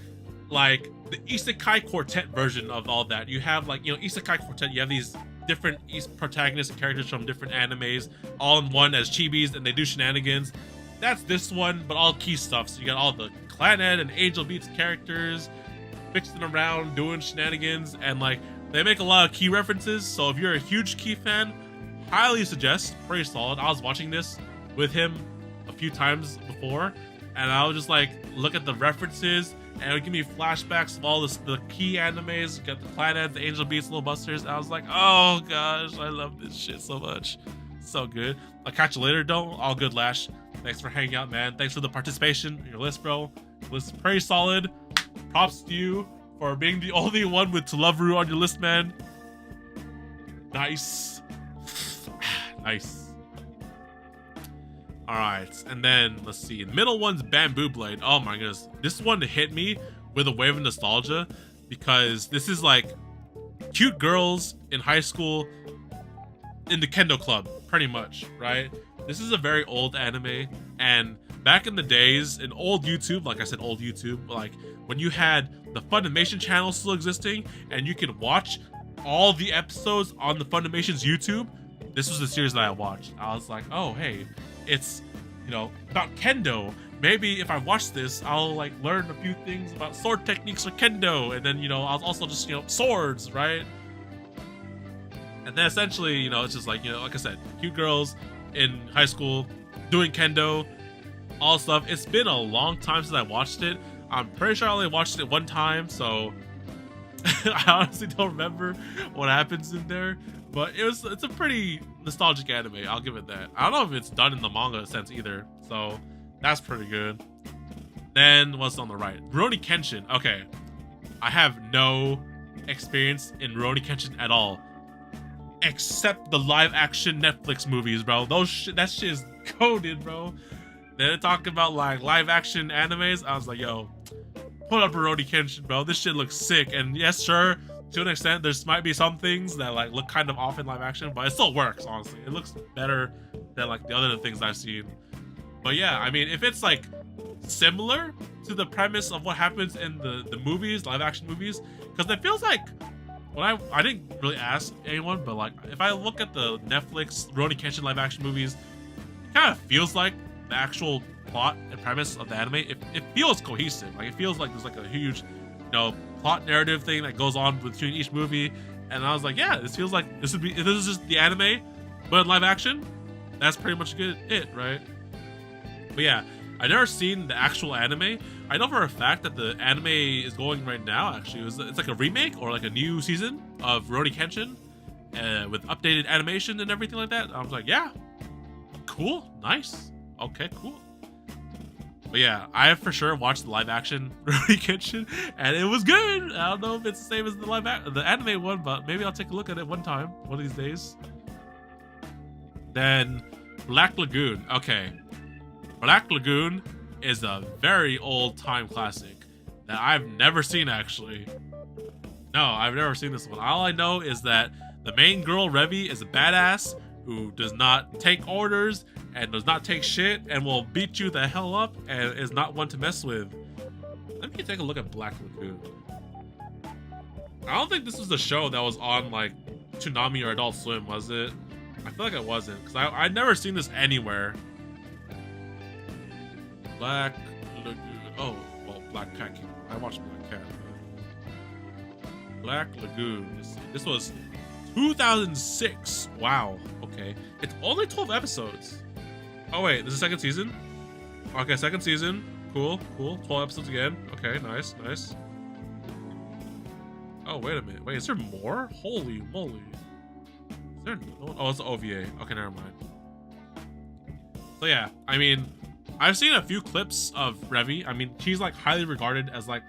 like the Isekai Quartet version of all that. You have like, you know, Isekai Quartet, you have these different protagonists and characters from different animes all in one as chibis, and they do shenanigans. That's this one, but all key stuff. So you got all the Clannad and Angel Beats characters mixing around, doing shenanigans, and like they make a lot of key references. So if you're a huge key fan, highly suggest. Pretty solid. I was watching this with him a few times before, and I would just like look at the references, and it would give me flashbacks of all the key animes. You got the Clannad, the Angel Beats, Little Busters, and I was like, oh gosh, I love this shit so much. So good. I'll catch you later, don't. All good, Lash. Thanks for hanging out, man. Thanks for the participation in your list, bro. Your list is pretty solid. Props to you for being the only one with To Love Ru on your list, man. Nice. Nice. Alright, and then let's see. The middle one's Bamboo Blade. Oh my goodness. This one hit me with a wave of nostalgia because this is like cute girls in high school in the kendo club, pretty much, right? This is a very old anime, and back in the days in old YouTube, like I said, old YouTube, like when you had the Funimation channel still existing and you could watch all the episodes on the Funimation's YouTube, this was the series that I watched. I was like, oh hey, it's, you know, about kendo. Maybe if I watch this, I'll like learn a few things about sword techniques or kendo, and then, you know, I'll also just, you know, swords, right? And then essentially, you know, it's just like, you know, like I said, cute girls in high school doing kendo, all stuff. It's been a long time since I watched it. I'm pretty sure I only watched it one time, so I honestly don't remember what happens in there. But it's a pretty nostalgic anime, I'll give it that. I don't know if it's done in the manga sense either, so that's pretty good. Then what's on the right? Rurouni Kenshin. Okay, I have no experience in Rurouni Kenshin at all, except the live-action Netflix movies, bro. That shit is coded, bro. They're talking about like live-action animes. I was like, yo, put up Rurouni Kenshin, bro. This shit looks sick. And yes, sure, to an extent, there's might be some things that like look kind of off in live action, but it still works. Honestly, it looks better than like the other things I've seen. But yeah, I mean, if it's like similar to the premise of what happens in the movies, live action movies, because it feels like when I didn't really ask anyone, but like if I look at the Netflix Rurouni Kenshin live action movies, it kind of feels like the actual plot and premise of the anime. It feels cohesive. Like it feels like there's like a huge, you know, plot narrative thing that goes on between each movie. And I was like, yeah, this feels like this is just the anime, but in live action. That's pretty much it, right? But yeah, I've never seen the actual anime. I know for a fact that the anime is going right now, actually. It's like a remake or like a new season of Rurouni Kenshin with updated animation and everything like that. I was like, yeah, cool, nice, okay, cool. But yeah, I have for sure watched the live action Rurouni Kenshin, and it was good. I don't know if it's the same as the anime one, but maybe I'll take a look at it one of these days. Then Black Lagoon. Okay, Black Lagoon is a very old time classic that I've never seen, actually. No, I've never seen this one. All I know is that the main girl, Revi, is a badass who does not take orders and does not take shit and will beat you the hell up and is not one to mess with. Let me take a look at Black Lagoon. I don't think this was the show that was on like Toonami or Adult Swim, was it? I feel like it wasn't, because I'd never seen this anywhere. Black Lagoon. Oh, well, Black Cat. I watched Black Cat. Black Lagoon. This was 2006. Wow. Okay. It's only 12 episodes. Oh, wait. This is the second season? Okay, second season. Cool. 12 episodes again. Okay, nice. Oh, wait a minute. Wait, is there more? Holy moly. Is there no? Oh, it's the OVA. Okay, never mind. So, yeah. I mean, I've seen a few clips of Revi. I mean, she's like highly regarded as like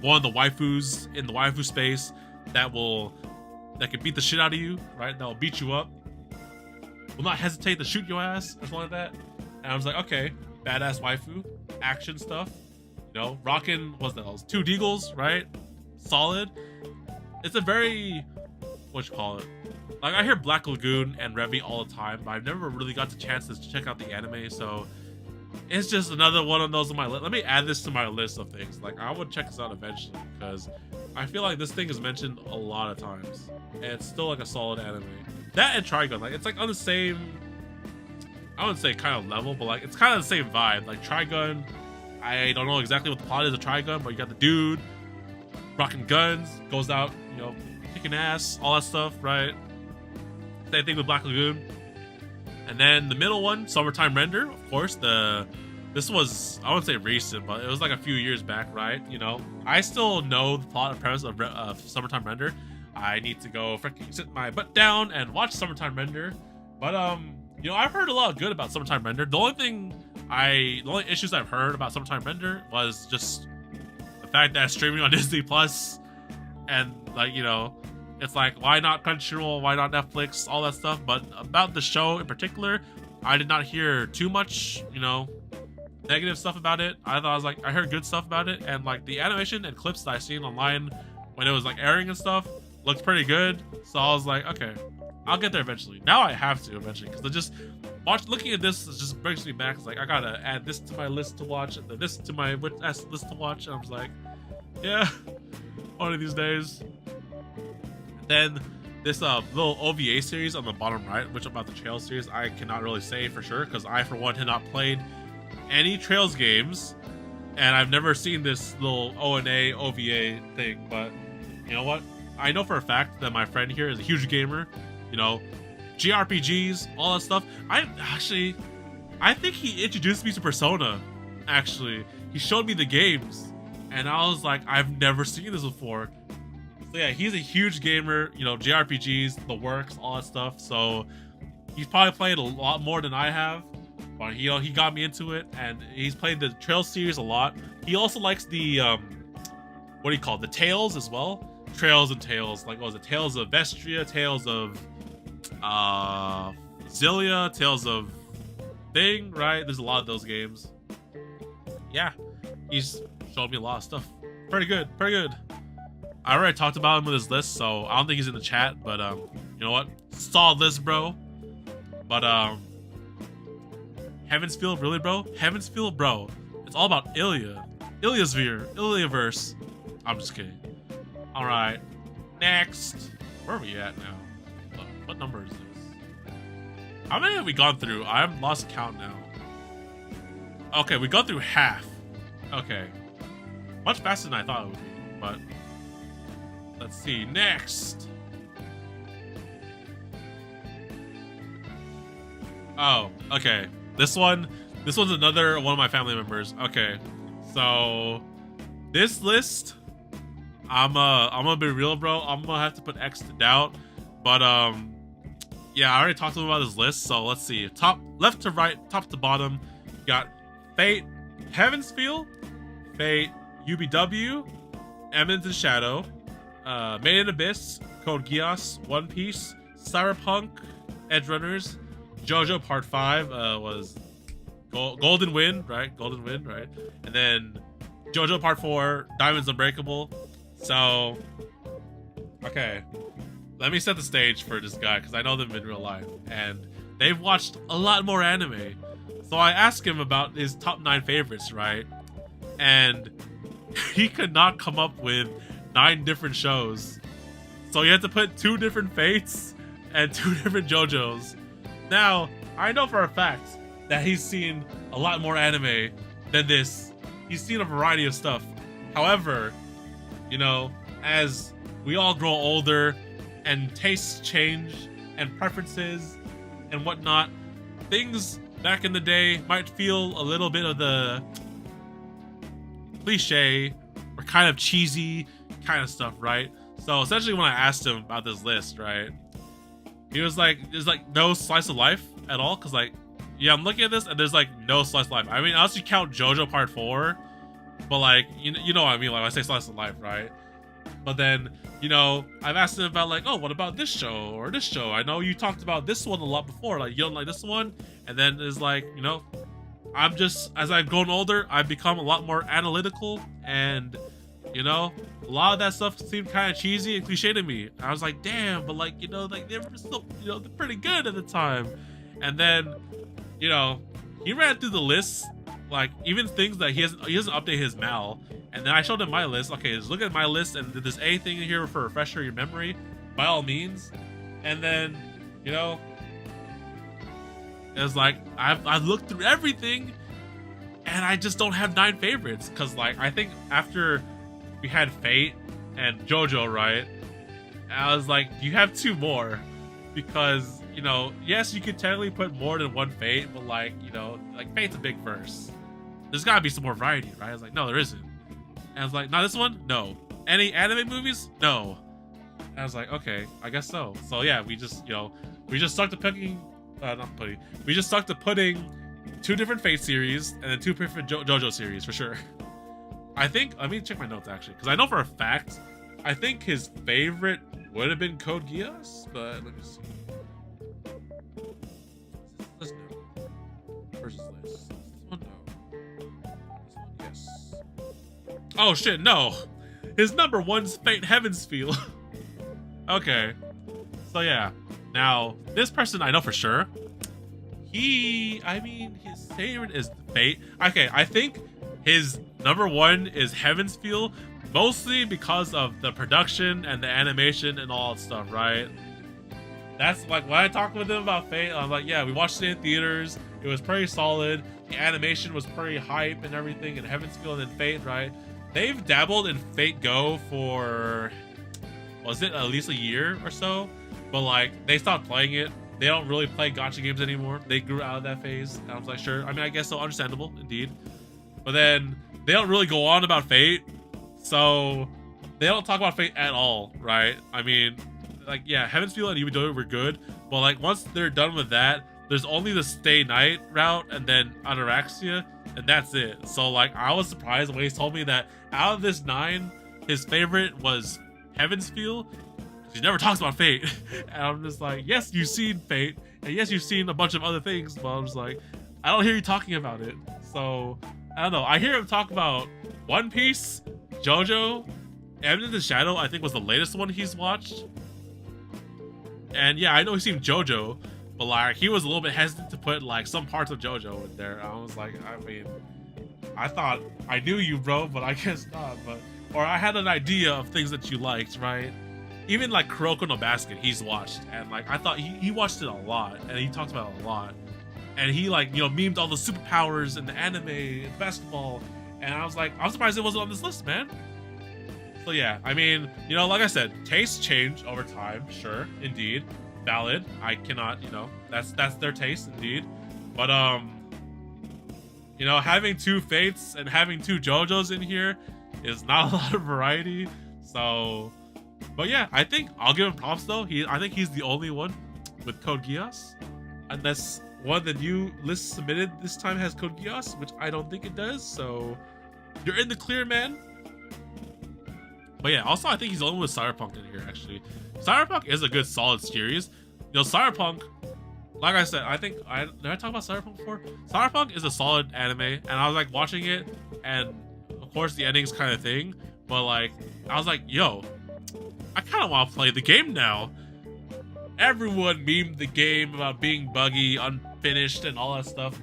one of the waifus in the waifu space that can beat the shit out of you, right? That will beat you up. Will not hesitate to shoot your ass or something like that. And I was like, okay, badass waifu, action stuff. You know, rocking, what's that? Those 2 deagles, right? Solid. It's a very, what you call it? Like, I hear Black Lagoon and Revi all the time, but I've never really got the chance to check out the anime, so it's just another one of those on my list. Let me add this to my list of things. Like, I would check this out eventually because I feel like this thing is mentioned a lot of times. And it's still like a solid anime. That and Trigun, like it's like on the same, I wouldn't say kind of level, but like it's kind of the same vibe. Like Trigun, I don't know exactly what the plot is of Trigun, but you got the dude rocking guns, goes out, you know, kicking ass, all that stuff, right? Same thing with Black Lagoon. And then the middle one, Summertime Render, of course. This was, I wouldn't say recent, but it was like a few years back, right? You know, I still know the plot and premise of Summertime Render. I need to go freaking sit my butt down and watch Summertime Render. But you know, I've heard a lot of good about Summertime Render. The only issues I've heard about Summertime Render was just the fact that it's streaming on Disney Plus, and like, you know, it's like, why not Crunchyroll? Why not Netflix? All that stuff. But about the show in particular, I did not hear too much, you know, negative stuff about it. I heard good stuff about it, and like the animation and clips that I seen online when it was like airing and stuff looked pretty good. So I was like, okay, I'll get there eventually. Now I have to eventually, because it just looking at this just brings me back. It's like I gotta add this to my list to watch, and then this to my list to watch. And I was like, yeah, one of these days. Then this little OVA series on the bottom right, which about the Trails series, I cannot really say for sure because I, for one, had not played any Trails games, and I've never seen this little ONA OVA thing. But you know what? I know for a fact that my friend here is a huge gamer. You know, JRPGs, all that stuff. I think he introduced me to Persona. Actually, he showed me the games, and I was like, I've never seen this before. So yeah, he's a huge gamer, you know, JRPGs, the works, all that stuff. So he's probably played a lot more than I have, but you know, he got me into it, and he's played the Trails series a lot. He also likes the what do you call it? The Tales as well. Trails and Tales, like what was it? Tales of Vestria, Tales of Zilia, Tales of Thing, right? There's a lot of those games. Yeah, he's showed me a lot of stuff. Pretty good, pretty good. I already talked about him with his list, so I don't think he's in the chat, but you know what? Solid list, bro. But Heaven's Field, really, bro? Heaven's Field, bro. It's all about Ilya. Ilyasphere, Ilyaverse. I'm just kidding. Alright. Next. Where are we at now? What number is this? How many have we gone through? I've lost count now. Okay, we got through half. Okay. Much faster than I thought it would be, but let's see. Next. Oh, okay. This one's another one of my family members. Okay. So this list, I'm gonna be real, bro. I'm gonna have to put X to doubt. But yeah, I already talked to him about his list, so let's see. Top left to right, top to bottom. You got Fate, Heaven's Field, Fate, UBW, Eminence in Shadow, Made in Abyss, Code Geass, One Piece, Cyberpunk, Edge Runners, JoJo Part 5 was Golden Wind, right? Golden Wind, right? And then JoJo Part 4, Diamonds Unbreakable. So, okay. Let me set the stage for this guy, because I know them in real life. And they've watched a lot more anime. So I asked him about his top 9 favorites, right? And he could not come up with 9 different shows. So he had to put 2 different Fates and 2 different JoJos. Now, I know for a fact that he's seen a lot more anime than this. He's seen a variety of stuff. However, you know, as we all grow older and tastes change and preferences and whatnot, things back in the day might feel a little bit of the cliche or kind of cheesy kind of stuff, right? So essentially when I asked him about this list, right, he was like, there's like no slice of life at all, because like, yeah, I'm looking at this and there's like no slice of life. I mean, unless you count JoJo Part 4, but like, you know what I mean, like when I say slice of life, right? But then, you know, I've asked him about like, oh, what about this show or this show? I know you talked about this one a lot before, like you don't like this one. And then it's like, you know, I'm just, as I've grown older, I've become a lot more analytical, and you know, a lot of that stuff seemed kind of cheesy and cliche to me. I was like, damn, but like, you know, like they were still, you know, they're pretty good at the time. And then, you know, he ran through the list like even things that he doesn't update his mal. And then I showed him my list. Okay, just look at my list, and if there's anything in here for refresher your memory, by all means. And then, you know, it was like I've looked through everything, and I just don't have 9 favorites. Cause like I think after we had Fate and JoJo, right? I was like, you have 2 more, because you know, yes, you could technically put more than 1 Fate, but like, you know, like Fate's a big verse. There's gotta be some more variety, right? I was like, no, there isn't. And I was like, not this one? No. Any anime movies? No. And I was like, okay, I guess so. So yeah, we just, you know, we just stuck to picking, we just stuck to putting 2 different Fate series and then 2 different JoJo series for sure. I think, let me check my notes actually, because I know for a fact, I think his favorite would have been Code Geass, but let me see. Let's know. Versus list. This one, no. This one, yes. Oh shit, no. His number 1's Fate Heavensfield. Okay. So yeah. Now, this person I know for sure. I mean, his favorite is Fate. Okay, I think his number 1 is Heavensfield, mostly because of the production and the animation and all that stuff, right? That's like when I talked with him about Fate, I'm like, yeah, we watched it in theaters. It was pretty solid. The animation was pretty hype and everything, and Heavensfield and Fate, right? They've dabbled in Fate Go for, was it at least a year or so? But like, they stopped playing it. They don't really play gacha games anymore. They grew out of that phase. And I was like, sure. I mean, I guess so, understandable, indeed. But then they don't really go on about Fate. So they don't talk about Fate at all, right? I mean, like, yeah, Heavensfield and Yubidoya were good. But like, once they're done with that, there's only the Stay Night route and then Ataraxia. And that's it. So like, I was surprised when he told me that out of this 9, his favorite was Heavensfield. He never talks about Fate. And I'm just like, yes, you've seen Fate, and yes, you've seen a bunch of other things, but I'm just like, I don't hear you talking about it. So I don't know. I hear him talk about One Piece, JoJo, Evan in the Shadow, I think was the latest one he's watched. And yeah, I know he's seen JoJo, but like, he was a little bit hesitant to put like some parts of JoJo in there. I was like, I mean, I thought I knew you, bro, but I guess not. But, or I had an idea of things that you liked, right? Even like Kuroko no Basket, he's watched, and like I thought he watched it a lot, and he talked about it a lot, and he like, you know, memed all the superpowers and the anime and basketball, and I was like, I'm surprised it wasn't on this list, man. So yeah, I mean, you know, like I said, tastes change over time, sure, indeed, valid. I cannot, you know, that's their taste, indeed, but you know, having 2 Fates and having 2 JoJos in here is not a lot of variety, so. But yeah, I think I'll give him props though. I think he's the only one with Code Geass, unless one of the new lists submitted this time has Code Geass, which I don't think it does. So you're in the clear, man. But yeah, also I think he's the only one with Cyberpunk in here. Actually, Cyberpunk is a good, solid series. You know, Cyberpunk, like I said, did I talk about Cyberpunk before? Cyberpunk is a solid anime, and I was like watching it, and of course the ending's kind of thing. But like, I was like, yo, I kind of want to play the game now. Everyone memed the game about being buggy, unfinished, and all that stuff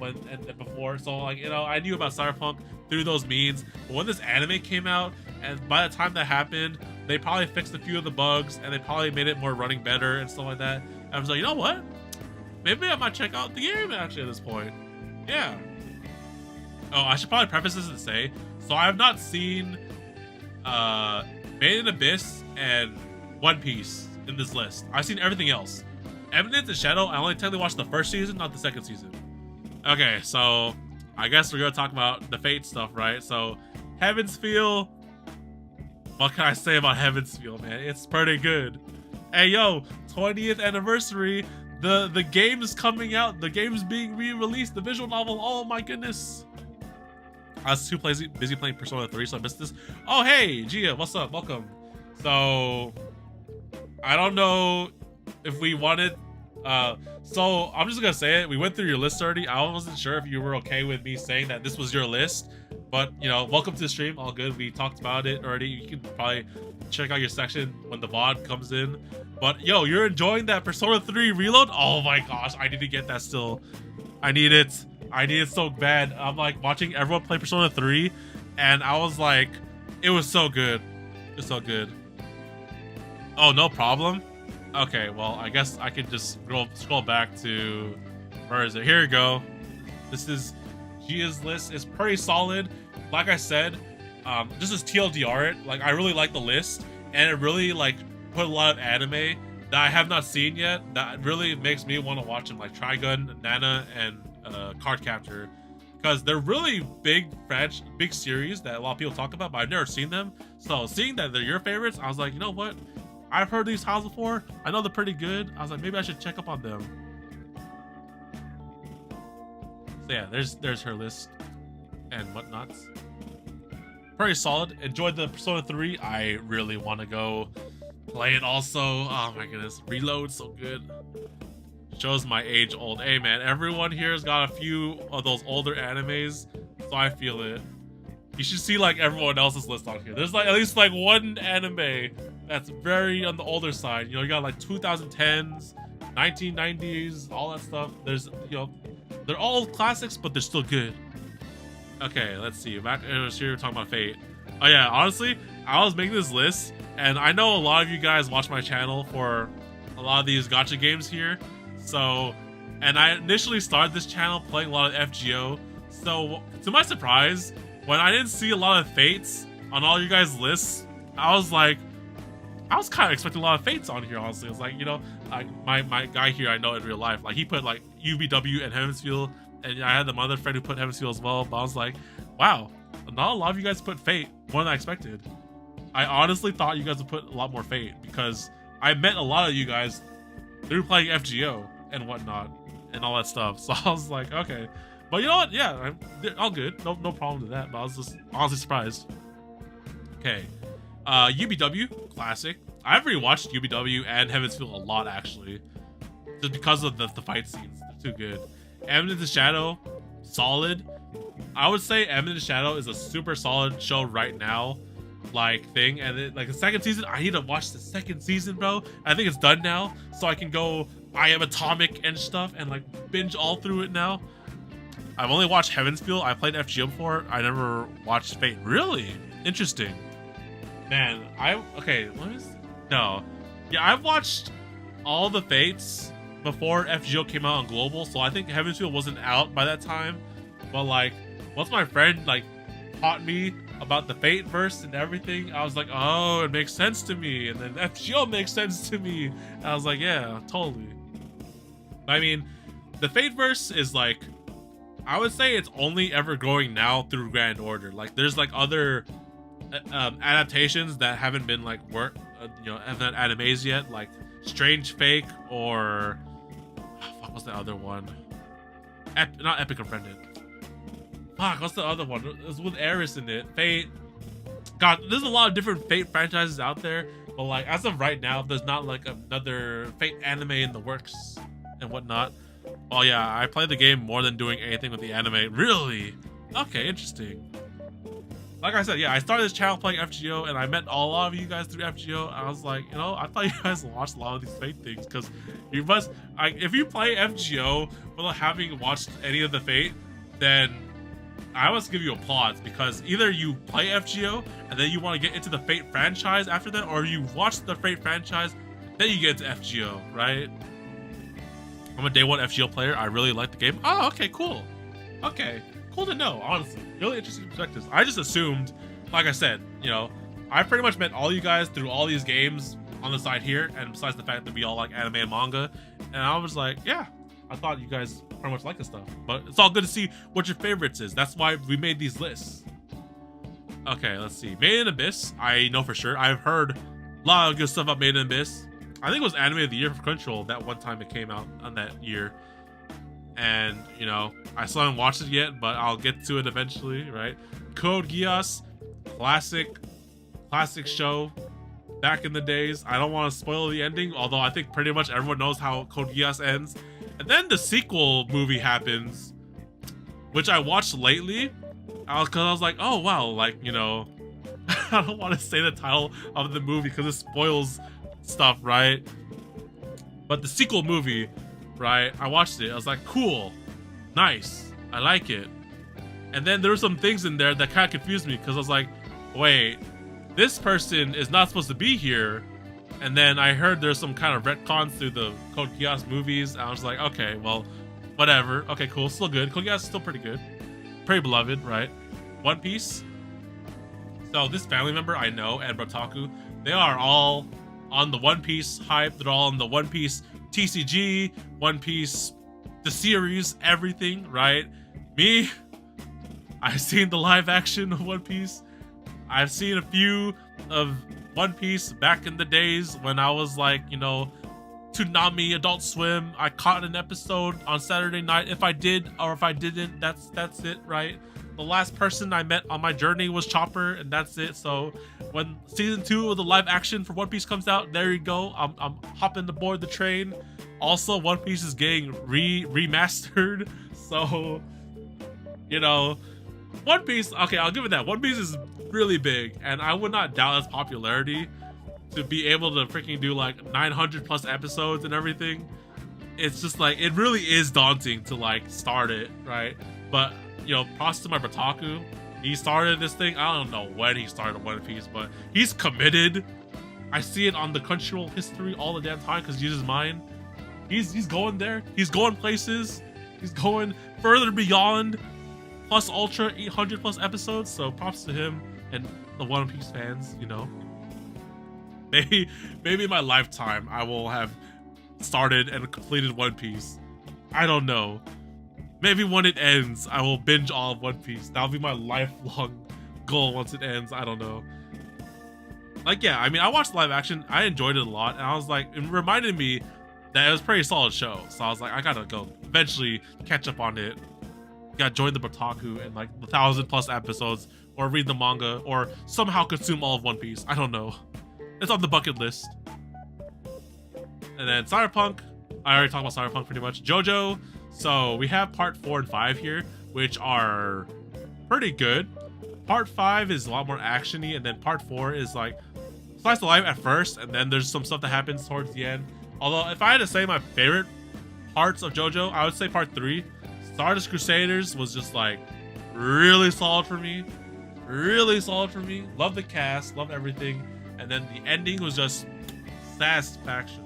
before. So like, you know, I knew about Cyberpunk through those memes. But when this anime came out, and by the time that happened, they probably fixed a few of the bugs, and they probably made it more running better and stuff like that. And I was like, you know what? Maybe I might check out the game actually at this point. Yeah. Oh, I should probably preface this and say, so I have not seen Made in Abyss and One Piece in this list. I've seen everything else. Evidence and Shadow, I only technically watched the first season, not the second season. Okay, so I guess we're gonna talk about the Fate stuff, right? So Heavensfield, what can I say about Heavensfield, man? It's pretty good. Hey yo, 20th anniversary. The game is coming out. The game is being re-released. The visual novel. Oh my goodness. I was too busy playing Persona 3, so I missed this. Oh hey, Gia, what's up? Welcome. So I don't know if we wanted so I'm just gonna say it. We went through your list already. I wasn't sure if you were okay with me saying that this was your list, but you know, welcome to the stream. All good. We talked about it already. You can probably check out your section when the VOD comes in. But yo, you're enjoying that Persona 3 reload? Oh my gosh, I need to get that still. I need it. I need it so bad. I'm like watching everyone play Persona 3, and I was like, it was so good. It's so good. Oh, no problem. Okay, well, I guess I could just scroll back to, where is it? Here we go. This is Gia's list. It's pretty solid. Like I said, just as TLDR it, like I really like the list, and it really like put a lot of anime that I have not seen yet. That really makes me want to watch them, like Trigun, Nana, and Card Captor, because they're really big series that a lot of people talk about, but I've never seen them. So seeing that they're your favorites, I was like, you know what? I've heard these titles before. I know they're pretty good. I was like, maybe I should check up on them. So yeah, there's her list and whatnots. Pretty solid. Enjoyed the Persona 3. I really want to go play it also. Oh my goodness. Reload, so good. Shows my age old. Hey man, everyone here has got a few of those older animes, so I feel it. You should see like everyone else's list on here. There's like at least like one anime that's very on the older side. You know, you got like 2010s, 1990s, all that stuff. There's, you know, they're all classics, but they're still good. Okay, let's see. Back here, we're talking about Fate. Oh yeah, honestly, I was making this list, and I know a lot of you guys watch my channel for a lot of these gacha games here. So, and I initially started this channel playing a lot of FGO. So, to my surprise, when I didn't see a lot of Fates on all you guys' lists, I was like, I was kind of expecting a lot of Fates on here, honestly. It's like, you know, like my guy here I know in real life, like he put like UBW and Heaven's Feel, and I had the other friend who put Heaven's Feel as well, but I was like, wow, not a lot of you guys put Fate, more than I expected. I honestly thought you guys would put a lot more Fate, because I met a lot of you guys through playing FGO and whatnot and all that stuff. So I was like, okay, but you know what? Yeah, they're all good. No problem with that. But I was just honestly surprised. Okay, UBW classic. I've rewatched UBW and Heaven's Feel a lot actually, just because of the fight scenes. They're too good. Eminence of Shadow, solid. I would say Eminence of Shadow is a super solid show right now, like thing. And it, like the second season, I need to watch the second season, bro. I think it's done now, so I can go I Am Atomic and stuff and like binge all through it now. I've only watched Heaven's Feel. I played FGO before. I never watched Fate. Really interesting, man. Yeah, I've watched all the Fates before FGO came out on global, so I think Heaven's Feel wasn't out by that time. But like once my friend like taught me about the Fate verse and everything, I was like, oh, it makes sense to me. And then FGO makes sense to me. And I was like, yeah, totally. I mean, the Fate verse is like, I would say it's only ever going now through Grand Order. Like there's like other adaptations that haven't been like haven't animes yet, like Strange Fake or fuck, what's the other one? Not Epic Unfriended. Fuck, what's the other one? It's with Eris in it. Fate. God, there's a lot of different Fate franchises out there, but like as of right now, there's not like another Fate anime in the works and whatnot. Oh yeah, I play the game more than doing anything with the anime. Really? Okay, interesting. Like I said, yeah, I started this channel playing FGO, and I met a lot of you guys through FGO. I was like, you know, I thought you guys watched a lot of these Fate things, because you must. If you play FGO without having watched any of the Fate, then I must give you applause, because either you play FGO and then you want to get into the Fate franchise after that, or you watch the Fate franchise, then you get into FGO, right? I'm a day one FGO player. I really like the game. Oh, okay, cool. Okay, cool to know, honestly. Really interesting perspectives. I just assumed, like I said, you know, I pretty much met all you guys through all these games on the side here, and besides the fact that we all like anime and manga, and I was like, yeah, I thought you guys pretty much like this stuff. But it's all good to see what your favorites is. That's why we made these lists. Okay, let's see. Made in Abyss, I know for sure. I've heard a lot of good stuff about Made in Abyss. I think it was Anime of the Year for Crunchyroll that one time it came out on that year. And, you know, I still haven't watched it yet, but I'll get to it eventually, right? Code Geass, classic show back in the days. I don't want to spoil the ending, although I think pretty much everyone knows how Code Geass ends. And then the sequel movie happens, which I watched lately, because I was like, oh, wow, like, you know, I don't want to say the title of the movie because it spoils stuff, right? But the sequel movie, right, I watched it. I was like, cool, nice. I like it. And then there were some things in there that kind of confused me because I was like, wait, this person is not supposed to be here. And then I heard there's some kind of retcons through the Code Geass movies. And I was like, okay, well, whatever. Okay, cool. Still good. Code Geass is still pretty good. Pretty beloved, right? One Piece. So this family member I know and Brotaku, they are all on the One Piece hype. They're all on the One Piece TCG, One Piece, the series, everything, right? Me, I've seen the live action of One Piece. I've seen a few of One Piece back in the days when I was like, you know, Toonami, Adult Swim. I caught an episode on Saturday night. If I did or if I didn't, that's it, right? The last person I met on my journey was Chopper, and that's it. So when season 2 of the live action for One Piece comes out, there you go. I'm hopping aboard the train. Also, One Piece is getting remastered. So, you know, One Piece, okay, I'll give it that. One Piece is really big, and I would not doubt its popularity to be able to freaking do like 900 plus episodes and everything. It's just like, it really is daunting to like start it, right? But, you know, props to my Brotaku. He started this thing. I don't know when he started One Piece, but he's committed. I see it on the Crunchyroll history all the damn time because he uses mine. He's going there. He's going places. He's going further beyond plus ultra 800 plus episodes. So props to him and the One Piece fans, you know. Maybe in my lifetime I will have started and completed One Piece. I don't know. Maybe when it ends, I will binge all of One Piece. That'll be my lifelong goal once it ends. I don't know. Like, yeah, I mean, I watched live action. I enjoyed it a lot. And I was like, it reminded me that it was a pretty solid show. So I was like, I gotta go eventually catch up on it. Gotta join the Brotaku and like 1,000 plus episodes, or read the manga, or somehow consume all of One Piece. I don't know. It's on the bucket list. And then Cyberpunk. I already talked about Cyberpunk pretty much. JoJo. So we have part 4 and 5 here, which are pretty good. Part 5 is a lot more actiony, and then part 4 is like slice of life at first, and then there's some stuff that happens towards the end. Although if I had to say my favorite parts of JoJo, I would say part 3. Stardust Crusaders was just like really solid for me. Really solid for me. Love the cast, love everything. And then the ending was just satisfaction.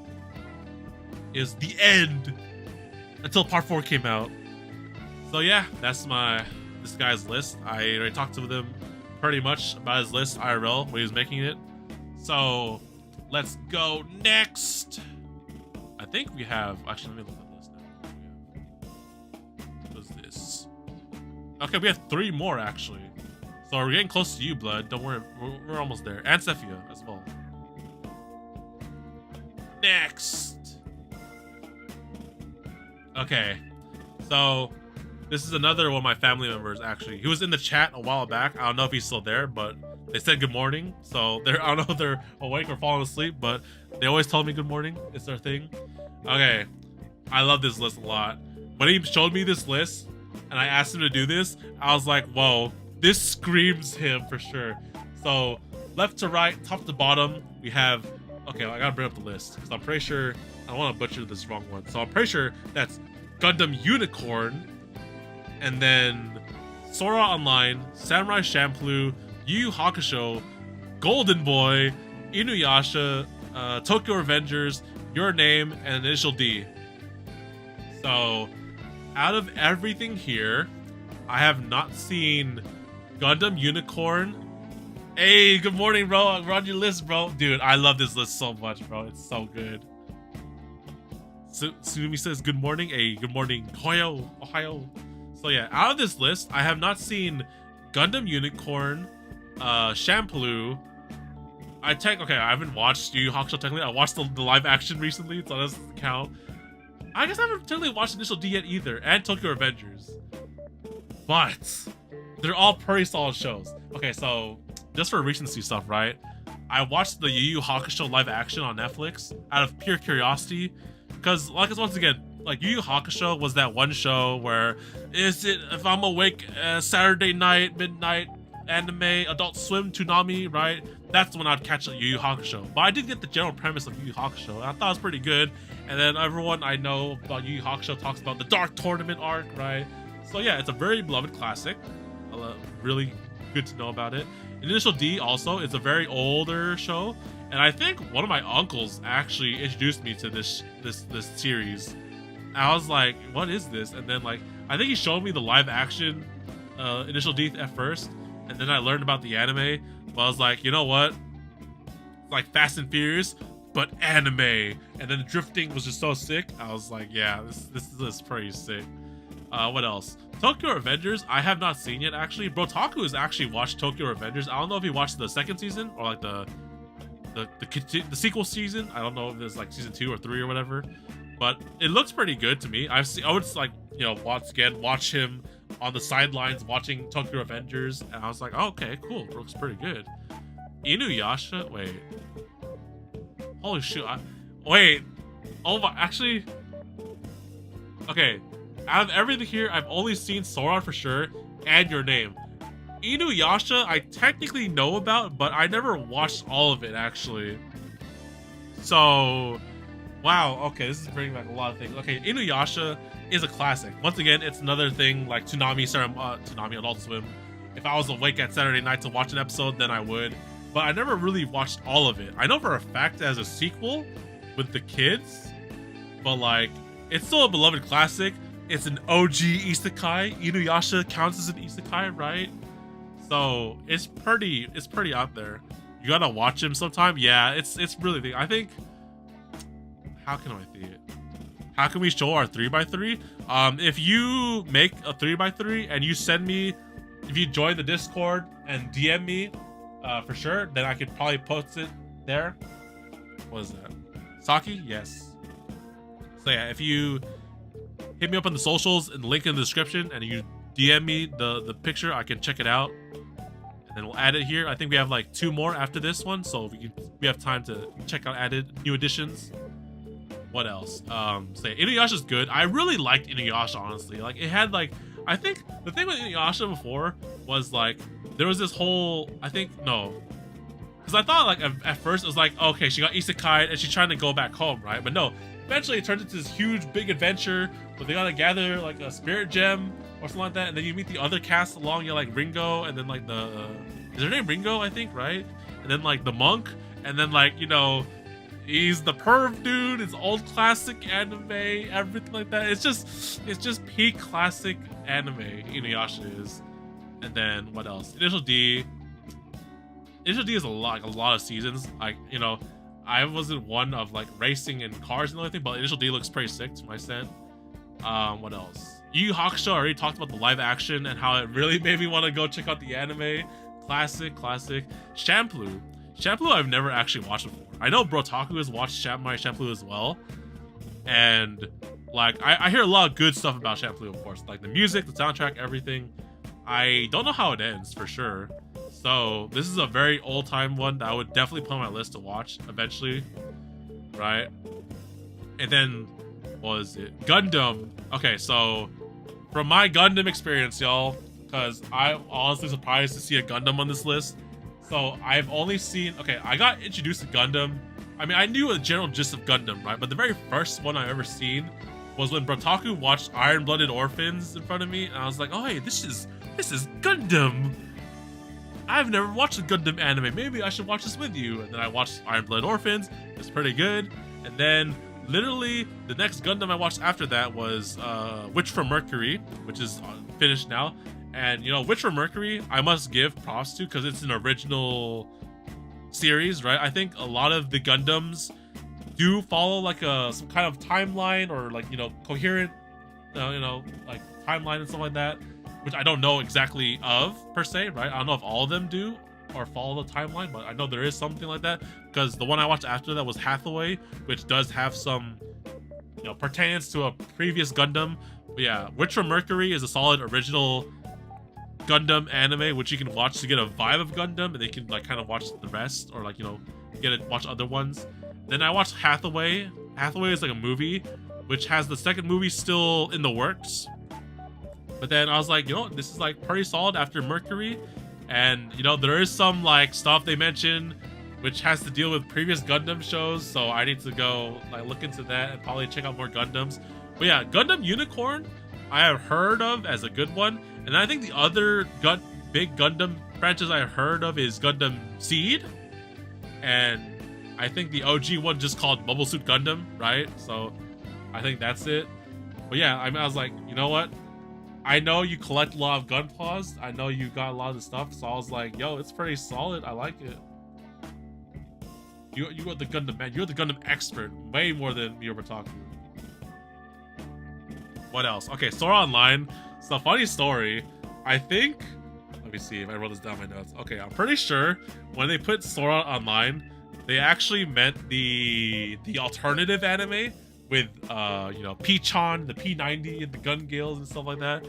Is the end. Until part 4 came out. So yeah, that's this guy's list. I already talked to him pretty much about his list IRL when he was making it. So let's go next. I think we have, actually let me look at the list now. What is this? Okay, we have 3 more actually. So we're getting close to you, Blood. Don't worry, we're almost there. And Sefia as well. Next. Okay, so this is another one of my family members actually. He was in the chat a while back. I don't know if he's still there, but they said good morning. So I don't know if they're awake or falling asleep, but they always tell me good morning. It's their thing. Okay, I love this list a lot. When he showed me this list and I asked him to do this, I was like, whoa, this screams him for sure. So left to right, top to bottom, we have, okay, I gotta bring up the list because I'm pretty sure I don't want to butcher this wrong one. So I'm pretty sure that's Gundam Unicorn, and then Sora Online, Samurai Champloo, Yu Yu Hakusho, Golden Boy, Inuyasha, Tokyo Revengers, Your Name, and Initial D. So out of everything here, I have not seen Gundam Unicorn. Hey, good morning, bro. We're on your list, bro. Dude, I love this list so much, bro. It's so good. Sunumi says good morning. Hey, good morning, Ohio. So yeah, out of this list, I have not seen Gundam Unicorn, Champloo. I haven't watched Yu Yu Hakusho technically. I watched the live action recently, so that doesn't count. I guess I haven't technically watched Initial D yet either, and Tokyo Revengers. But they're all pretty solid shows. Okay, so just for recency stuff, right? I watched the Yu Yu Hakusho live action on Netflix out of pure curiosity. Because, like, once again, like, Yu Yu Hakusho was that one show where, if I'm awake Saturday night, midnight, anime, Adult Swim, Toonami, right? That's when I'd catch Yu Yu Hakusho. But I did get the general premise of Yu Yu Hakusho, and I thought it was pretty good. And then everyone I know about Yu Yu Hakusho talks about the Dark Tournament arc, right? So yeah, it's a very beloved classic. Really good to know about it. Initial D also is a very older show, and I think one of my uncles actually introduced me to this series. I was like, what is this? And then like I think he showed me the live action Initial D at first, and then I learned about the anime. But I was like, you know what? It's like Fast and Furious, but anime. And then the drifting was just so sick. I was like, yeah, this is pretty sick. What else? Tokyo Revengers, I have not seen yet actually. Brotaku has actually watched Tokyo Revengers. I don't know if he watched the second season or like the sequel season. I don't know if it's like season 2 or 3 or whatever. But it looks pretty good to me. I would like, you know, watch him on the sidelines watching Tokyo Revengers, and I was like, oh, okay, cool, it looks pretty good. Inuyasha, wait, holy shoot, wait, oh my, actually, okay, out of everything here, I've only seen Sora for sure, and Your Name. Inuyasha, I technically know about, but I never watched all of it actually. So, wow, okay, this is bringing back a lot of things. Okay, Inuyasha is a classic. Once again, it's another thing like Toonami Adult Swim. If I was awake at Saturday night to watch an episode, then I would. But I never really watched all of it. I know for a fact as a sequel with the kids, but like, it's still a beloved classic. It's an OG isekai. Inuyasha counts as an isekai, right? So it's pretty out there. You gotta watch him sometime. Yeah, it's really big. I think, how can I see it? How can we show our 3x3? If you make a 3x3 and you send me, if you join the Discord and DM me, for sure, then I could probably post it there. What is that? Sokye? Yes. So yeah, if you hit me up on the socials and link in the description and you DM me the picture, I can check it out. And then we'll add it here. I think we have like 2 more after this one, so we have time to check out new additions. What else? So yeah, Inuyasha's good. I really liked Inuyasha, honestly. Like, it had like, I think the thing with Inuyasha before was like, there was this whole, I think, no, because I thought like at first it was like, okay, she got isekai and she's trying to go back home, right? But no, eventually it turns into this huge big adventure where they gotta gather like a spirit gem or something like that, and then you meet the other cast along. You're like Ringo, and then like is her name Ringo, I think, right? And then like the monk, and then like, you know, he's the perv dude. It's old classic anime, everything like that. It's just peak classic anime. Inuyasha is. And then what else? Initial D is a lot of seasons. Like, you know, I wasn't one of like racing and cars and everything, but Initial D looks pretty sick to my extent. What else? Yu Yu Hakusho, I already talked about the live action and how it really made me want to go check out the anime. Classic. Shampoo I've never actually watched before. I know Brotaku has watched my Shampoo as well, and like I hear a lot of good stuff about Shampoo, of course, like the music, the soundtrack, everything. I don't know how it ends for sure, so this is a very old time one that I would definitely put on my list to watch eventually, right? And then what was it? Gundam. Okay, so from my Gundam experience, y'all, because I'm honestly surprised to see a Gundam on this list. So I've only seen, okay, I got introduced to Gundam. I mean, I knew a general gist of Gundam, right? But the very first one I've ever seen was when Brotaku watched Iron-Blooded Orphans in front of me, and I was like, oh hey, this is Gundam. I've never watched a Gundam anime. Maybe I should watch this with you. And then I watched Iron-Blooded Orphans. It's pretty good. And then literally the next Gundam I watched after that was Witch from Mercury, which is finished now. And, you know, Witch from Mercury, I must give props to because it's an original series, right? I think a lot of the Gundams do follow like some kind of timeline or like, you know, coherent, you know, like timeline and stuff like that, which I don't know exactly of per se, right? I don't know if all of them do or follow the timeline, but I know there is something like that because the one I watched after that was Hathaway, which does have some, you know, pertains to a previous Gundam. But yeah, Witch from Mercury is a solid original Gundam anime which you can watch to get a vibe of Gundam, and they can like kind of watch the rest or like, you know, watch other ones. Then I watched Hathaway. Hathaway is like a movie which has the second movie still in the works, but then I was like, you know, this is like pretty solid after Mercury. And you know, there is some like stuff they mention which has to deal with previous Gundam shows, so I need to go like look into that and probably check out more Gundams. But yeah, Gundam Unicorn, I have heard of as a good one, and I think the other big Gundam franchise I heard of is Gundam Seed, and I think the OG one just called Mobile Suit Gundam, right? So I think that's it. But yeah, I mean, I was like, you know what? I know you collect a lot of gun paws. I know you got a lot of stuff, so I was like, yo, it's pretty solid. I like it. You are the Gundam man. You're the Gundam expert, way more than TheBrotaku. What else? Okay, Sora Online. It's a funny story. I think. Let me see if I wrote this down in my notes. Okay, I'm pretty sure when they put Sora Online, they actually meant the alternative anime with you know, P-chan, the P90, and the Gun Gales and stuff like that.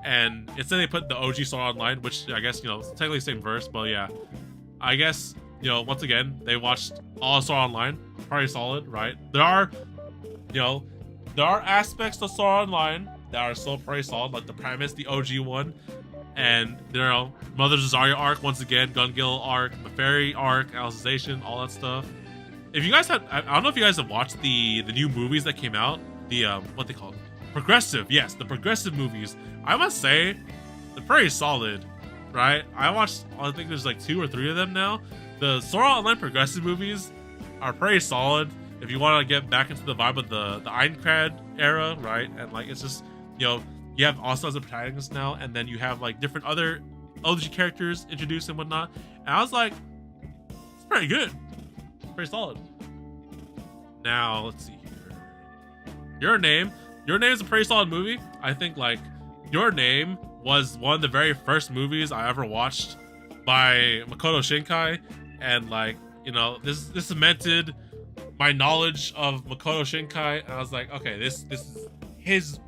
And instead they put the OG Sora Online, which I guess, you know, it's technically the same verse, but yeah. I guess, you know, once again, they watched all Sora Online. Pretty solid, right? There are, you know, there are aspects of Sora Online that are still pretty solid, like the premise, the OG one. And, you know, Mother Zarya arc, once again, Gun Gale arc, the Fairy arc, Alicization, all that stuff. If you guys have, I don't know if you guys have watched the new movies that came out, the, what they call it? Progressive, yes, the progressive movies. I must say, they're pretty solid, right? I watched, I think there's like 2 or 3 of them now. The Sora Online progressive movies are pretty solid if you want to get back into the vibe of the Aincrad era, right? And like, it's just, you know, you have Asa as a protagonist now, and then you have like different other OG characters introduced and whatnot. And I was like, it's pretty good. Pretty solid. Now, let's see here. Your Name is a pretty solid movie. I think like Your Name was one of the very first movies I ever watched by Makoto Shinkai, and like, you know, this cemented my knowledge of Makoto Shinkai, and I was like, okay, this is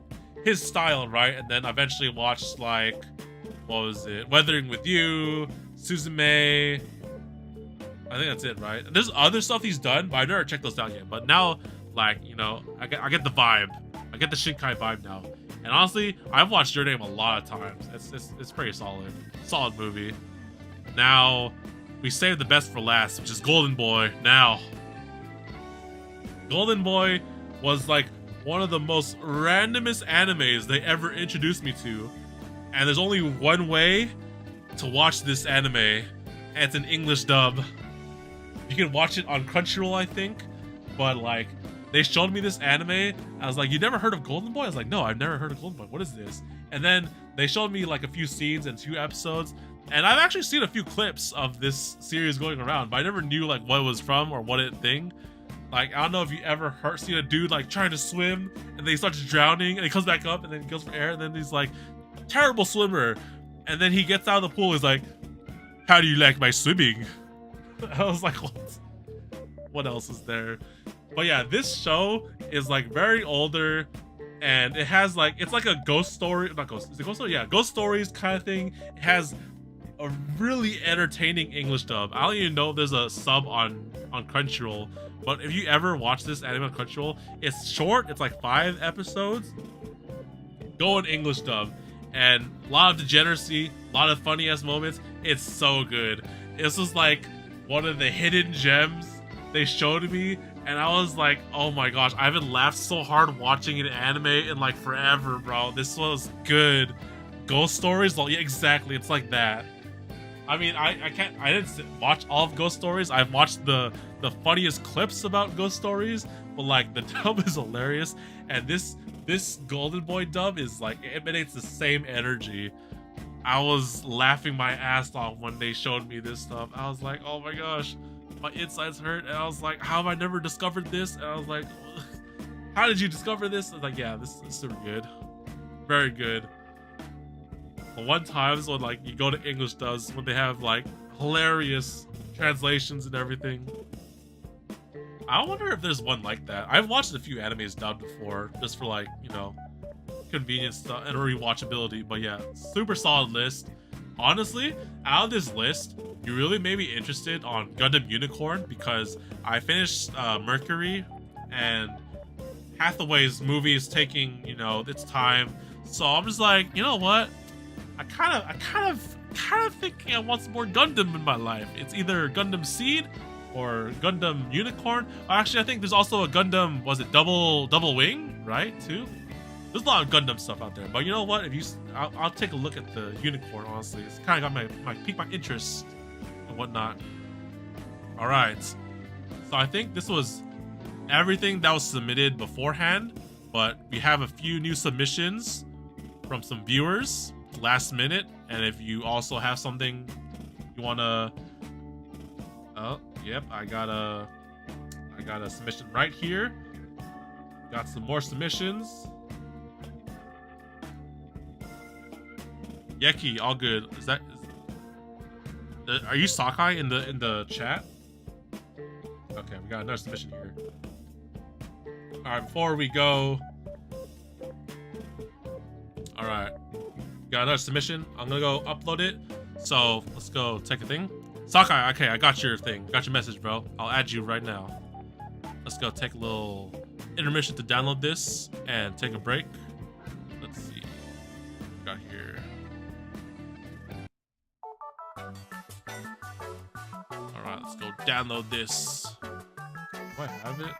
his style, right? And then eventually watched like, what was it? Weathering with You, Suzume. I think that's it, right? There's other stuff he's done, but I've never checked those out yet. But now, like, you know, I get the vibe. I get the Shinkai vibe now. And honestly, I've watched Your Name a lot of times. It's pretty solid. Solid movie. Now, we saved the best for last, which is Golden Boy. Now, Golden Boy was like one of the most randomest animes they ever introduced me to. And there's only one way to watch this anime, and it's an English dub. You can watch it on Crunchyroll, I think, but like, they showed me this anime. I was like, you never heard of Golden Boy? I was like, no, I've never heard of Golden Boy. What is this? And then they showed me like a few scenes and 2 episodes, and I've actually seen a few clips of this series going around, but I never knew like what it was from or what it thing. Like, I don't know if you ever seen a dude like trying to swim, and then he starts drowning, and he comes back up, and then he goes for air, and then he's like, terrible swimmer, and then he gets out of the pool. He's like, how do you like my swimming? I was like, what else is there? But yeah, this show is like very older, and it has like, it's like a ghost story, not ghost, is it ghost story? Yeah, ghost stories kind of thing. It has a really entertaining English dub. I don't even know if there's a sub on Crunchyroll, but if you ever watch this anime on Crunchyroll, it's short, it's like 5 episodes. Go in English dub, and a lot of degeneracy, a lot of funny ass moments. It's so good. This was like one of the hidden gems they showed me, and I was like, oh my gosh, I haven't laughed so hard watching an anime in like forever, bro. This was good. Ghost Stories, well, yeah, exactly, it's like that. I mean, I didn't watch all of Ghost Stories. I've watched the funniest clips about Ghost Stories, but like the dub is hilarious, and this Golden Boy dub is like, it emanates the same energy. I was laughing my ass off when they showed me this stuff. I was like, oh my gosh, my insides hurt, and I was like, how have I never discovered this? And I was like, how did you discover this? I was like, yeah, this is super good, very good. But one time is when like you go to English dubs, when they have like hilarious translations and everything. I wonder if there's one like that. I've watched a few animes dubbed before, just for like, you know, convenience stuff and rewatchability. But yeah, super solid list. Honestly, out of this list, you really made me interested on Gundam Unicorn, because I finished Mercury, and Hathaway's movie is taking, you know, its time. So I'm just like, you know what? I kind of thinking I want some more Gundam in my life. It's either Gundam Seed or Gundam Unicorn. Actually, I think there's also a Gundam, was it Double Wing, right? Too. There's a lot of Gundam stuff out there, but you know what? If you, I'll take a look at the unicorn. Honestly, it's kind of got my piqued my interest and whatnot. All right, so I think this was everything that was submitted beforehand, but we have a few new submissions from some viewers last minute, and if you also have something you wanna, oh yep, I got a submission right here. Got some more submissions. Yeki, all good. Are you Sokye in the chat? Okay, we got another submission here. All right, before we go, all right, got another submission. I'm gonna go upload it. So let's go take a thing. Sokye, okay, I got your thing. Got your message, bro. I'll add you right now. Let's go take a little intermission to download this and take a break. Let's see. Got here. All right, let's go download this. Do I have it?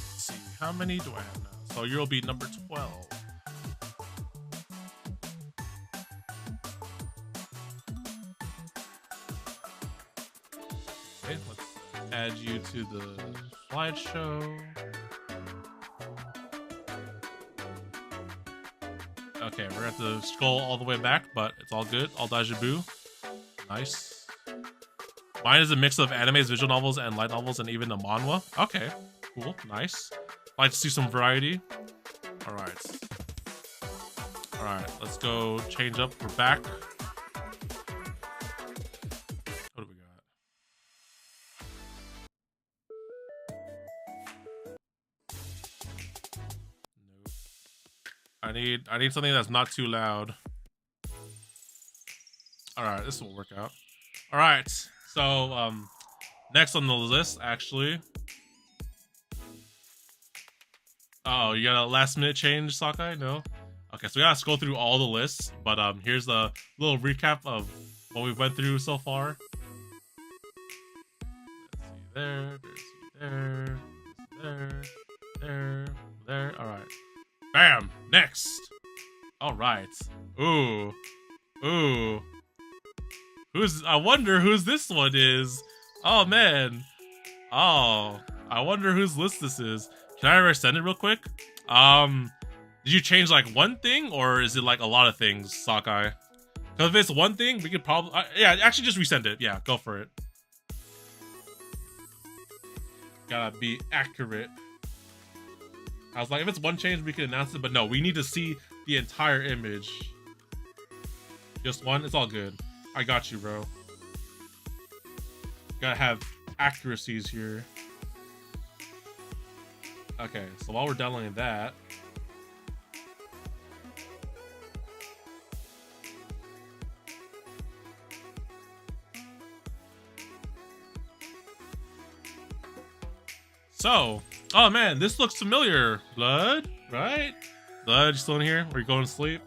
Let's see. How many do I have now? So you'll be number 12. Okay, let's add you to the slideshow. Okay, we're gonna have to scroll all the way back, but it's all good. All dajibu. Nice. Mine is a mix of animes, visual novels, and light novels, and even a manhwa. Okay, cool, nice. Like to see some variety. All right, let's go change up. We're back. What do we got? Nope. I need something that's not too loud. All right, this will work out. All right, so next on the list, actually. Oh, you got a last minute change, Sokye? No? Okay, so we gotta scroll through all the lists, but here's a little recap of what we went through so far. Let's see there. Alright. Bam! Next! Alright. Ooh. I wonder whose this one is. Oh man. Oh, I wonder whose list this is. Can I resend it real quick? Did you change like one thing, or is it like a lot of things, Sokye? Because if it's one thing, we could probably... yeah, actually just resend it. Yeah, go for it. Gotta be accurate. I was like, if it's one change, we can announce it, but no, we need to see the entire image. Just one? It's all good. I got you, bro. Gotta have accuracies here. Okay, so while we're downloading that, so, oh man, this looks familiar. Blood, right? Blood, you still in here? Or you going to sleep?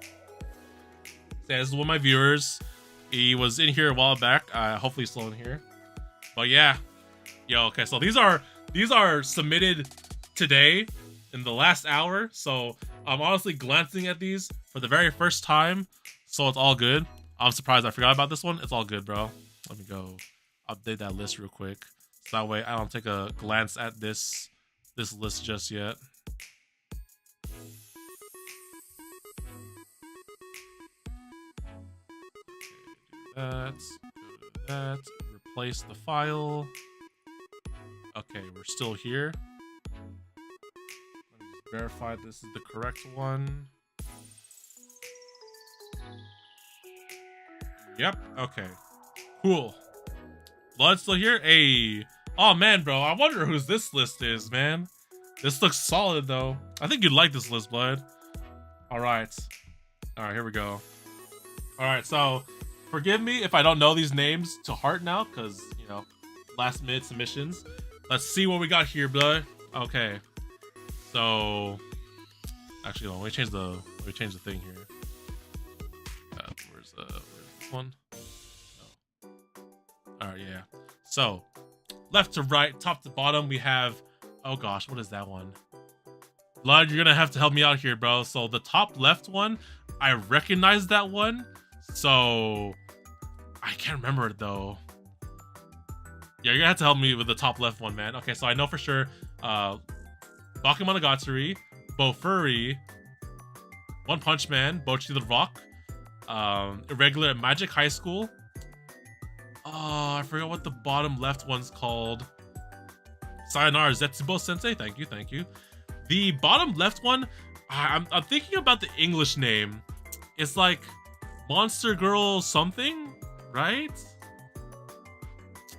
Yeah, this is one of my viewers. He was in here a while back. Hopefully he's still in here. But yeah, yo, okay, so these are submitted today in the last hour, so I'm honestly glancing at these for the very first time, so it's all good. I'm surprised I forgot about this one. It's all good, bro. Let me go update that list real quick, so that way I don't take a glance at this list just yet. Okay, go to that, replace the file. Okay, we're still here. Let me just verify this is the correct one. Yep, okay. Cool. Blood's still here? Hey. Oh man, bro, I wonder whose this list is, man. This looks solid though. I think you'd like this list, Blood. Alright. Alright, here we go. All right, so forgive me if I don't know these names to heart now, because you know, last minute submissions. Let's see what we got here, blood. Okay, so actually, no, let me change the thing here. Where's this one? No. All right, yeah. So left to right, top to bottom, we have. Oh gosh, what is that one? Blood, you're gonna have to help me out here, bro. So the top left one, I recognize that one. So I can't remember it though. Yeah, you're gonna have to help me with the top left one, man. Okay, so I know for sure Bakemonogatari, Bofuri, One Punch Man, Bocchi the Rock, Irregular Magic High School. Oh, I forgot what the bottom left one's called. Sayonara Zetsubo Sensei. Thank you, thank you. The bottom left one, I'm thinking about the English name. It's like Monster Girl something, right?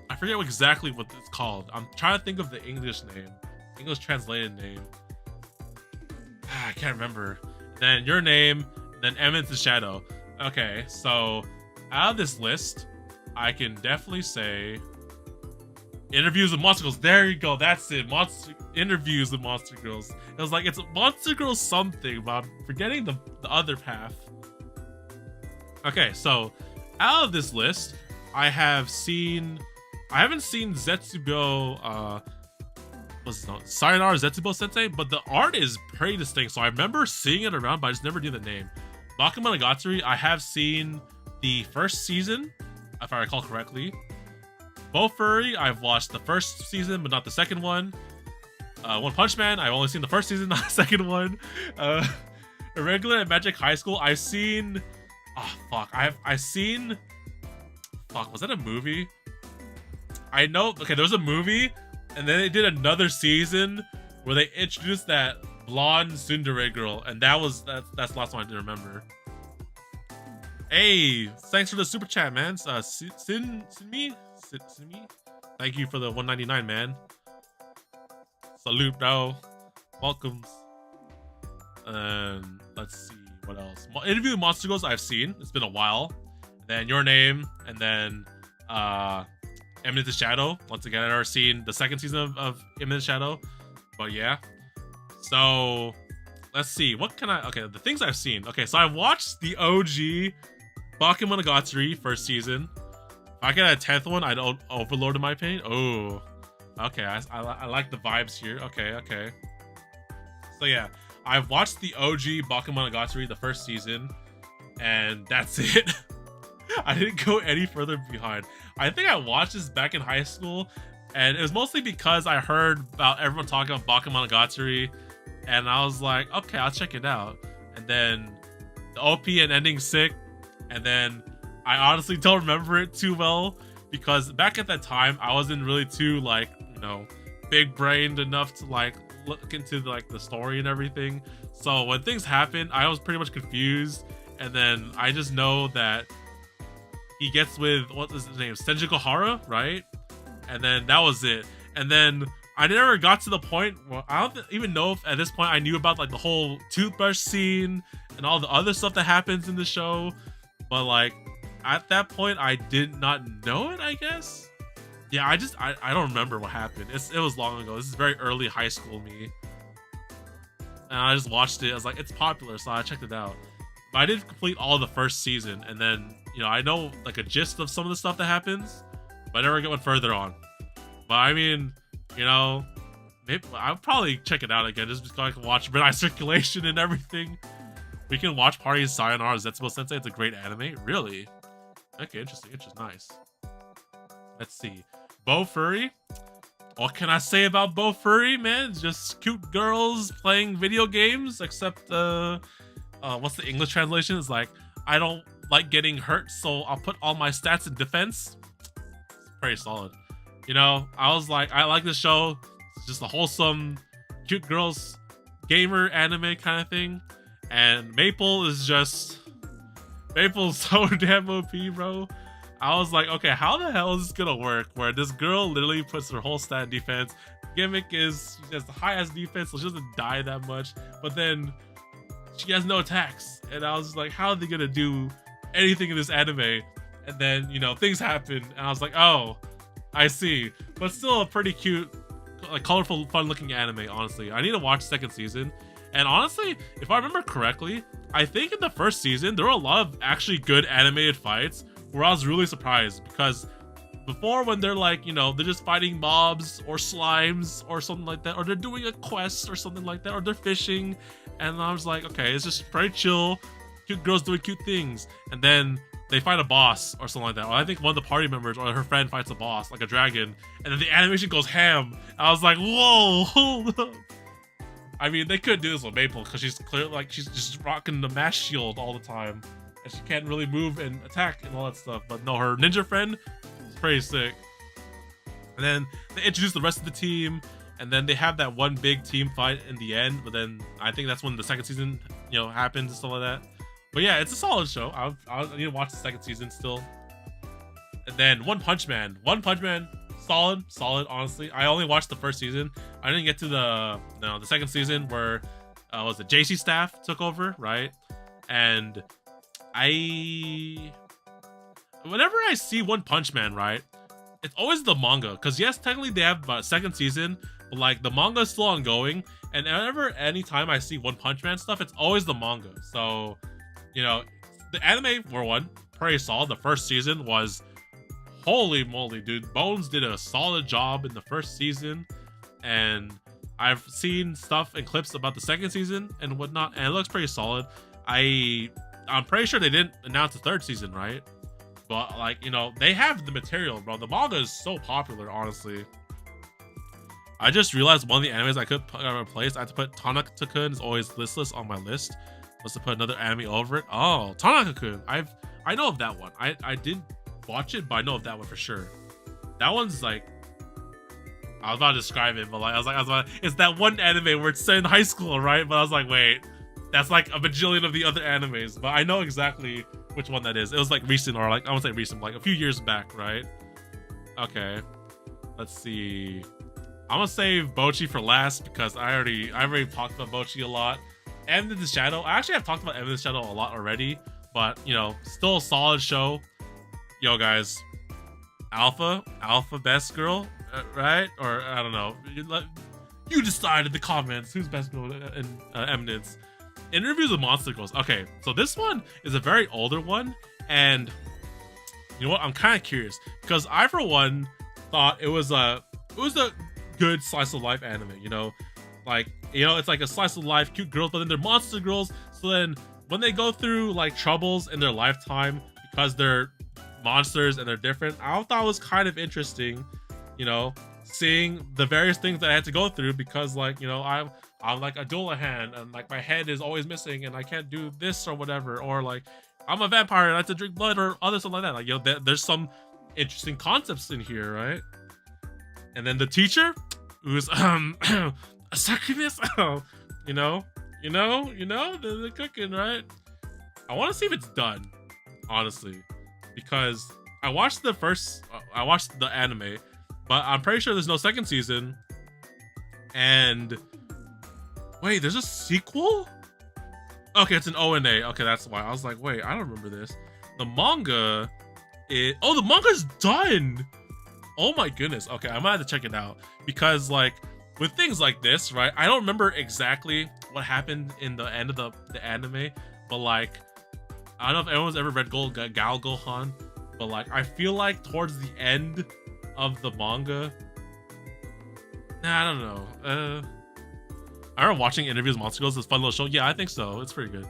I forget exactly what it's called. I'm trying to think of the English name. English translated name. I can't remember. Then your name, then Eminence the Shadow. Okay, so out of this list, I can definitely say Interviews with Monster Girls. There you go. That's it. Interviews with Monster Girls. It was like, it's Monster Girls something, but I'm forgetting the other path. Okay, so out of this list, I haven't seen Zetsubo, what's it called? Sayonara Zetsubo Sensei, but the art is pretty distinct. So I remember seeing it around, but I just never knew the name. Bakemonogatari, I have seen the first season, if I recall correctly. Bofuri, I've watched the first season, but not the second one. One Punch Man, I've only seen the first season, not the second one. Irregular and Magic High School, I've seen. Oh fuck, I've seen. Fuck, was that a movie? I know. Okay, there was a movie, and then they did another season where they introduced that blonde tsundere girl, and that's the last one I didn't remember. Hey, thanks for the super chat, man. Sinmi. Thank you for the 199, man. Salute, bro. Welcomes. And let's see what else. Interview with Monster Girls I've seen. It's been a while. Then Your Name, and then Eminence the Shadow. Once again, I've never seen the second season of Eminence Shadow, but yeah. So let's see. What can I? Okay, the things I've seen. Okay, so I watched the OG Bakemonogatari first season. If I get a 10th one, I'd Overlord in my opinion. Oh, okay. I like the vibes here. Okay. So yeah, I've watched the OG Bakemonogatari, the first season, and that's it. I didn't go any further behind. I think I watched this back in high school, and it was mostly because I heard about everyone talking about Bakemonogatari, and I was like, okay, I'll check it out. And then the OP and ending sick, and then I honestly don't remember it too well, because back at that time I wasn't really too, like, you know, big brained enough to like look into like the story and everything. So when things happened, I was pretty much confused, and then I just know that he gets with, what is his name, Senju Kohara, right? And then that was it. And then I never got to the point where I don't even know if at this point I knew about like the whole toothbrush scene and all the other stuff that happens in the show. But like at that point I did not know it, I guess. Yeah, I don't remember what happened. It was long ago. This is very early high school me. And I just watched it. I was like, it's popular, so I checked it out. But I didn't complete all the first season, and then, you know, I know like a gist of some of the stuff that happens, but I never get one further on. But I mean, you know, maybe I'll probably check it out again, just because I can watch Red Eye Circulation and everything. We can watch Party Sayonara Zetsubo Sensei. It's a great anime. Really? Okay, interesting. Nice. Let's see. Bofuri. What can I say about Bofuri, man? It's just cute girls playing video games, except what's the English translation? It's like, I don't like getting hurt, so I'll put all my stats in defense. It's pretty solid. You know, I was like, I like this show. It's just a wholesome, cute girls gamer anime kind of thing. And Maple's so damn OP, bro. I was like, okay, how the hell is this gonna work? Where this girl literally puts her whole stat in defense. Gimmick is she has the highest defense, so she doesn't die that much. But then she has no attacks, and I was like, how are they gonna do anything in this anime. And then, you know, things happen, and I was like, oh, I see. But still a pretty cute, like colorful, fun-looking anime, honestly. I need to watch second season. And honestly, if I remember correctly, I think in the first season, there were a lot of actually good animated fights where I was really surprised, because before, when they're like, you know, they're just fighting mobs or slimes or something like that, or they're doing a quest or something like that, or they're fishing, and I was like, okay, it's just very chill, cute girls doing cute things, and then they fight a boss or something like that, or I think one of the party members or her friend fights a boss, like a dragon, and then the animation goes ham. I was like, whoa, hold up. I mean, they could do this with Maple, because she's clearly, like, she's just rocking the mash shield all the time, and she can't really move and attack and all that stuff, but no, her ninja friend, pretty sick. And then they introduce the rest of the team, and then they have that one big team fight in the end, but then I think that's when the second season, you know, happens and stuff like that. But yeah, it's a solid show. I need to watch the second season still. And then One Punch Man, solid, honestly. I only watched the first season. I didn't get to the second season where was the JC staff took over, right? And whenever I see One Punch Man, right, it's always the manga, because yes, technically they have a second season, but like the manga is still ongoing, and anytime I see One Punch Man stuff, it's always the manga. So, you know, the anime, for one, pretty solid. The first season was, holy moly, dude, Bones did a solid job in the first season, and I've seen stuff and clips about the second season and whatnot, and it looks pretty solid. I'm pretty sure they didn't announce the third season, right? But, like, you know, they have the material, bro. The manga is so popular, honestly. I just realized one of the animes I could replace, I had to put Tanaka-kun is always listless on my list. Was to put another anime over it. Oh, Tanaka-kun. I know of that one. I did watch it, but I know of that one for sure. That one's like, I was about to describe it, but like, it's that one anime where it's set in high school, right? But I was like, wait, that's like a bajillion of the other animes. But I know exactly which one that is. It was like recent, or like, I won't say recent, like a few years back, right? Okay, let's see. I'm gonna save Bocchi for last, because I already talked about Bocchi a lot. End in the Shadow, I actually have talked about End in the Shadow a lot already, but you know, still a solid show. Yo guys, Alpha best girl, right? Or I don't know, you decide in the comments who's best girl in Eminence. Interviews with Monster Girls. Okay, so this one is a very older one, and you know what? I'm kind of curious, because I, for one, thought it was a good slice of life anime. You know, like, you know, it's like a slice of life, cute girls, but then they're monster girls. So then when they go through like troubles in their lifetime because they're monsters and they're different, I thought it was kind of interesting. You know, seeing the various things that I had to go through, because like, you know, I'm like a Dullahan, and like my head is always missing and I can't do this or whatever, or like I'm a vampire and I have to drink blood or other stuff like that. Like, you know, there's some interesting concepts in here, right? And then the teacher, who's a succubus, you know, the cooking, right? I want to see if it's done, honestly, because I watched the anime, but I'm pretty sure there's no second season. And wait, there's a sequel? Okay, it's an ONA. Okay, that's why. I was like, wait, I don't remember this. The manga the manga's done. Oh my goodness. Okay, I might have to check it out, because like with things like this, right, I don't remember exactly what happened in the end of the anime, but like, I don't know if everyone's ever read Gal Gohan, but like, I feel like towards the end of the manga, I don't know. I remember watching Interviews with Monster Girls, this fun little show. Yeah, I think so. It's pretty good.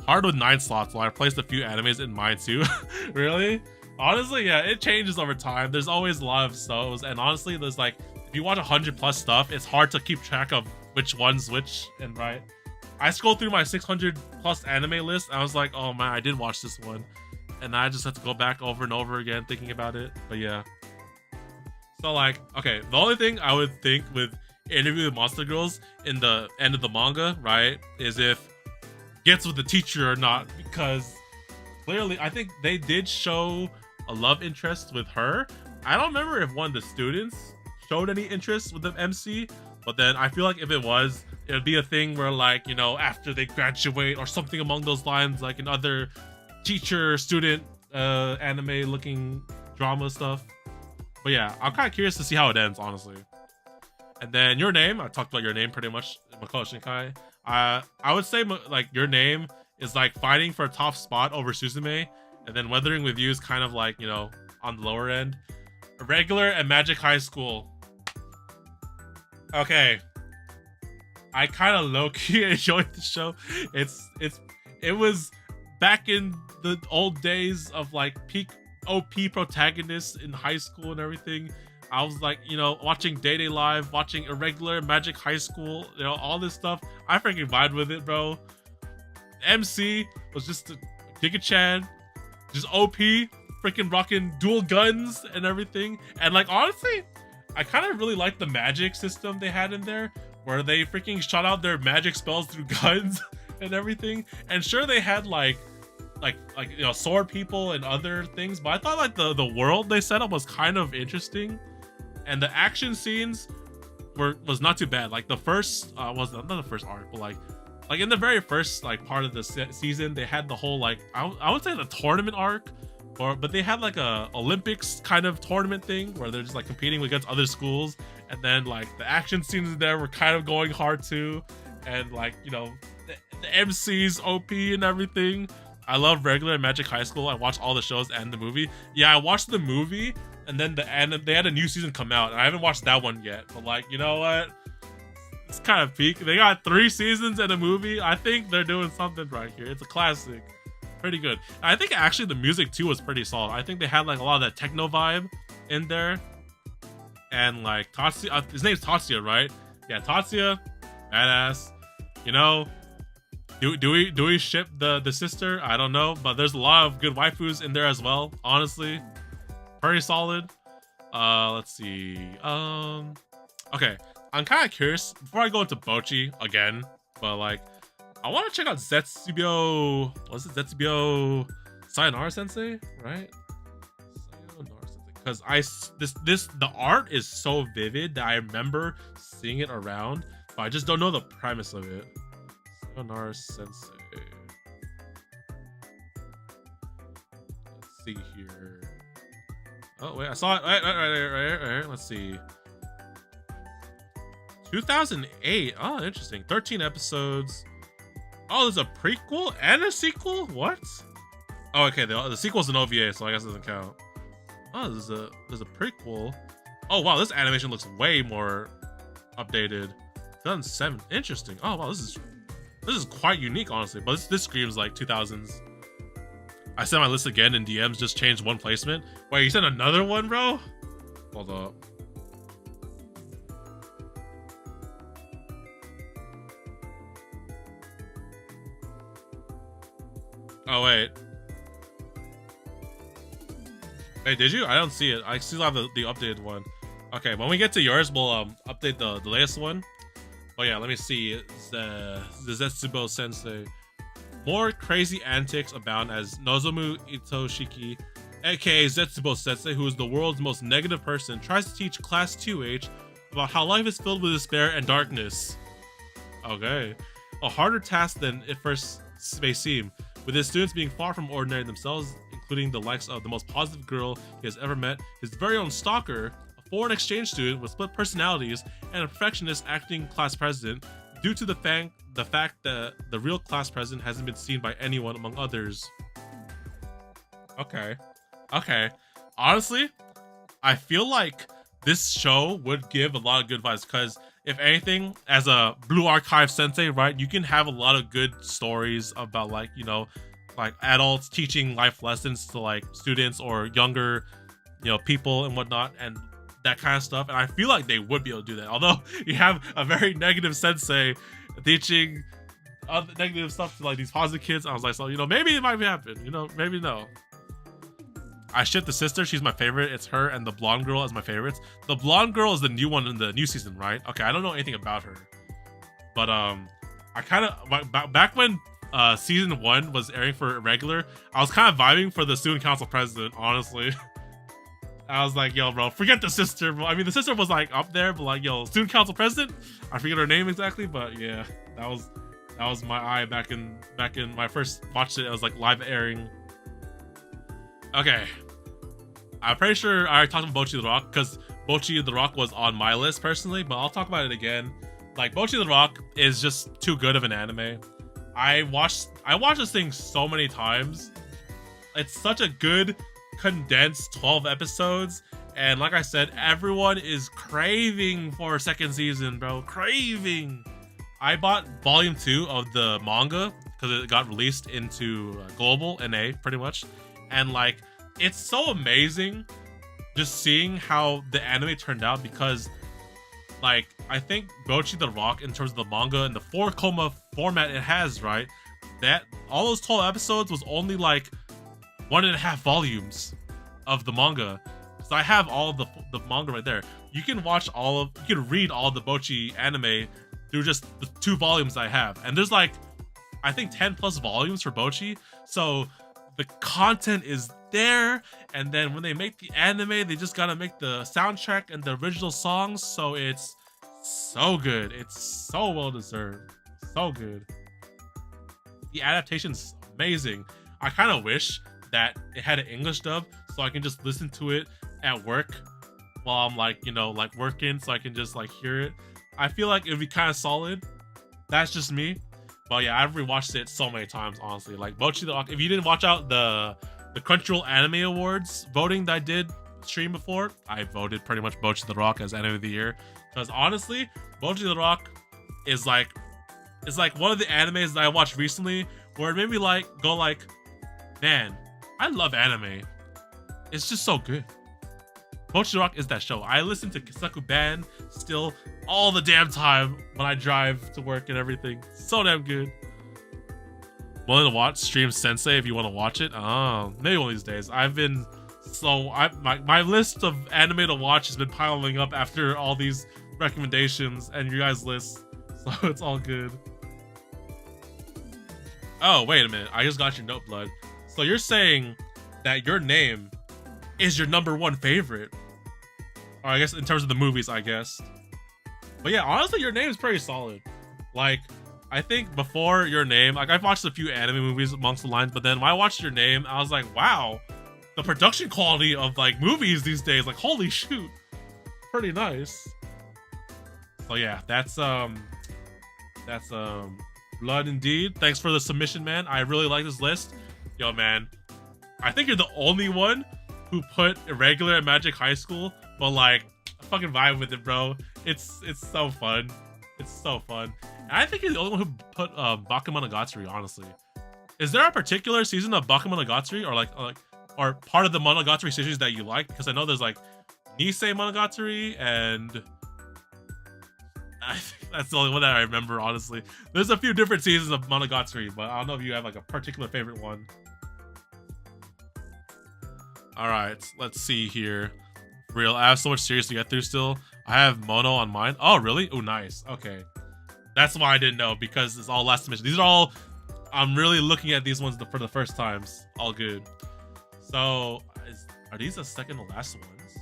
Hard with 9 slots, so I placed a few animes in mine too. Really? Honestly, yeah, it changes over time. There's always a lot of shows, and honestly, there's like, if you watch 100+ stuff, it's hard to keep track of which one's which, and right? I scrolled through my 600+ anime list, and I was like, oh man, I did watch this one. And I just had to go back over and over again thinking about it, but yeah. So like, okay, the only thing I would think with Interview with Monster Girls in the end of the manga, right, is if gets with the teacher or not, because clearly I think they did show a love interest with her. I don't remember if one of the students showed any interest with the MC, but then I feel like if it was, it would be a thing where like, you know, after they graduate or something along those lines, like in other teacher student anime looking drama stuff. But yeah, I'm kind of curious to see how it ends, honestly. And then Your Name, I talked about Your Name pretty much, Makoto Shinkai. I would say like Your Name is like fighting for a top spot over Suzume, and then Weathering with You is kind of like, you know, on the lower end. Irregular and Magic High School. Okay, I kind of low-key enjoyed the show. It was back in the old days of like peak OP protagonists in high school and everything. I was like, you know, watching Day Day Live, watching Irregular, Magic High School, you know, all this stuff. I freaking vibed with it, bro. MC was just a Giga-chan, just OP, freaking rocking dual guns and everything. And like, honestly, I kind of really liked the magic system they had in there, where they freaking shot out their magic spells through guns and everything. And sure, they had like you know, sword people and other things, but I thought like the world they set up was kind of interesting, and the action scenes was not too bad. Like the first was not the first arc, but like in the very first like part of the season, they had the whole like I would say the tournament arc, but they had like a Olympics kind of tournament thing where they're just like competing against other schools, and then like the action scenes there were kind of going hard too, and like, you know, the MC's OP and everything. I love Regular and Magic High School. I watched all the shows and the movie. Yeah, I watched the movie, and then they had a new season come out, and I haven't watched that one yet. But like, you know what? It's kind of peak. They got 3 seasons and a movie. I think they're doing something right here. It's a classic. Pretty good. And I think actually the music too was pretty solid. I think they had like a lot of that techno vibe in there. And like Tatsuya, his name's Tatsuya, right? Yeah, Tatsuya, badass. You know, do we ship the sister? I don't know, but there's a lot of good waifus in there as well. Honestly, pretty solid. Let's see. Okay, I'm kind of curious before I go into Bocchi again, but like, I want to check out Zetsubio. What's it? Zetsubio Sayonara Sensei, right? Sayonara Sensei. Because the art is so vivid that I remember seeing it around, but I just don't know the premise of it. Sayonara Sensei. Let's see here. Oh wait, I saw it. Right. Let's see. 2008. Oh, interesting. 13 episodes. Oh, there's a prequel and a sequel? What? Oh, okay. The sequel's an OVA, so I guess it doesn't count. Oh, there's a prequel. Oh wow, this animation looks way more updated. 2007. Interesting. Oh wow, this is quite unique, honestly. But this screams like 2000s. I sent my list again in DMs, just changed one placement. Wait, you sent another one, bro? Hold up. Oh wait. Hey, did you? I don't see it. I still have the updated one. Okay, when we get to yours, we'll update the latest one. Oh yeah, let me see. It's the Zetsubo Sensei. More crazy antics abound as Nozomu Itoshiki, aka Zetsubo Sensei, who is the world's most negative person, tries to teach Class 2H about how life is filled with despair and darkness. Okay. A harder task than it first may seem, with his students being far from ordinary themselves, including the likes of the most positive girl he has ever met, his very own stalker, a foreign exchange student with split personalities, and a perfectionist acting class president, due to the fact that the real class president hasn't been seen by anyone among others. Okay. Honestly, I feel like this show would give a lot of good vibes, because if anything, as a Blue Archive sensei, right, you can have a lot of good stories about, like, you know, like adults teaching life lessons to like students or younger, you know, people and whatnot, and that kind of stuff. And I feel like they would be able to do that. Although you have a very negative sensei teaching other negative stuff to like these positive kids, I was like, so, you know, maybe it might happen, you know, maybe no. I ship the sister. She's my favorite. It's her and the blonde girl as my favorites. The blonde girl is the new one in the new season, right? Okay, I don't know anything about her, but I kind of back when season 1 was airing for regular, I was kind of vibing for the student council president. Honestly, I was like, yo, bro, forget the sister, bro. I mean, the sister was like up there, but like, yo, student council president. I forget her name exactly, but yeah, that was my eye back in when I first watched it. It was like live airing Okay. I'm pretty sure I already talked about Bocchi the Rock because Bocchi the Rock was on my list personally, but I'll talk about it again. Like, Bocchi the Rock is just too good of an anime. I watched this thing so many times. It's such a good condensed 12 episodes, and like I said, everyone is craving for a second season, bro. Craving. I bought volume 2 of the manga because it got released into global NA pretty much, and like, it's so amazing just seeing how the anime turned out, because like, I think Bocchi the Rock, in terms of the manga and the 4-koma format it has, right, that all those 12 episodes was only like 1.5 volumes of the manga. So I have all of the manga right there. You can read all the Bocchi anime through just the 2 volumes I have. And there's like, I think 10 plus volumes for Bocchi. So the content is there, and then when they make the anime, they just gotta make the soundtrack and the original songs, so it's so good. It's so well deserved. So good. The adaptation's amazing. I kind of wish that it had an English dub so I can just listen to it at work while I'm like, you know, like working, so I can just like hear it. I feel like it'd be kind of solid. That's just me. But yeah, I've rewatched it so many times, honestly. Like, Bocchi the Rock, if you didn't watch out the Crunchyroll Anime Awards voting that I did stream before, I voted pretty much Bocchi the Rock as Anime of the Year. Because honestly, Bocchi the Rock is like, it's like one of the animes that I watched recently where it made me like go like, man, I love anime. It's just so good. Bocchi the Rock is that show. I listen to Kisaku Band still all the damn time when I drive to work and everything. So damn good. Willing to watch Stream Sensei if you want to watch it? Oh, maybe one of these days. My list of anime to watch has been piling up after all these recommendations and you guys' lists, so it's all good. Oh, wait a minute. I just got your note, Blood. So you're saying that your name is your #1 favorite? Or I guess in terms of the movies, I guess. But yeah, honestly, your name is pretty solid. Like, I think before your name, like, I've watched a few anime movies amongst the lines, but then when I watched your name, I was like, wow, the production quality of like movies these days, like, holy shoot, pretty nice. So yeah, that's Blood indeed. Thanks for the submission, man. I really like this list. Yo, man, I think you're the only one who put Irregular in Magic High School, but like, I fucking vibe with it, bro. It's so fun. It's so fun. And I think you're the only one who put Bakemonogatari, honestly. Is there a particular season of Bakemonogatari or part of the Monogatari series that you like? Because I know there's like Nisei Monogatari, and I think that's the only one that I remember, honestly. There's a few different seasons of Monogatari, but I don't know if you have like a particular favorite one. Alright, let's see here. Real, I have so much series to get through still. I have Mono on mine. Oh, really? Oh, nice. Okay. That's why I didn't know, because it's all last submission. These are all, I'm really looking at these ones for the first times. All good. So, are these the second to last ones?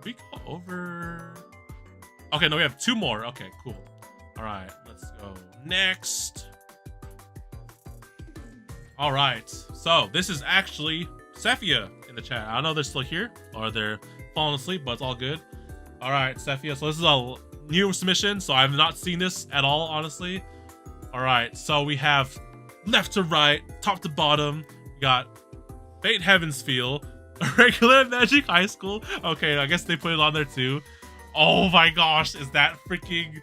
We go over... Okay, no, we have 2 more. Okay, cool. All right, let's go next. All right, so this is actually Sefia in the chat. I don't know if they're still here or they're falling asleep, but it's all good. All right, Sefia. So this is a new submission, so I've not seen this at all, honestly. All right, so we have left to right, top to bottom. We got Fate Heaven's Feel, Regular Magic High School. Okay, I guess they put it on there too. Oh my gosh, is that freaking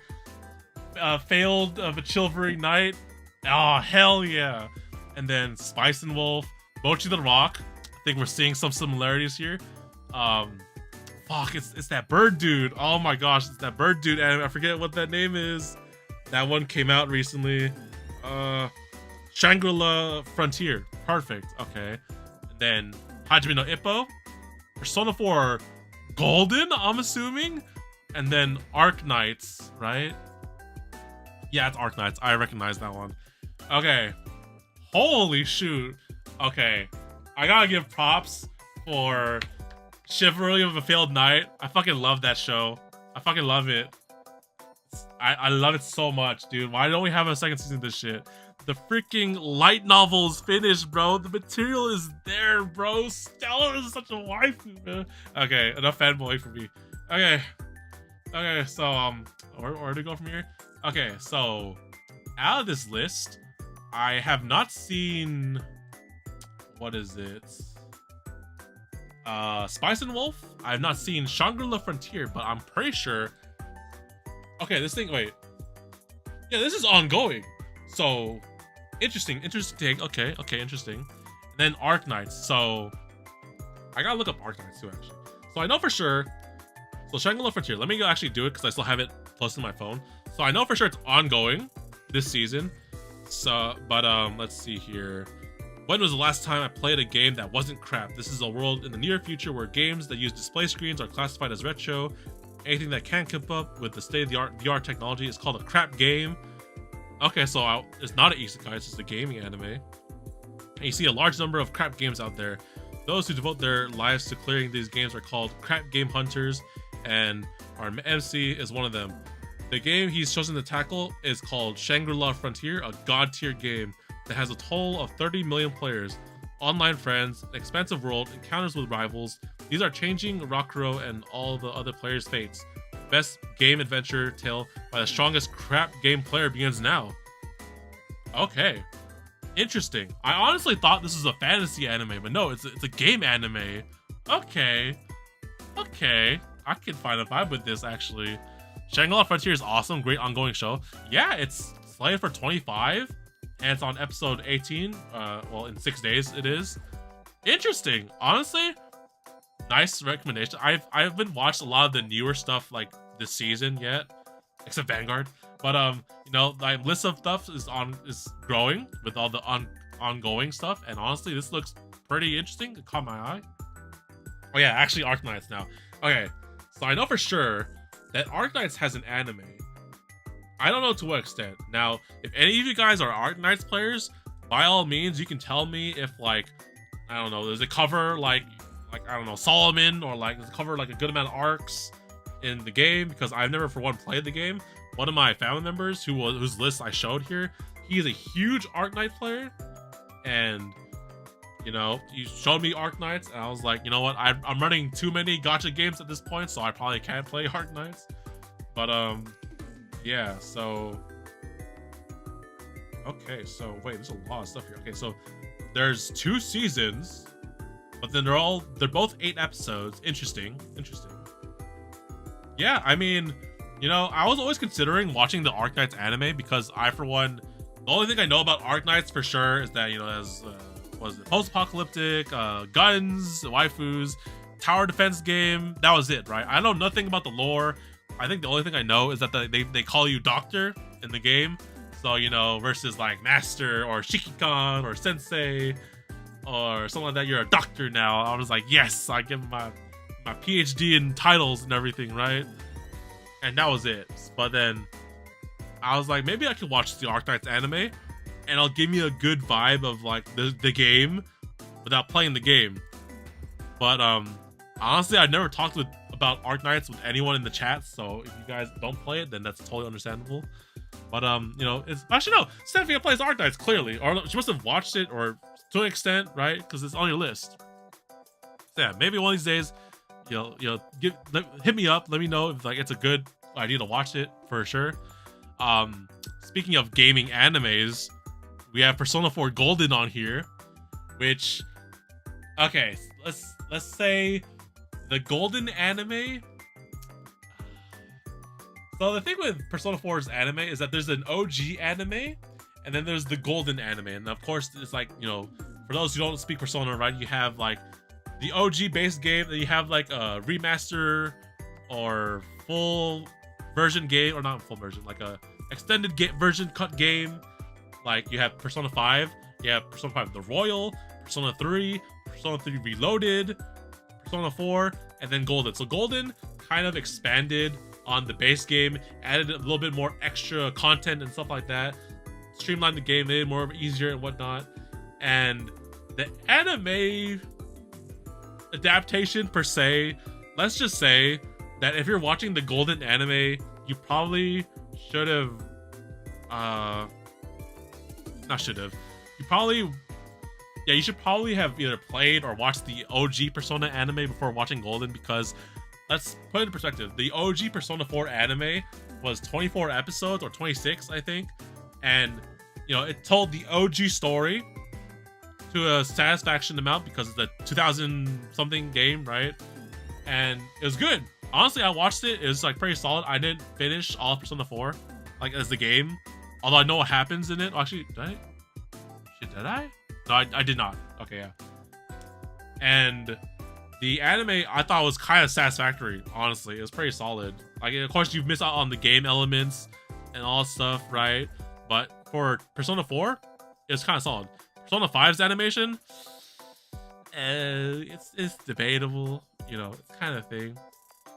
Failed of a Chivalry Night? Oh, hell yeah. And then Spice and Wolf, Bocchi the Rock. I think we're seeing some similarities here. Fuck, it's that bird dude. Oh my gosh, it's that bird dude anime. I forget what that name is. That one came out recently. Shangri-La Frontier. Perfect. Okay. And then Hajime no Ippo, Persona 4 Golden, I'm assuming. And then Arc Knights, right? Yeah, it's Arc Knights. I recognize that one. Okay. Holy shoot. Okay. I gotta give props for Chivalry of a Failed Knight. I fucking love that show. I fucking love it. I love it so much, dude. Why don't we have a second season of this shit? The freaking light novel is finished, bro. The material is there, bro. Stella is such a waifu, man. Okay, enough fanboy for me. Okay, so where to go from here? Okay, so out of this list, I have not seen, what is it? Spice and Wolf. I have not seen Shangri-La Frontier, but I'm pretty sure. Okay, this thing. Wait. Yeah, this is ongoing. So interesting take. Okay, interesting. And then Arknights. So I gotta look up Arknights too, actually. So I know for sure. So Shangri-La Frontier. Let me actually do it because I still have it close to my phone. So I know for sure it's ongoing this season. So, but let's see here. When was the last time I played a game that wasn't crap? This is a world in the near future where games that use display screens are classified as retro. Anything that can't keep up with the state-of-the-art VR technology is called a crap game. Okay, so it's not an isekai, it's just a gaming anime. And you see a large number of crap games out there. Those who devote their lives to clearing these games are called crap game hunters, and our MC is one of them. The game he's chosen to tackle is called Shangri-La Frontier, a god-tier game that has a total of 30 million players, online friends, an expansive world, encounters with rivals. These are changing Rakuro and all the other players' fates. Best game adventure tale by the strongest crap game player begins now. Okay, interesting. I honestly thought this was a fantasy anime, but no, it's a game anime. Okay, I can find a vibe with this actually. Shangri-La Frontier is awesome, great ongoing show. Yeah, it's slated for 25. And it's on episode 18. Well, in 6 days it is. Interesting. Honestly, nice recommendation. I haven't watched a lot of the newer stuff like this season yet, except Vanguard. But you know, my list of stuff is growing with all the ongoing stuff. And honestly, this looks pretty interesting. It caught my eye. Oh yeah, actually Arknights now. Okay, so I know for sure that Arknights has an anime. I don't know to what extent. Now, if any of you guys are Arknights players, by all means, you can tell me if, like, I don't know, there's a cover like I don't know, Solomon, or like there's a cover like a good amount of arcs in the game, because I've never for one played the game. One of my family members whose list I showed here, he is a huge Arknight player, and you know, he showed me Arknights, and I was like, you know what, I'm running too many gacha games at this point, so I probably can't play Arknights. But yeah, so okay, so wait, there's a lot of stuff here. Okay, so there's 2 seasons, but then they're both 8 episodes. Interesting. Yeah, I mean, you know, I was always considering watching the Arknights anime because I, for one, the only thing I know about Arknights for sure is that, you know, as was it post-apocalyptic, guns, waifus, tower defense game. That was it, right? I know nothing about the lore. I think the only thing I know is that they call you doctor in the game. So, you know, versus like master or shikikan or sensei or something like that, you're a doctor now. I was like, yes, I give my PhD in titles and everything, right? And that was it. But then I was like, maybe I could watch the Arknights anime and it'll give me a good vibe of like the game without playing the game. But honestly, I've never talked about Arknights with anyone in the chat, so if you guys don't play it, then that's totally understandable. But you know, it's actually no, Sefia plays Arknights clearly, or she must have watched it, or to an extent, right? Because it's on your list. So yeah, maybe one of these days, hit me up, let me know if like it's a good idea to watch it for sure. Speaking of gaming animes, we have Persona 4 Golden on here, which, okay, let's say the Golden anime. So the thing with Persona 4's anime is that there's an OG anime and then there's the Golden anime, and of course it's like, you know, for those who don't speak Persona, right, you have like the OG base game, then you have like a remaster or full version game, or not full version, like a extended version cut game. Like you have Persona 5, you have Persona 5 The Royal, Persona 3, Persona 3 Reloaded, Persona 4, and then Golden. So Golden kind of expanded on the base game, added a little bit more extra content and stuff like that, streamlined the game, made it more easier and whatnot. And the anime adaptation per se, let's just say that if you're watching the Golden anime, you probably should have not should have. You probably, yeah, you should probably have either played or watched the OG Persona anime before watching Golden, because let's put it in perspective. The OG Persona 4 anime was 24 episodes or 26, I think, and you know, it told the OG story to a satisfaction amount because it's a 2000 something game, right? And it was good. Honestly, I watched it. It was like pretty solid. I didn't finish all of Persona 4, like as the game, although I know what happens in it. Oh, actually, did I? Shit, did I? No, I did not. Okay, yeah. And the anime I thought was kind of satisfactory. Honestly, it was pretty solid. Like, of course, you've missed out on the game elements and all that stuff, right? But for Persona 4, it's kind of solid. Persona 5's animation, it's debatable. You know, it's kind of thing.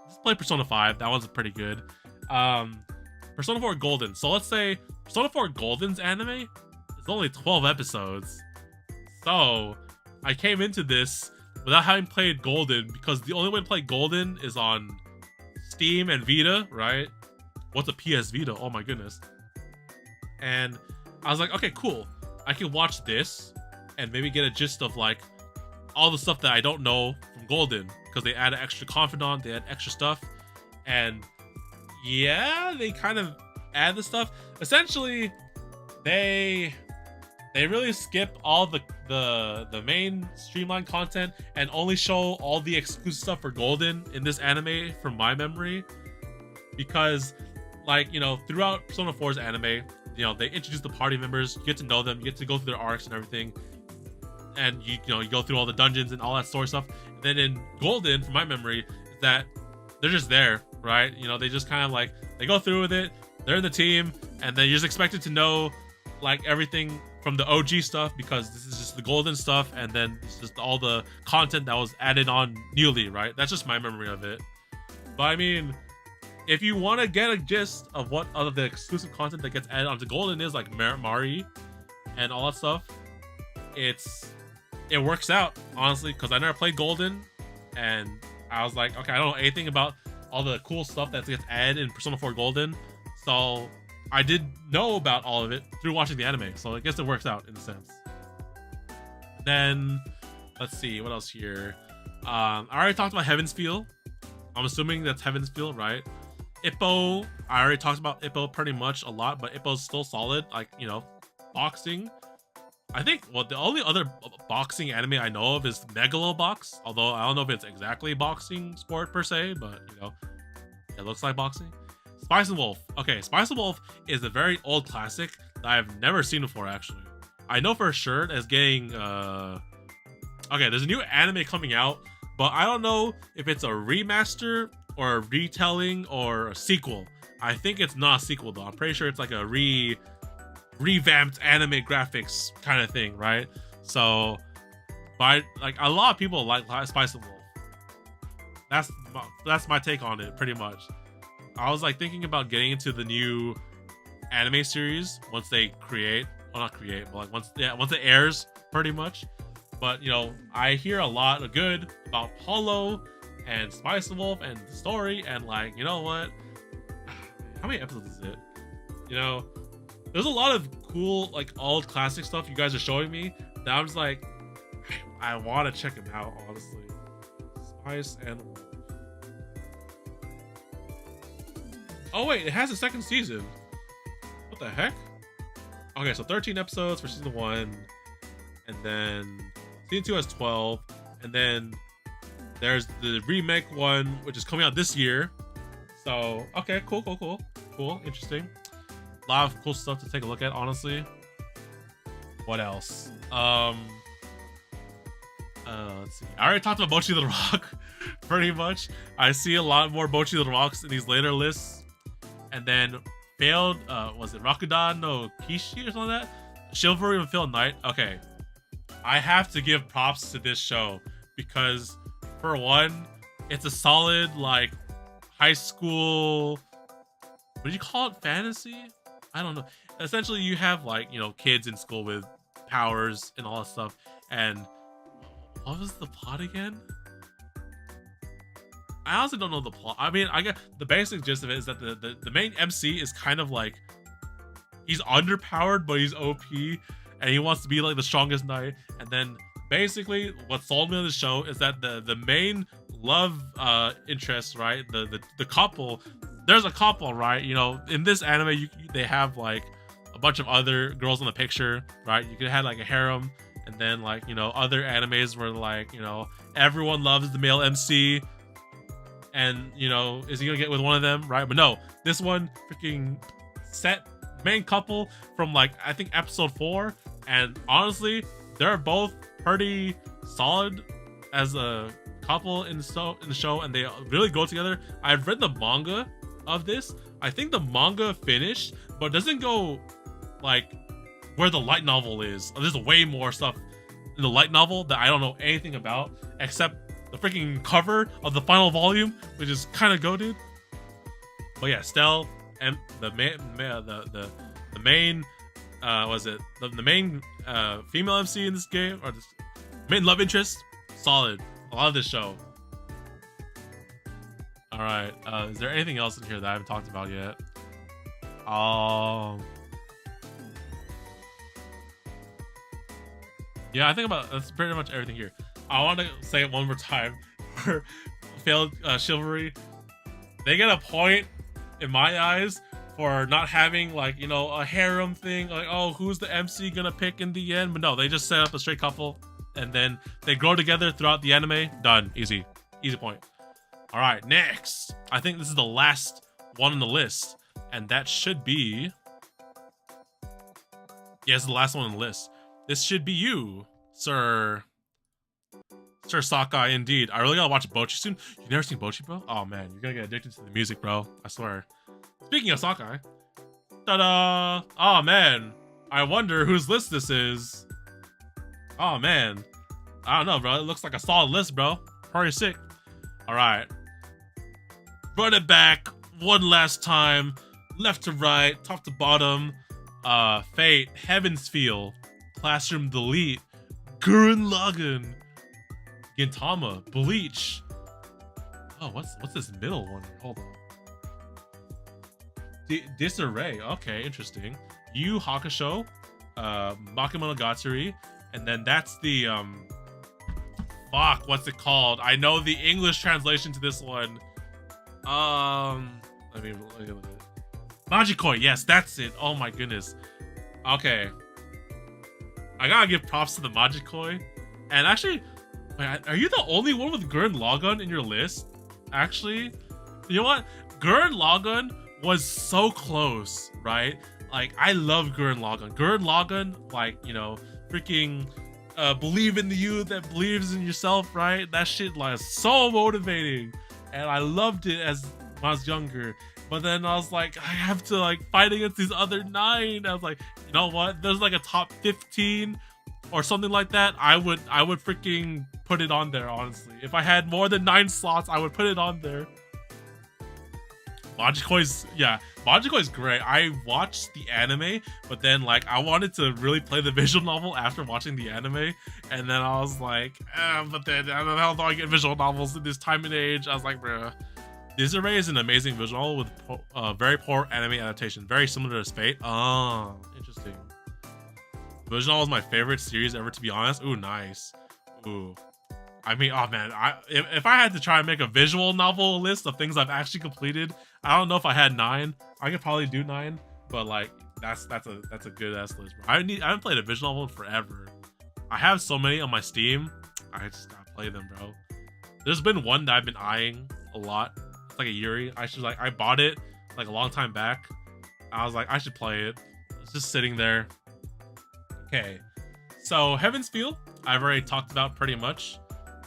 Just play Persona 5. That one's pretty good. Persona 4 Golden. So let's say Persona 4 Golden's anime is only 12 episodes. So I came into this without having played Golden, because the only way to play Golden is on Steam and Vita, right? What's a PS Vita? Oh my goodness. And I was like, okay, cool. I can watch this and maybe get a gist of like all the stuff that I don't know from Golden, because they add an extra confidant, they add extra stuff, and yeah, they kind of add the stuff. Essentially, they really skip all the main streamlined content and only show all the exclusive stuff for Golden in this anime, from my memory. Because, like, you know, throughout Persona 4's anime, you know, they introduce the party members, you get to know them, you get to go through their arcs and everything, and you know, you go through all the dungeons and all that sort of stuff. And then in Golden, from my memory, is that they're just there, right? You know, they just kind of like, they go through with it, they're in the team, and then you're just expected to know like everything from the OG stuff, because this is just the Golden stuff, and then it's just all the content that was added on newly, right? That's just my memory of it. But I mean, if you want to get a gist of what other the exclusive content that gets added onto Golden is, like Mari and all that stuff, it works out, honestly, because I never played Golden, and I was like, okay, I don't know anything about all the cool stuff that gets added in Persona 4 Golden, so I did know about all of it through watching the anime, so I guess it works out in a sense. Then, let's see, what else here? I already talked about Heaven's Feel. I'm assuming that's Heaven's Feel, right? Ippo, I already talked about Ippo pretty much a lot, but Ippo's still solid. Like, you know, boxing. I think, well, the only other boxing anime I know of is Megalobox, although I don't know if it's exactly boxing sport per se, but, you know, it looks like boxing. Spice and Wolf. Okay, Spice and Wolf is a very old classic that I've never seen before, actually. I know for sure it's getting, okay, there's a new anime coming out, but I don't know if it's a remaster or a retelling or a sequel. I think it's not a sequel, though. I'm pretty sure it's like a revamped anime graphics kind of thing, right? So, but like a lot of people like Spice and Wolf. That's my take on it, pretty much. I was like thinking about getting into the new anime series once they create, well, not create, but like once it airs, pretty much. But you know, I hear a lot of good about Hollow and Spice and Wolf and the story, and like, you know what? How many episodes is it? You know, there's a lot of cool, like, old classic stuff you guys are showing me that I'm just like, I want to check them out, honestly. Spice and Wolf. Oh wait, it has a second season. What the heck? Okay, so 13 episodes for season 1, and then season 2 has 12, and then there's the remake one, which is coming out this year. So, okay, cool, interesting. A lot of cool stuff to take a look at, honestly. What else? Let's see. I already talked about Mochi the Rock, pretty much. I see a lot more Mochi the Rocks in these later lists. And then failed, was it Rakudan no Kishi or something like that? Chivalry and Failed Knight. Okay. I have to give props to this show because, for one, it's a solid, like, high school, what do you call it? Fantasy? I don't know. Essentially, you have, like, you know, kids in school with powers and all that stuff. And what was the plot again? I honestly don't know the plot. I mean, I get the basic gist of it is that the main MC is kind of like, he's underpowered, but he's OP, and he wants to be like the strongest knight. And then basically, what sold me on the show is that the main love interest, right? The couple. There's a couple, right? You know, in this anime, they have like a bunch of other girls in the picture, right? You could have like a harem, and then like, you know, other animes where like, you know, everyone loves the male MC, and you know, is he gonna get with one of them, right? But no, this one freaking set main couple from like, I think episode 4, and honestly, they're both pretty solid as a couple in the show, and they really go together. I've read the manga of this. I think the manga finished, but doesn't go like where the light novel is. There's way more stuff in the light novel that I don't know anything about, except the freaking cover of the final volume, which is kind of goated. But yeah, Stell and the main the main female MC in this game, or the main love interest, solid. I love this show. All right, is there anything else in here that I haven't talked about yet? Yeah, I think that's pretty much everything here. I want to say it one more time for failed chivalry. They get a point in my eyes for not having like, you know, a harem thing, like, oh, who's the MC gonna pick in the end? But no, they just set up a straight couple, and then they grow together throughout the anime. Done. Easy point. All right, next. I think this is the last one on the list, and that should be... Yeah, it's the last one on the list. This should be you, Sir Sokye, indeed. I really gotta watch Bocchi soon. You never seen Bocchi, bro? Oh man, you're gonna get addicted to the music, bro. I swear. Speaking of Sokye, ta-da! Oh man, I wonder whose list this is. Oh man, I don't know, bro. It looks like a solid list, bro. Pretty sick. All right, run it back one last time, left to right, top to bottom. Fate, Heaven's Feel, Classroom Delete, Gurren Lagann, Gintama, Bleach. Oh, what's this middle one? Hold on. Disarray. Okay, interesting. Yu Hakusho, Bakemonogatari, and then that's the fuck, what's it called? I know the English translation to this one. Let me look at it. Magikoi, yes, that's it. Oh my goodness. Okay. I gotta give props to the Magikoi. And actually, wait, are you the only one with Gurren Lagann in your list? Actually, you know what? Gurren Lagann was so close, right? Like, I love Gurren Lagann. Gurren Lagann, like, you know, freaking believe in the you that believes in yourself, right? That shit like so motivating. And I loved it as when I was younger. But then I was like, I have to like fight against these other 9. I was like, you know what? There's like a top 15 or something like that. I would freaking put it on there, honestly. If I had more than 9 slots, I would put it on there. Magikoi's great. I watched the anime, but then like I wanted to really play the visual novel after watching the anime, and then I was like, but then how do I get visual novels in this time and age? I was like, bruh. Disarray is an amazing visual with very poor anime adaptation, very similar to Fate. Oh, interesting. Visual novel is my favorite series ever, to be honest. Ooh, nice. Ooh. I mean, oh man, if I had to try and make a visual novel list of things I've actually completed, I don't know if I had 9. I could probably do 9, but like that's a good ass list, bro. I haven't played a visual novel in forever. I have so many on my Steam. I just gotta play them, bro. There's been one that I've been eyeing a lot. It's like a Yuri. I bought it like a long time back. I was like, I should play it. It's just sitting there. Okay, so Heaven's Feel, I've already talked about pretty much.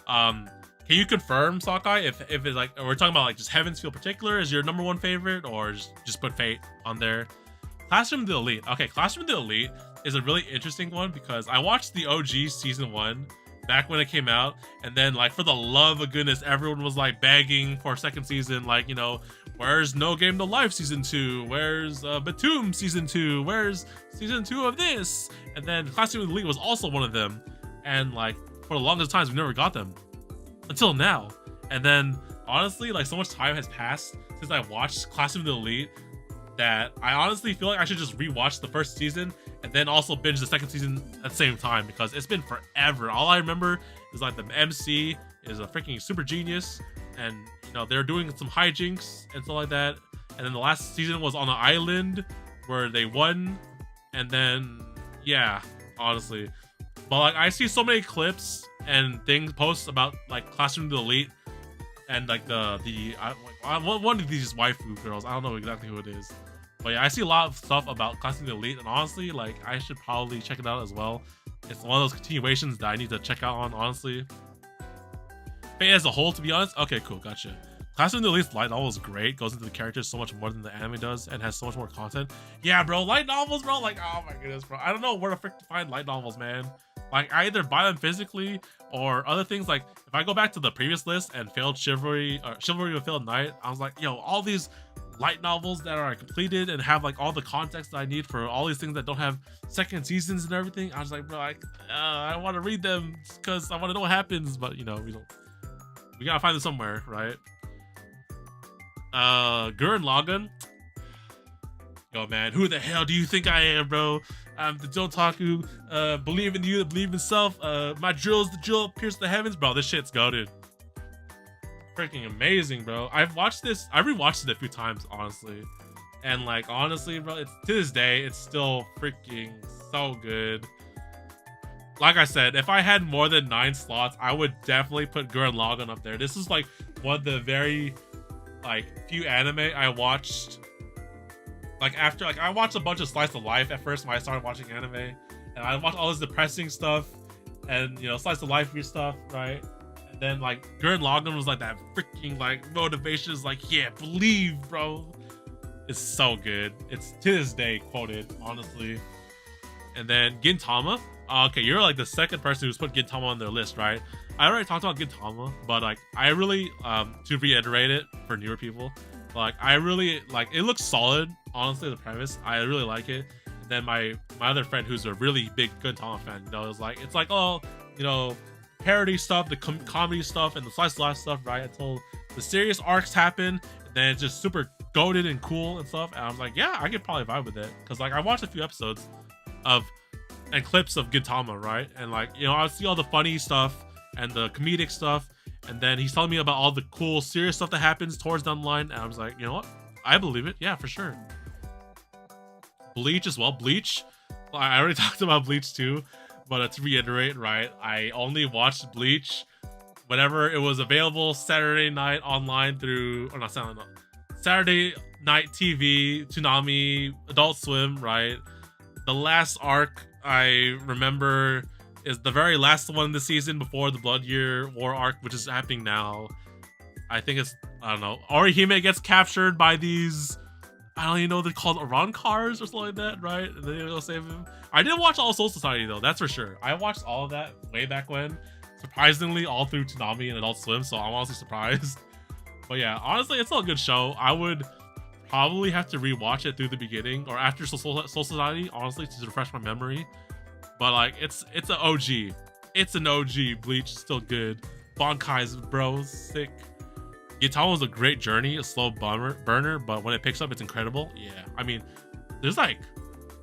Can you confirm, Sokye, if it's like, we're talking about like just Heaven's Feel particular is your #1 favorite, or just put Fate on there? Classroom the Elite. Okay, Classroom the Elite is a really interesting one because I watched the OG season 1 back when it came out, and then like for the love of goodness, everyone was like begging for a second season, like, you know, where's No Game No Life season 2? Where's Batum season 2? Where's season 2 of this? And then Classroom the Elite was also one of them, and like for the longest times we never got them until now. And then honestly, like so much time has passed since I watched Classroom the Elite that I honestly feel like I should just rewatch the first season and then also binge the second season at the same time, because it's been forever. All I remember is like the MC is a freaking super genius, and you know they're doing some hijinks and stuff like that. And then the last season was on an island where they won, and then yeah, honestly. But like I see so many clips and things posts about like Classroom of the Elite and like one of these waifu girls. I don't know exactly who it is, but yeah, I see a lot of stuff about Classroom of the Elite, and honestly, like I should probably check it out as well. It's one of those continuations that I need to check out on, honestly. Fate as a whole, to be honest. Okay, cool, gotcha. Classroom of the Elite's light novel is great, goes into the characters so much more than the anime does, and has so much more content. Yeah, bro, light novels, bro, like, oh my goodness, bro. I don't know where to frick to find light novels, man. Like, I either buy them physically or other things. Like, if I go back to the previous list and Failed Chivalry, or Chivalry of Failed Knight, I was like, yo, all these light novels that are completed and have like all the context that I need for all these things that don't have second seasons and everything. I was like, bro, I want to read them because I want to know what happens, but you know, we gotta find them somewhere, right? Gurren Lagann. Yo, man, who the hell do you think I am, bro? I'm the TheDomotaku. Believe in you, believe in self. My drill's the drill, pierce the heavens, bro. This shit's goated. Freaking amazing, bro. I rewatched it a few times, honestly, and like honestly, bro, it's to this day, it's still freaking so good. Like I said, if I had more than 9 slots, I would definitely put Gurren Lagann up there. This is like one of the very like few anime I watched. Like after, like I watched a bunch of slice of life at first when I started watching anime, and I watched all this depressing stuff, and you know slice of life stuff, right? And then like Gurren Lagann was like that freaking like motivation, is like, yeah, believe, bro. It's so good. It's to this day quoted, honestly. And then Gintama. Okay, you're like the second person who's put Gintama on their list, right? I already talked about Gintama, but like I really to reiterate it for newer people, like I really like it. Looks solid, honestly. The premise, I really like it. And then my other friend, who's a really big Gintama fan, you know, is like, it's like, oh, you know, parody stuff, the comedy stuff, and the slice of life stuff, right? Until the serious arcs happen, and then it's just super goated and cool and stuff. And I was like, yeah, I could probably vibe with it, because like I watched a few episodes of and clips of Gintama, right? And like, you know, I see all the funny stuff and the comedic stuff, and then he's telling me about all the cool serious stuff that happens towards down the line, and I was like, you know what, I believe it. Yeah, for sure. Bleach as well. Bleach, I already talked about Bleach too, but to reiterate, right, I only watched Bleach whenever it was available Saturday night online through, or not Saturday night TV, Toonami, Adult Swim, right? The last arc I remember is the very last one in the season before the Blood Year War arc, which is happening now. I think it's, I don't know, Orihime gets captured by these, I don't even know, they're called Iran cars or something like that, right? And then they'll save him. I didn't watch all Soul Society though, that's for sure. I watched all of that way back when, surprisingly all through Toonami and Adult Swim, so I'm honestly surprised. But yeah, honestly, it's still a good show. I would probably have to rewatch it through the beginning or after Soul Society, honestly, to refresh my memory. But like, it's an OG. It's an OG. Bleach is still good. Bankai's, bro, sick. Gintama was a great journey, a slow burner, but when it picks up, it's incredible. Yeah, I mean, there's like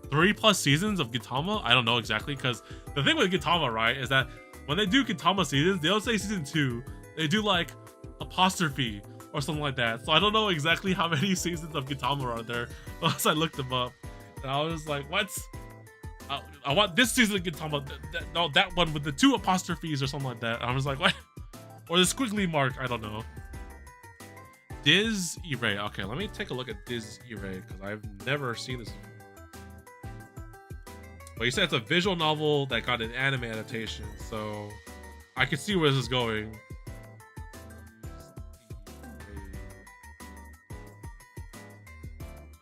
3+ seasons of Gintama. I don't know exactly, because the thing with Gintama, right, is that when they do Gintama seasons, they don't say season 2. They do like apostrophe or something like that. So I don't know exactly how many seasons of Gintama are there, unless I looked them up. And I was like, what? I want this season of Gintama. No, that one with the 2 apostrophes or something like that. And I was like, what? Or the squiggly mark, I don't know. Diz Irae. Okay, let me take a look at Diz Irae, because I've never seen this before. But you said it's a visual novel that got an anime adaptation, so I can see where this is going.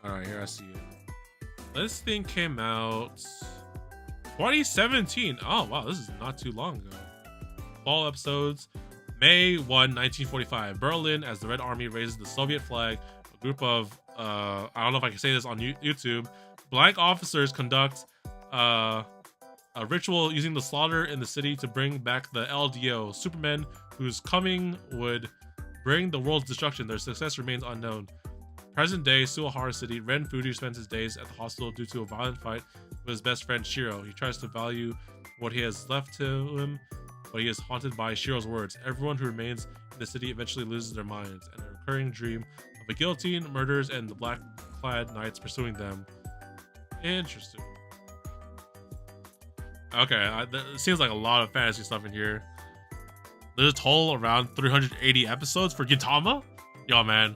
Alright, here I see it. This thing came out 2017. Oh wow, this is not too long ago. Fall episodes. May 1, 1945. Berlin, as the Red Army raises the Soviet flag, a group of I don't know if I can say this on YouTube, black officers conduct a ritual using the slaughter in the city to bring back the LDO, Supermen, whose coming would bring the world's destruction. Their success remains unknown. Present day, Suihara City, Ren Fuji spends his days at the hospital due to a violent fight with his best friend Shiro. He tries to value what he has left to him, but he is haunted by Shiro's words. Everyone who remains in the city eventually loses their minds, and a recurring dream of a guillotine, murders, and the black-clad knights pursuing them. Interesting. Okay, it seems like a lot of fantasy stuff in here. There's a total around 380 episodes for Gintama? Yo, man.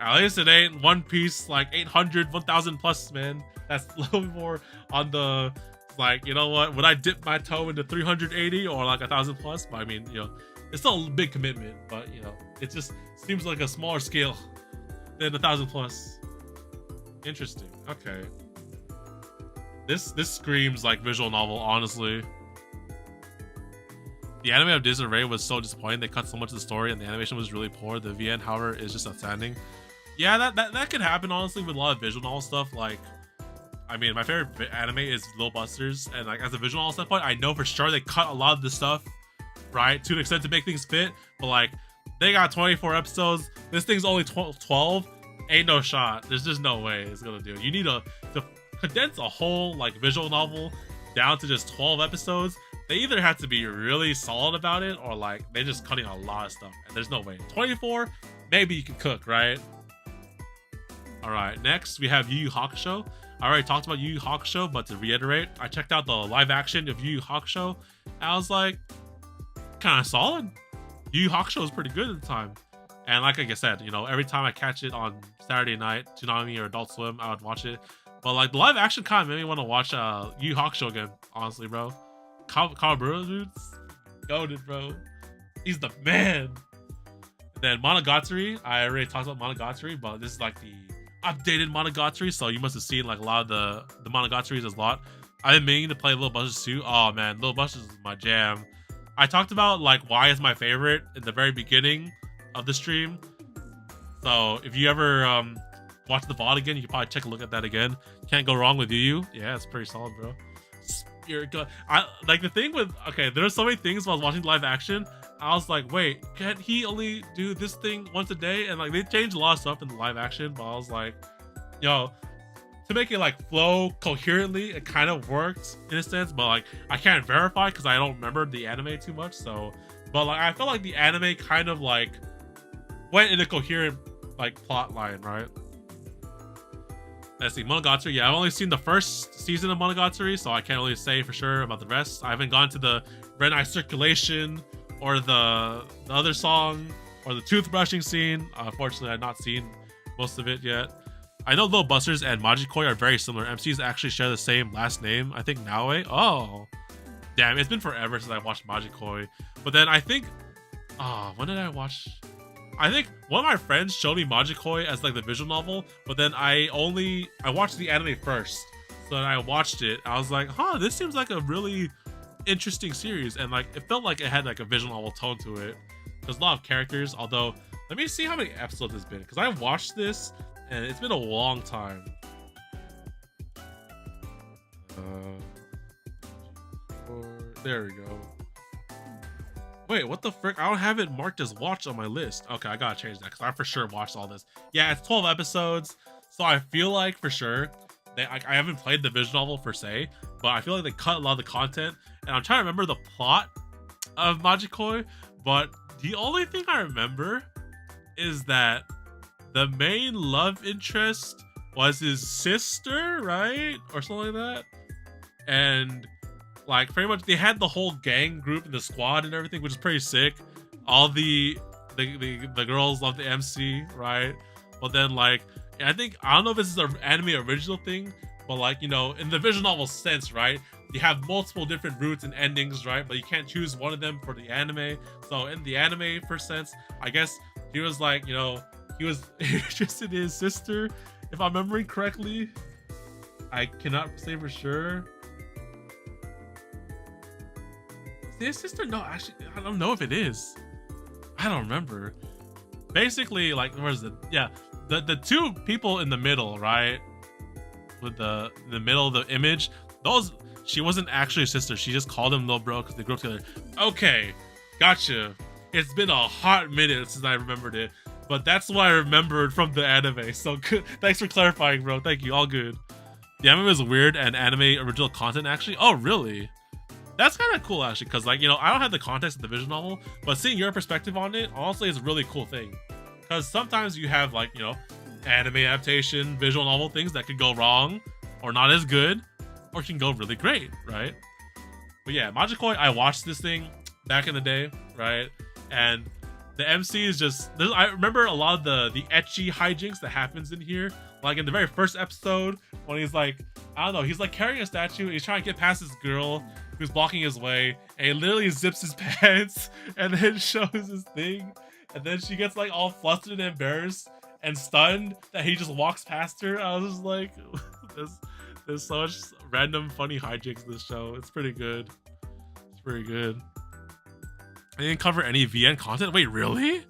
At least it ain't One Piece, like 800, 1000 plus, man. That's a little more on the, like, you know what? Would I dip my toe into 380 or like 1000 plus? But I mean, you know, it's still a big commitment, but you know, it just seems like a smaller scale than 1000 plus. Interesting. Okay. This screams like visual novel, honestly. The anime of Disarray was so disappointing. They cut so much of the story and the animation was really poor. The VN, however, is just outstanding. Yeah, that could happen, honestly, with a lot of visual novel stuff. Like, I mean, my favorite anime is Little Busters, and like as a visual novel standpoint, I know for sure they cut a lot of the stuff, right, to an extent to make things fit. But like, they got 24 episodes. This thing's only 12. Ain't no shot. There's just no way it's gonna do it. You need to condense a whole like visual novel down to just 12 episodes. They either have to be really solid about it, or like they're just cutting a lot of stuff, and there's no way. 24, maybe you can cook, right? All right, next we have Yu Yu Hakusho. I already talked about Yu Yu Hakusho, but to reiterate, I checked out the live action of Yu Yu Hakusho. I was like, kind of solid. Yu Yu Hakusho was pretty good at the time. And like I said, you know, every time I catch it on Saturday night, Toonami or Adult Swim, I would watch it. But like the live action kind of made me want to watch Yu Yu Hakusho again, honestly, bro. Kawabura, dude's goated, bro. He's the man. And then Monogatari, I already talked about Monogatari, but this is like the updated Monogatari, so you must have seen like a lot of the Monogatari's a lot. I've been meaning to play Little Busters too. Oh man, Little Busters is my jam. I talked about like why it's my favorite in the very beginning of the stream. So if you ever watch the VOD again, you can probably take a look at that again. Can't go wrong with Yu Yu. Yeah, it's pretty solid, bro. Spirit God. I like the thing with, okay, there are so many things while I was watching live action. I was like, wait, can't he only do this thing once a day? And like they changed a lot of stuff in the live action, but I was like, yo, to make it like flow coherently, it kind of worked in a sense, but like I can't verify because I don't remember the anime too much. So, but like I felt like the anime kind of like went in a coherent like plot line, right? Let's see, Monogatari. Yeah, I've only seen the first season of Monogatari, so I can't really say for sure about the rest. I haven't gone to the Red Eye Circulation or the other song or the toothbrushing scene. Unfortunately, I've not seen most of it yet. I know Little Busters and Majikoi are very similar. MCs actually share the same last name. I think Naoe. Oh, damn! It's been forever since I watched Majikoi. But then I think, when did I watch? I think one of my friends showed me Majikoi as like the visual novel, but then I watched the anime first. So then I watched it. I was like, huh, this seems like a really interesting series, and like it felt like it had like a visual novel tone to it. There's a lot of characters, although let me see how many episodes it's been, because I watched this and it's been a long time. There we go. Wait, what the frick? I don't have it marked as watched on my list. Okay, I gotta change that because I for sure watched all this. Yeah, it's 12 episodes, so I feel like for sure I haven't played the visual novel per se, but I feel like they cut a lot of the content, and I'm trying to remember the plot of Majikoi, but the only thing I remember is that the main love interest was his sister, right? Or something like that. And like pretty much they had the whole gang group and the squad and everything, which is pretty sick. All the girls love the MC, right? But then like I don't know if this is an anime original thing, but like, you know, in the visual novel sense, right, you have multiple different routes and endings, right? But you can't choose one of them for the anime. So in the anime for sense, I guess he was like, you know, he was interested in his sister, if I'm remembering correctly. I cannot say for sure. His sister? No, actually, I don't know if it is. I don't remember. Basically, like, where's the, yeah, the two people in the middle, right? With the middle of the image, those, she wasn't actually a sister. She just called him little bro because they grew up together. Okay, gotcha. It's been a hot minute since I remembered it. but that's what I remembered from the anime. So good. Thanks for clarifying, bro. Thank you. All good. The anime is weird and anime original content actually. Oh, really? That's kind of cool actually, because like, you know, I don't have the context of the visual novel, but seeing your perspective on it honestly is a really cool thing. Because sometimes you have like, you know, anime adaptation, visual novel things that could go wrong or not as good, or can go really great, right? But yeah, Magikoi, I watched this thing back in the day, right? And the MC is just, I remember a lot of the ecchi hijinks that happens in here. Like in the very first episode, when he's like, I don't know, he's like carrying a statue, he's trying to get past this girl who's blocking his way, and he literally zips his pants and then shows his thing, and then she gets like all flustered and embarrassed and stunned that he just walks past her. I was just like, there's so much random funny hijinks in this show. It's pretty good. It's pretty good. I didn't cover any VN content. Wait, really?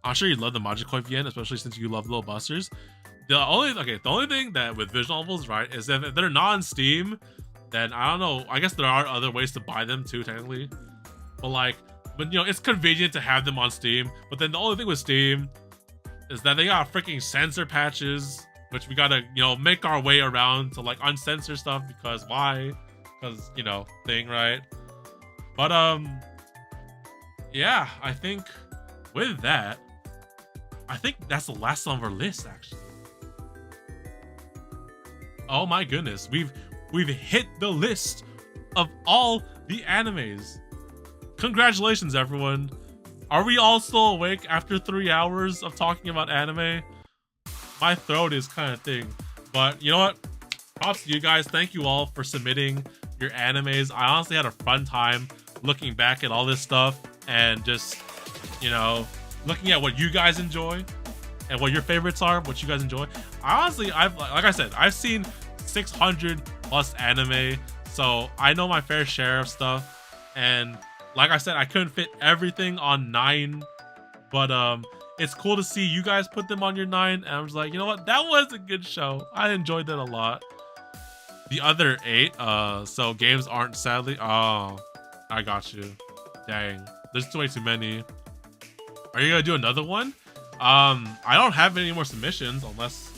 I'm sure you love the Magikoi VN, especially since you love Little Busters. The only thing that with visual novels, right, is that if they're not on Steam, then I don't know. I guess there are other ways to buy them too, technically. But you know, it's convenient to have them on Steam. But then the only thing with Steam is that they got freaking censor patches, which we gotta, you know, make our way around to like uncensor stuff, because why? Because, you know, thing, right? But yeah, I think with that, I think that's the last on our list actually. Oh my goodness, we've hit the list of all the animes. Congratulations, everyone. Are we all still awake after 3 hours of talking about anime? My throat is kind of thing. But you know what? Props to you guys. Thank you all for submitting your animes. I honestly had a fun time looking back at all this stuff and just, you know, looking at what you guys enjoy and what your favorites are, what you guys enjoy. Honestly, like I said, I've seen 600 plus anime, so I know my fair share of stuff. And like I said, I couldn't fit everything on 9, but it's cool to see you guys put them on your 9, and I'm just like, you know what, that was a good show. I enjoyed that a lot. The other 8, so games aren't, sadly. Oh, I got you. Dang, there's way too many. Are you gonna do another one? I don't have any more submissions unless,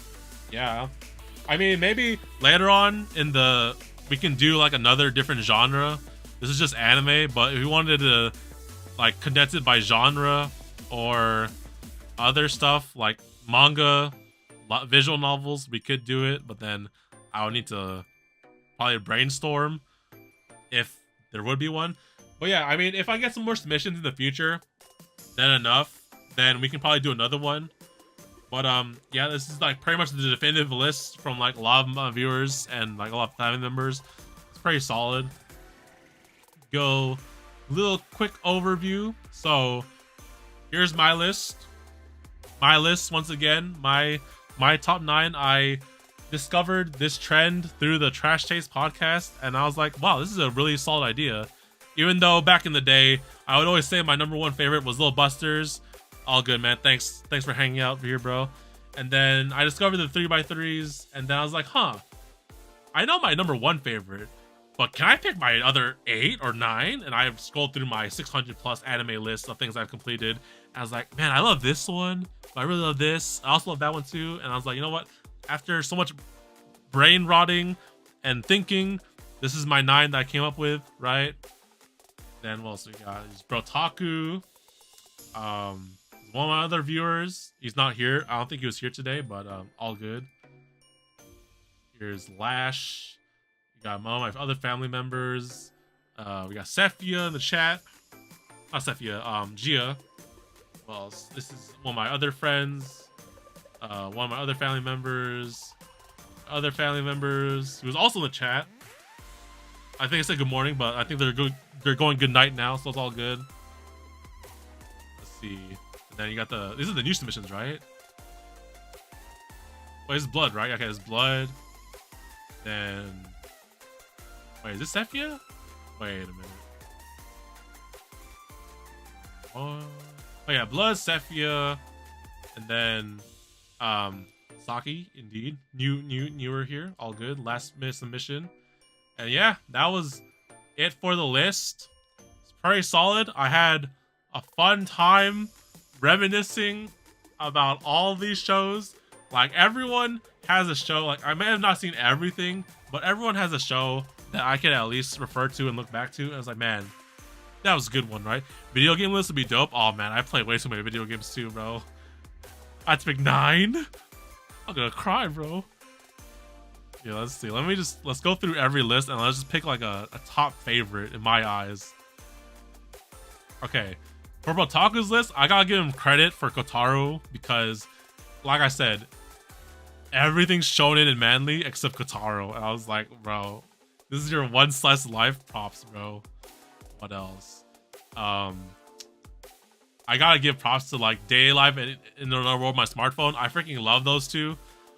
yeah. I mean, maybe later on in we can do like another different genre. This is just anime, but if we wanted to like condense it by genre or other stuff like manga, visual novels, we could do it, but then I would need to probably brainstorm if there would be one. But yeah, I mean, if I get some more submissions in the future, then we can probably do another one. But yeah, this is like pretty much the definitive list from like a lot of my viewers and like a lot of family members. It's pretty solid. Go little quick overview. So here's my list. My list once again, my top 9. I discovered this trend through the Trash Taste podcast, and I was like, wow, this is a really solid idea. Even though back in the day, I would always say my #1 favorite was Little Busters. All good, man. Thanks for hanging out here, bro. And then I discovered the 3x3s, and then I was like, huh, I know my #1 favorite, but can I pick my other 8 or 9? And I scrolled through my 600 plus anime list of things I've completed. And I was like, man, I love this one, but I really love this. I also love that one too. And I was like, you know what? After so much brain rotting and thinking, this is my 9 that I came up with, right? Then what else we got? TheBrotaku. One of my other viewers, he's not here. I don't think he was here today, but all good. Here's LASH. We got one of my other family members. We got Sefia in the chat. Not Sefia, Gia. Well, this is one of my other friends. One of my other family members. Other family members who was also in the chat. I think I said good morning, but I think they're going good night now, so it's all good. Let's see. And then you got these are the new submissions, right? Wait, it's Blood, right? Okay, it's Blood. Then wait, is this Sefia? Wait a minute. Oh yeah, Blood, Sefia, and then Sokye, indeed. Newer here. All good. Last minute submission. And yeah, that was it for the list. It's pretty solid. I had a fun time reminiscing about all these shows. Like, everyone has a show. Like, I may have not seen everything, but everyone has a show that I can at least refer to and look back to. And I was like, man, that was a good one, right? Video game list would be dope. Oh man, I play way too many video games too, bro. I had to pick 9. I'm gonna cry, bro. Yeah, let's see. Let's go through every list and let's just pick like a top favorite in my eyes. Okay, for Brotaku's list, I gotta give him credit for Kotaro because, like I said, everything's shonen and manly except Kotaro. And I was like, bro, this is your one slice of life. Props, bro. What else? I gotta give props to like Day Life and In the World of My Smartphone. I freaking love those two.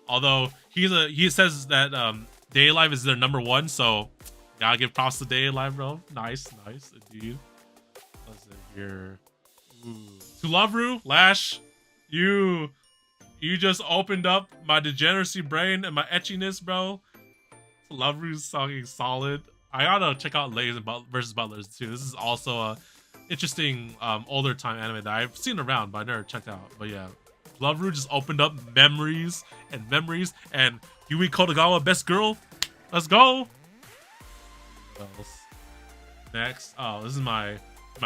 Although he says that Day Life is their #1, so gotta give props to Day Life, bro. Nice indeed. What's it here? Ooh. To Loveru, Lash, you just opened up my degeneracy brain and my etchiness, bro. Loveru's fucking solid. I gotta check out Ladies versus Butlers too. This is also a interesting older time anime that I've seen around but I never checked out. But yeah, Loveru just opened up memories and Yui Kodagawa, best girl. Let's go. What else? Next, oh, this is my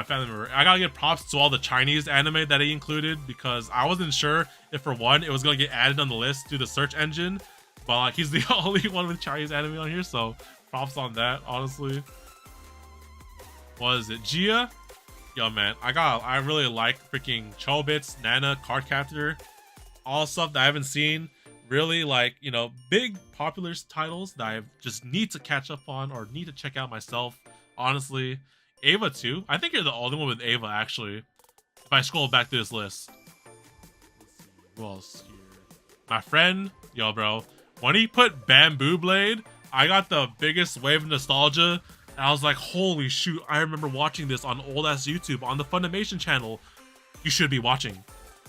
family member. I gotta give props to all the Chinese anime that he included because I wasn't sure if for one it was gonna get added on the list through the search engine, but like he's the only one with Chinese anime on here, so props on that, honestly. What is it? Gia? Yo, man, I really like freaking Chobits, Nana, Cardcaptor, all stuff that I haven't seen. Really, like, you know, big popular titles that I just need to catch up on or need to check out myself, honestly. Ava too. I think you're the only one with Ava, actually. If I scroll back through this list. Let's see, who else here? My friend, yo, bro, when he put Bamboo Blade, I got the biggest wave of nostalgia. And I was like, holy shoot, I remember watching this on old ass YouTube on the Funimation channel. You should be watching.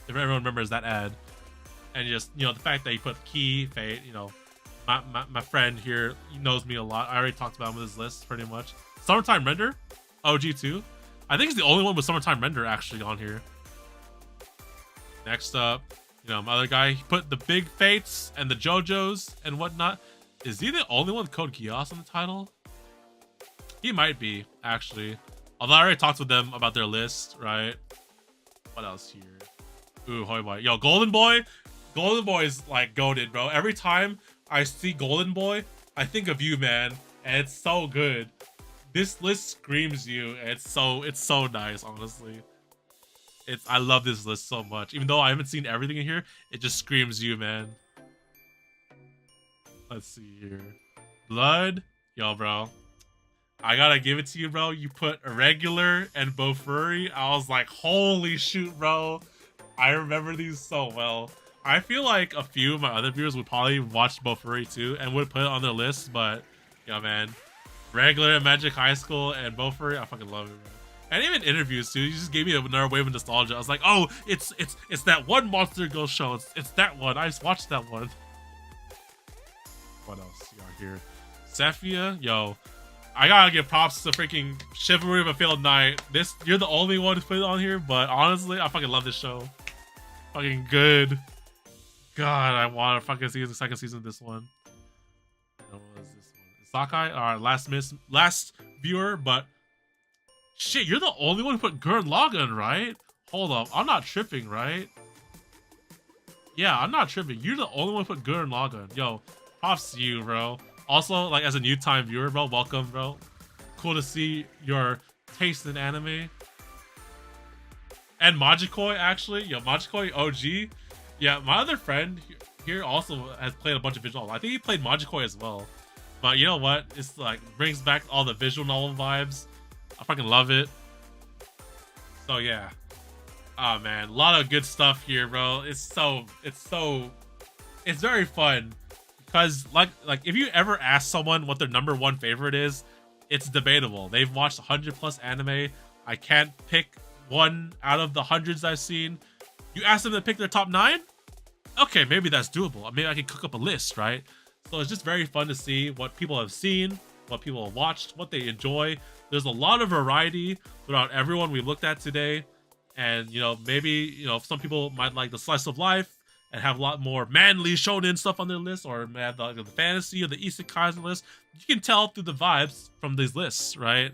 If everyone remembers that ad. And just, you know, the fact that he put Key, Fate, you know, my friend here, he knows me a lot. I already talked about him with his list pretty much. Summertime Render, OG too. I think he's the only one with Summertime Render actually on here. Next up, you know, my other guy, he put the big Fates and the JoJo's and whatnot. Is he the only one with Code Geass on the title? He might be, actually. Although I already talked with them about their list, right? What else here? Ooh, Hoyboy. Yo, Golden Boy. Golden Boy is like goated, bro. Every time I see Golden Boy, I think of you, man. And it's so good. This list screams you. And it's so nice, honestly. I love this list so much. Even though I haven't seen everything in here, it just screams you, man. Let's see here. Blood. Yo, bro. I gotta give it to you, bro. You put Irregular and Bofuri. I was like, holy shoot, bro. I remember these so well. I feel like a few of my other viewers would probably watch Bofuri too and would put it on their list, but yeah, man. Regular Magic High School and Bofuri, I fucking love it, bro. And even interviews too. You just gave me another wave of nostalgia. I was like, oh, it's that one Monster Girl show. It's that one. I just watched that one. What else you got here? Sefia, yo. I gotta give props to freaking Chivalry of a Failed Knight. You're the only one to put it on here, but honestly, I fucking love this show. Fucking good. God, I want to fucking see the second season of this one. What was this one? Sokye, alright, last viewer, but shit, you're the only one who put Gurren Lagann, right? Hold up, I'm not tripping, right? Yeah, I'm not tripping. You're the only one who put Gurren Lagann. Yo, props to you, bro. Also, like, as a new time viewer, bro, welcome, bro. Cool to see your taste in anime. And Majikoi, actually. Yo, Majikoi OG. Yeah, my other friend here also has played a bunch of visual novels. I think he played Majikoi as well. But you know what? It's like, brings back all the visual novel vibes. I fucking love it. So, yeah. Oh, man. A lot of good stuff here, bro. It's very fun. Because, like, if you ever ask someone what their #1 favorite is, it's debatable. They've watched 100+ anime. I can't pick one out of the hundreds I've seen. You ask them to pick their top 9? Okay, maybe that's doable. Maybe I can cook up a list, right? So it's just very fun to see what people have seen, what people have watched, what they enjoy. There's a lot of variety throughout everyone we looked at today. And you know, maybe you know some people might like the slice of life and have a lot more manly shonen stuff on their list, or may have the fantasy or the isekais on the list. You can tell through the vibes from these lists, right?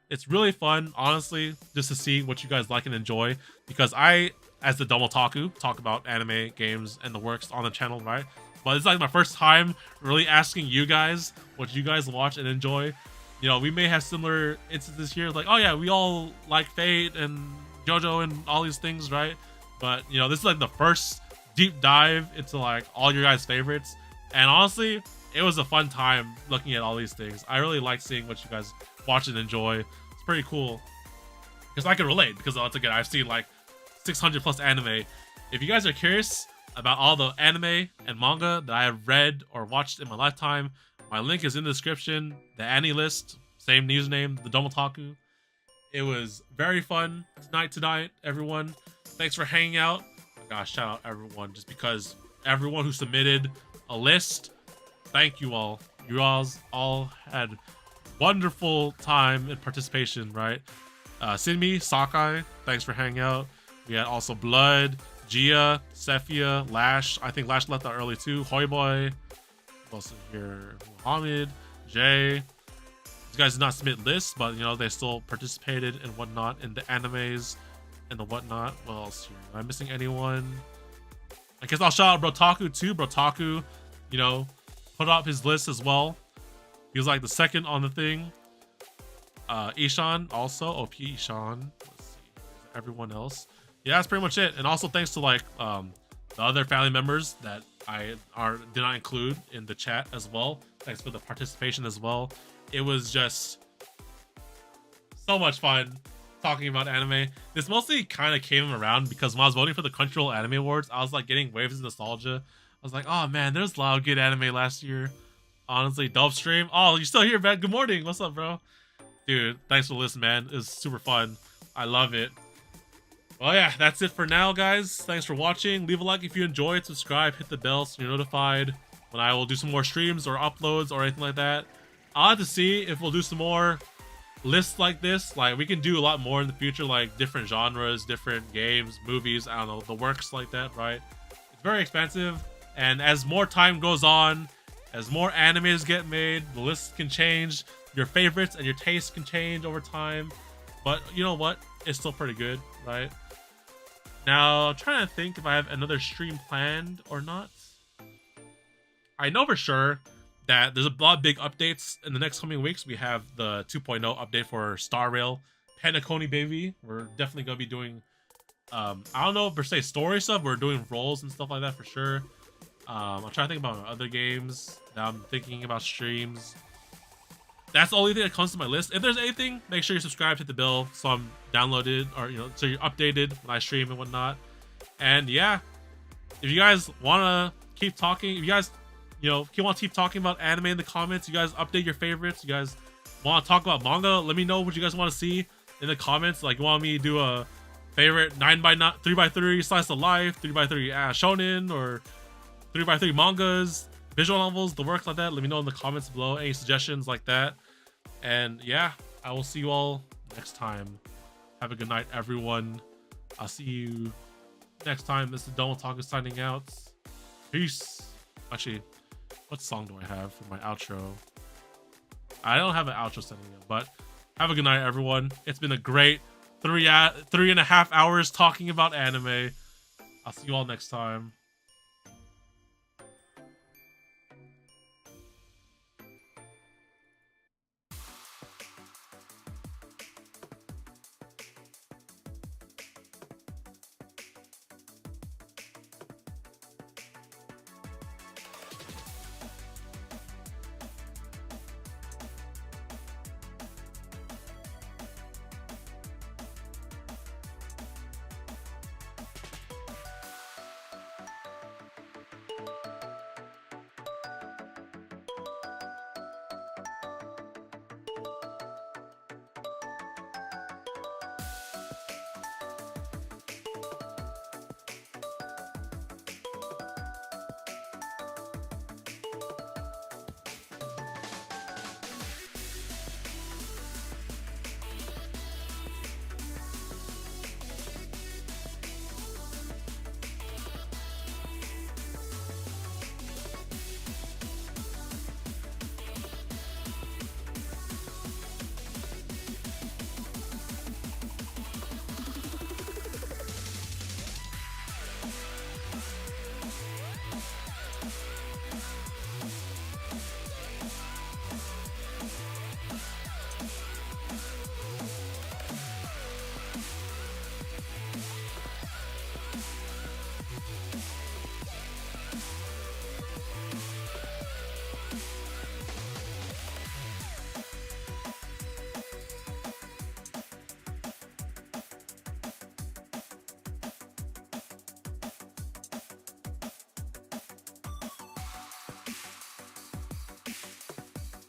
It's really fun, honestly, just to see what you guys like and enjoy. Because I, as the Domotaku, talk about anime, games, and the works on the channel, right? But it's like my first time really asking you guys what you guys watch and enjoy. You know, we may have similar instances here, like, oh yeah, we all like Fate and JoJo and all these things, right? But, you know, this is like the first deep dive into like all your guys' favorites. And honestly, it was a fun time looking at all these things. I really like seeing what you guys watch and enjoy. It's pretty cool. Because I can relate, because once again, I've seen like 600 plus anime. If you guys are curious about all the anime and manga that I have read or watched in my lifetime, my link is in the description. The Annie list, same username, TheDomotaku. It was very fun tonight, everyone. Thanks for hanging out. Oh gosh, shout out everyone, just because everyone who submitted a list, thank you all. You all had wonderful time and participation, right? Sinmi, Sokye, thanks for hanging out. We had also Blood, Gia, Sefia, Lash. I think Lash left out early too. Hoyboy. Who else is here? Muhammad, Jay. These guys did not submit lists, but you know, they still participated and whatnot in the animes and the whatnot. What else here? Am I missing anyone? I guess I'll shout out Brotaku too. Brotaku, you know, put up his list as well. He was like the second on the thing. Ishan also. OP Ishan. Let's see. Everyone else. Yeah, that's pretty much it. And also thanks to like the other family members that I did not include in the chat as well. Thanks for the participation as well. It was just so much fun talking about anime. This mostly kind of came around because when I was voting for the Crunchyroll Anime Awards, I was like getting waves of nostalgia. I was like, oh man, there's a lot of good anime last year. Honestly, dope stream. Oh, you're still here, man. Good morning. What's up, bro? Dude, thanks for listening, man. It was super fun. I love it. Well, yeah, that's it for now, guys. Thanks for watching. Leave a like if you enjoyed. Subscribe, hit the bell so you're notified when I will do some more streams or uploads or anything like that. I'll have to see if we'll do some more lists like this. Like, we can do a lot more in the future, like different genres, different games, movies, I don't know, the works like that, right? It's very expensive, and as more time goes on, as more animes get made, the lists can change, your favorites and your tastes can change over time, but you know what? It's still pretty good, right? Now, I'm trying to think if I have another stream planned or not. I know for sure that there's a lot of big updates in the next coming weeks. We have the 2.0 update for Star Rail, Penacony Baby. We're definitely going to be doing, I don't know per se story stuff. We're doing roles and stuff like that for sure. I'm trying to think about other games that I'm thinking about streams. That's the only thing that comes to my list. If there's anything, make sure you subscribe, hit the bell so I'm downloaded, or you know, so you're updated when I stream and whatnot. And yeah, if you guys want to keep talking, if you guys, you know, if you want to keep talking about anime in the comments, you guys update your favorites. You guys want to talk about manga, let me know what you guys want to see in the comments. Like, you want me to do a favorite 9x9, 3x3 slice of life, 3x3 shonen, or 3x3 mangas, visual novels, the works like that. Let me know in the comments below any suggestions like that. And yeah, I will see you all next time. Have a good night, everyone. I'll see you next time. This is TheDomotaku signing out. Peace. Actually, what song do I have for my outro? I don't have an outro setting yet, but have a good night, everyone. It's been a great 3.5 hours talking about anime. I'll see you all next time.